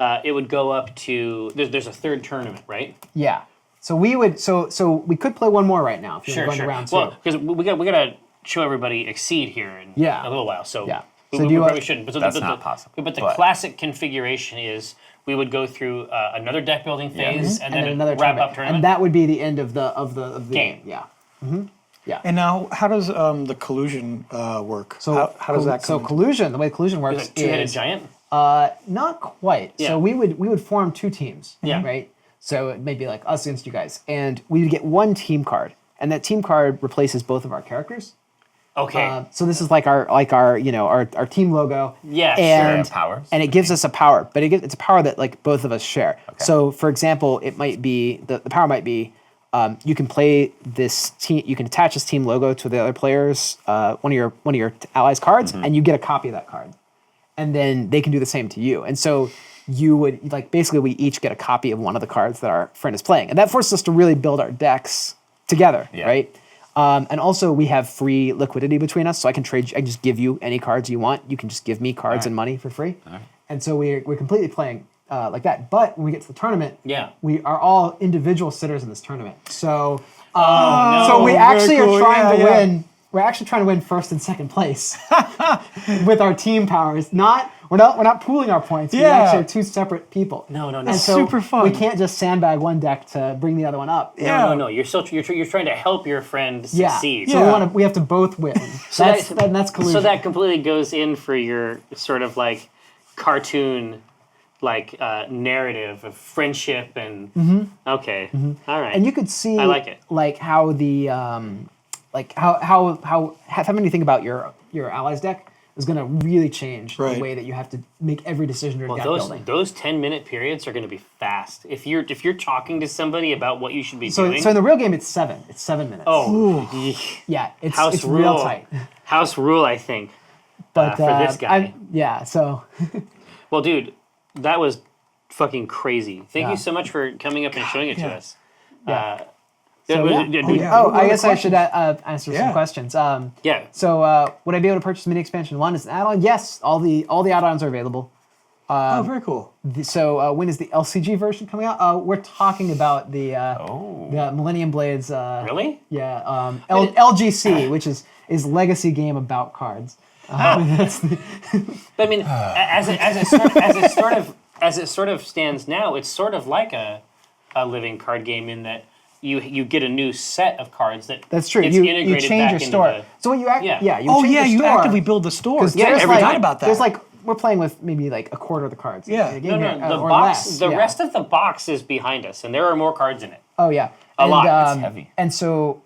[SPEAKER 1] it would go up to, there's a third tournament, right?
[SPEAKER 2] Yeah. So we would. So we could play one more right now if you
[SPEAKER 1] Sure,
[SPEAKER 2] want to
[SPEAKER 1] sure.
[SPEAKER 2] go into round 2.
[SPEAKER 1] Well, because we got to show everybody Exceed here in
[SPEAKER 2] Yeah.
[SPEAKER 1] a little while. So
[SPEAKER 2] Yeah.
[SPEAKER 1] we,
[SPEAKER 2] So
[SPEAKER 1] we
[SPEAKER 2] do you
[SPEAKER 1] probably
[SPEAKER 2] want-
[SPEAKER 1] shouldn't. But
[SPEAKER 3] That's not possible,
[SPEAKER 1] But the
[SPEAKER 3] but-
[SPEAKER 1] classic configuration is we would go through another deck building phase and,
[SPEAKER 2] and then
[SPEAKER 1] then
[SPEAKER 2] another
[SPEAKER 1] wrap
[SPEAKER 2] tournament.
[SPEAKER 1] up tournament.
[SPEAKER 2] And that would be the end of the
[SPEAKER 1] Game.
[SPEAKER 2] game. Yeah.
[SPEAKER 4] And now, how does the collusion work?
[SPEAKER 2] So
[SPEAKER 4] how does that
[SPEAKER 2] So
[SPEAKER 4] come?
[SPEAKER 2] collusion, the way collusion works
[SPEAKER 1] Is it two-headed
[SPEAKER 2] is
[SPEAKER 1] giant?
[SPEAKER 2] not quite.
[SPEAKER 1] Yeah.
[SPEAKER 2] So we would form 2 teams.
[SPEAKER 1] Yeah.
[SPEAKER 2] Right. So it may be like us against you guys, and we would get 1 team card, and that team card replaces both of our characters.
[SPEAKER 1] Okay.
[SPEAKER 2] So this is like our our team logo.
[SPEAKER 1] Yeah, sure.
[SPEAKER 2] and
[SPEAKER 3] Share powers.
[SPEAKER 2] and it gives us a power, but it's a power that like both of us share. So for example, it might be the power might be you can play this team. You can attach this team logo to the other player's one of your allies' cards, and you get a copy of that card, and then they can do the same to you. And so you would like basically we each get a copy of one of the cards that our friend is playing, and that forces us to really build our decks together, right? And also we have free liquidity between us, so I can just give you any cards you want. You can just give me cards and money for free. And so we're completely playing like that. But when we get to the tournament, we are all individual sitters in this tournament. So so we actually
[SPEAKER 4] cool.
[SPEAKER 2] are trying to
[SPEAKER 4] Yeah.
[SPEAKER 2] win. We're actually trying to win first and second place with our team powers. We're not pooling our points. We
[SPEAKER 4] Yeah.
[SPEAKER 2] actually are 2 separate people.
[SPEAKER 1] No.
[SPEAKER 2] And so
[SPEAKER 4] super fun.
[SPEAKER 2] we can't just sandbag one deck to bring the other one up.
[SPEAKER 1] No. You're trying to help your friend succeed.
[SPEAKER 2] So
[SPEAKER 4] Yeah.
[SPEAKER 2] we have to both win. That's collusion.
[SPEAKER 1] So that completely goes in for your sort of like cartoon like narrative of friendship and okay. All right.
[SPEAKER 2] and you could see
[SPEAKER 1] I like it.
[SPEAKER 2] like how the like how having to think about your allies deck is going to really change
[SPEAKER 4] Right.
[SPEAKER 2] the way that you have to make every decision during deck building.
[SPEAKER 1] Those 10-minute periods are going to be fast. If you're talking to somebody about what you should be
[SPEAKER 2] So
[SPEAKER 1] doing.
[SPEAKER 2] in the real game it's 7. It's 7 minutes.
[SPEAKER 1] Oh,
[SPEAKER 2] yeah, it's
[SPEAKER 1] house rule.
[SPEAKER 2] real tight.
[SPEAKER 1] House rule, I think.
[SPEAKER 2] But
[SPEAKER 1] for this guy.
[SPEAKER 2] So
[SPEAKER 1] Well, dude, that was fucking crazy. Thank
[SPEAKER 2] Yeah.
[SPEAKER 1] you so much for coming up and showing it to us.
[SPEAKER 2] Yeah.
[SPEAKER 1] Yeah,
[SPEAKER 2] yeah.
[SPEAKER 4] yeah.
[SPEAKER 2] Oh,
[SPEAKER 4] What are
[SPEAKER 2] I
[SPEAKER 4] the
[SPEAKER 2] guess I should answer
[SPEAKER 4] Yeah.
[SPEAKER 2] some questions.
[SPEAKER 1] yeah.
[SPEAKER 2] So would I be able to purchase Mini Expansion 1 as an add-on? Yes, all the add-ons are available.
[SPEAKER 4] Oh, very cool.
[SPEAKER 2] So when is the LCG version coming out? We're talking about the Millennium Blades.
[SPEAKER 1] Really?
[SPEAKER 2] Yeah, LGC, which is legacy game about cards. That's the-
[SPEAKER 1] But I mean, as it sort of stands now, it's sort of like a living card game in that you get a new set of cards
[SPEAKER 2] that's true.
[SPEAKER 1] It's
[SPEAKER 2] You
[SPEAKER 1] integrated
[SPEAKER 2] change
[SPEAKER 1] back
[SPEAKER 2] your
[SPEAKER 1] into
[SPEAKER 2] store.
[SPEAKER 1] the-
[SPEAKER 2] So what you act?
[SPEAKER 1] Yeah.
[SPEAKER 2] Yeah. You
[SPEAKER 4] Oh
[SPEAKER 2] change
[SPEAKER 4] yeah,
[SPEAKER 2] your
[SPEAKER 4] you
[SPEAKER 2] store.
[SPEAKER 4] actively build the store.
[SPEAKER 2] 'Cause
[SPEAKER 4] Yeah,
[SPEAKER 2] there's
[SPEAKER 4] every
[SPEAKER 2] like-
[SPEAKER 4] time about that.
[SPEAKER 2] There's like we're playing with maybe like a quarter of the cards.
[SPEAKER 4] Yeah.
[SPEAKER 2] in a game
[SPEAKER 1] No,
[SPEAKER 2] here,
[SPEAKER 1] the
[SPEAKER 2] or
[SPEAKER 1] box.
[SPEAKER 2] less.
[SPEAKER 1] The
[SPEAKER 2] Yeah.
[SPEAKER 1] rest of the box is behind us, and there are more cards in it.
[SPEAKER 2] Oh yeah,
[SPEAKER 1] A lot. It's
[SPEAKER 3] heavy.
[SPEAKER 2] And so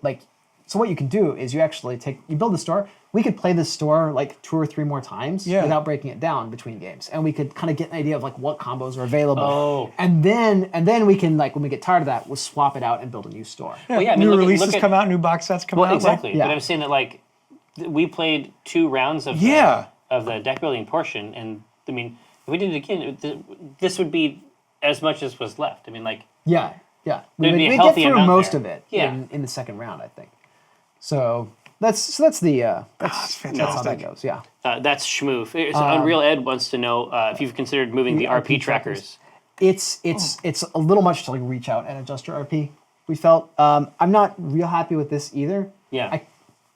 [SPEAKER 2] what you can do is you actually build the store, we could play this store like 2 or 3 more times
[SPEAKER 4] Yeah.
[SPEAKER 2] without breaking it down between games, and we could kind of get an idea of like what combos are available.
[SPEAKER 1] Oh.
[SPEAKER 2] And then we can, like, when we get tired of that, we'll swap it out and build a new store.
[SPEAKER 4] Yeah,
[SPEAKER 1] Well, yeah, I mean,
[SPEAKER 4] new
[SPEAKER 1] look at-
[SPEAKER 4] releases
[SPEAKER 1] look at-
[SPEAKER 4] come out, new box sets come
[SPEAKER 1] Well,
[SPEAKER 4] out.
[SPEAKER 1] exactly.
[SPEAKER 2] yeah.
[SPEAKER 1] But I'm saying that like we played 2 rounds of
[SPEAKER 4] Yeah.
[SPEAKER 1] the deck building portion, and I mean, if we did it again, this would be as much as was left. I mean, like
[SPEAKER 2] Yeah.
[SPEAKER 1] There'd be a
[SPEAKER 2] we'd
[SPEAKER 1] healthy
[SPEAKER 2] get through
[SPEAKER 1] amount
[SPEAKER 2] most
[SPEAKER 1] there.
[SPEAKER 2] of it
[SPEAKER 1] Yeah.
[SPEAKER 2] in the second round, I think. So that's the
[SPEAKER 4] That's
[SPEAKER 2] that's how that
[SPEAKER 4] fantastic.
[SPEAKER 2] goes. Yeah.
[SPEAKER 1] that's schmoof. Unreal Ed wants to know if you've considered moving the RP trackers.
[SPEAKER 2] It's a little much to like reach out and adjust your RP. We felt I'm not real happy with this either.
[SPEAKER 1] Yeah.
[SPEAKER 2] I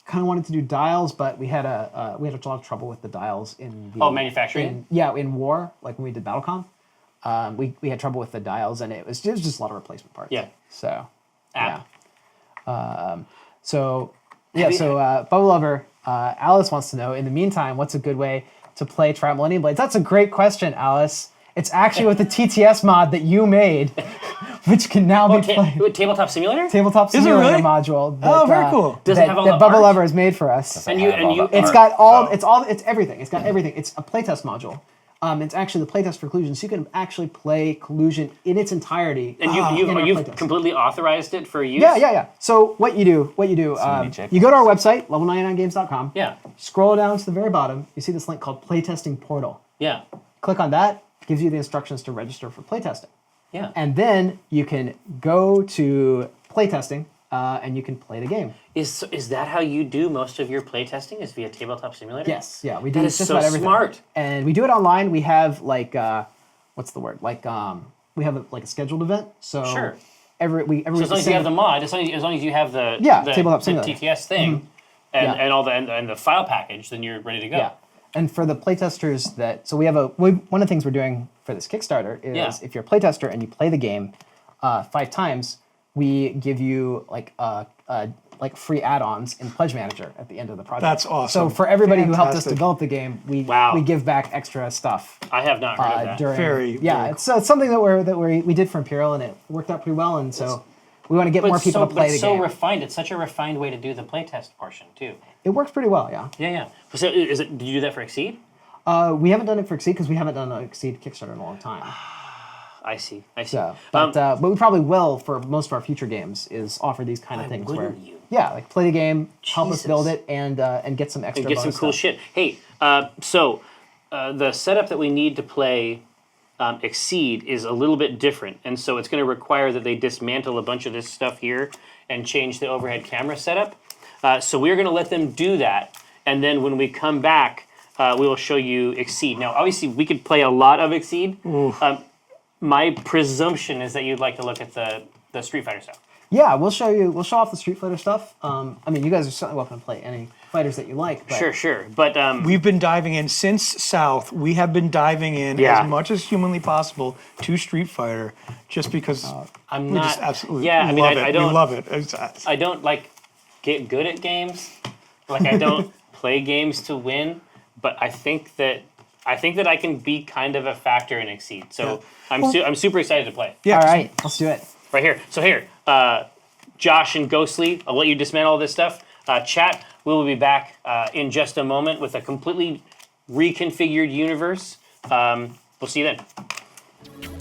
[SPEAKER 2] kind of wanted to do dials, but we had a lot of trouble with the dials in the
[SPEAKER 1] manufacturing?
[SPEAKER 2] in war, like when we did BattleCon. We had trouble with the dials, and it was just a lot of replacement parts.
[SPEAKER 1] Yeah.
[SPEAKER 2] So
[SPEAKER 1] App.
[SPEAKER 2] so Bubble Lover, Alice wants to know, in the meantime, what's a good way to play Triumph Millennium Blades? That's a great question, Alice. It's actually with the TTS mod that you made, which can now be played.
[SPEAKER 1] Tabletop Simulator.
[SPEAKER 2] Tabletop
[SPEAKER 4] it
[SPEAKER 2] Simulator
[SPEAKER 4] really?
[SPEAKER 2] module. That,
[SPEAKER 4] Oh, very cool.
[SPEAKER 1] Does it have all
[SPEAKER 2] that
[SPEAKER 1] the
[SPEAKER 2] Bubble
[SPEAKER 1] art?
[SPEAKER 2] Lover has made for us.
[SPEAKER 1] And you
[SPEAKER 2] It's got all. It's everything. It's got everything. It's a playtest module. It's actually the playtest for Collusion, so you can actually play Collusion in its entirety.
[SPEAKER 1] and
[SPEAKER 2] in our
[SPEAKER 1] you've
[SPEAKER 2] playtest.
[SPEAKER 1] completely authorized it for use.
[SPEAKER 2] Yeah. So what you do,
[SPEAKER 3] many checklists.
[SPEAKER 2] you go to our website, level99games.com.
[SPEAKER 1] Yeah.
[SPEAKER 2] Scroll down to the very bottom. You see this link called Playtesting Portal.
[SPEAKER 1] Yeah.
[SPEAKER 2] Click on that. Gives you the instructions to register for playtesting.
[SPEAKER 1] Yeah.
[SPEAKER 2] And then you can go to playtesting and you can play the game.
[SPEAKER 1] Is that how you do most of your playtesting? Is via Tabletop Simulator?
[SPEAKER 2] Yes, yeah, we do
[SPEAKER 1] That is
[SPEAKER 2] just
[SPEAKER 1] so
[SPEAKER 2] about everything.
[SPEAKER 1] smart.
[SPEAKER 2] And we do it online. We have like what's the word? Like we have a scheduled event. So
[SPEAKER 1] Sure.
[SPEAKER 2] every
[SPEAKER 1] So as long as you have the mod, as long as you have the
[SPEAKER 2] Tabletop
[SPEAKER 1] the
[SPEAKER 2] Simulator.
[SPEAKER 1] TTS thing
[SPEAKER 2] Yeah.
[SPEAKER 1] and all and the file package, then you're ready to go.
[SPEAKER 2] Yeah. And for the playtesters one of the things we're doing for this Kickstarter is if you're a playtester and you play the game 5 times, we give you like free add-ons in Pledge Manager at the end of the project.
[SPEAKER 4] That's awesome.
[SPEAKER 2] So for everybody who helped us
[SPEAKER 4] Fantastic.
[SPEAKER 2] develop the game, we give back extra stuff.
[SPEAKER 1] I have not heard of that.
[SPEAKER 2] During,
[SPEAKER 4] Very
[SPEAKER 2] it's something that we did for Imperial, and it worked out pretty well. And so we want to get more people to play the
[SPEAKER 1] it's
[SPEAKER 2] game.
[SPEAKER 1] so refined. It's such a refined way to do the playtest portion too.
[SPEAKER 2] It works pretty well, yeah.
[SPEAKER 1] Yeah. So did you do that for Exceed?
[SPEAKER 2] We haven't done it for Exceed because we haven't done an Exceed Kickstarter in a long time.
[SPEAKER 1] I see.
[SPEAKER 2] So, but we probably will for most of our future games is offer these kind of things where,
[SPEAKER 1] wouldn't you?
[SPEAKER 2] yeah, like play the game, help us
[SPEAKER 1] Jesus.
[SPEAKER 2] build it, and get some extra.
[SPEAKER 1] And get some
[SPEAKER 2] bonus
[SPEAKER 1] cool
[SPEAKER 2] stuff.
[SPEAKER 1] shit. Hey, so the setup that we need to play Exceed is a little bit different, and so it's going to require that they dismantle a bunch of this stuff here and change the overhead camera setup. So we're going to let them do that, and then when we come back, we will show you Exceed. Now, obviously, we could play a lot of Exceed. My presumption is that you'd like to look at the Street Fighter stuff.
[SPEAKER 2] Yeah, we'll show off the Street Fighter stuff. I mean, you guys are certainly welcome to play any fighters that you like. But
[SPEAKER 1] Sure. But
[SPEAKER 4] We've been diving in since South. We have been diving in
[SPEAKER 1] Yeah.
[SPEAKER 4] as much as humanly possible to Street Fighter, just because
[SPEAKER 1] I'm
[SPEAKER 4] we
[SPEAKER 1] not.
[SPEAKER 4] just absolutely
[SPEAKER 1] yeah, I mean,
[SPEAKER 4] love it.
[SPEAKER 1] I don't.
[SPEAKER 4] We love it. It's-
[SPEAKER 1] I don't like get good at games. Like I don't play games to win, but I think that I can be kind of a factor in Exceed. So I'm super excited to play.
[SPEAKER 4] yeah.
[SPEAKER 2] all right, let's do it.
[SPEAKER 1] Right here. So here, Josh and Ghostly, I'll let you dismantle all this stuff. Chat, we will be back in just a moment with a completely reconfigured universe. We'll see you then.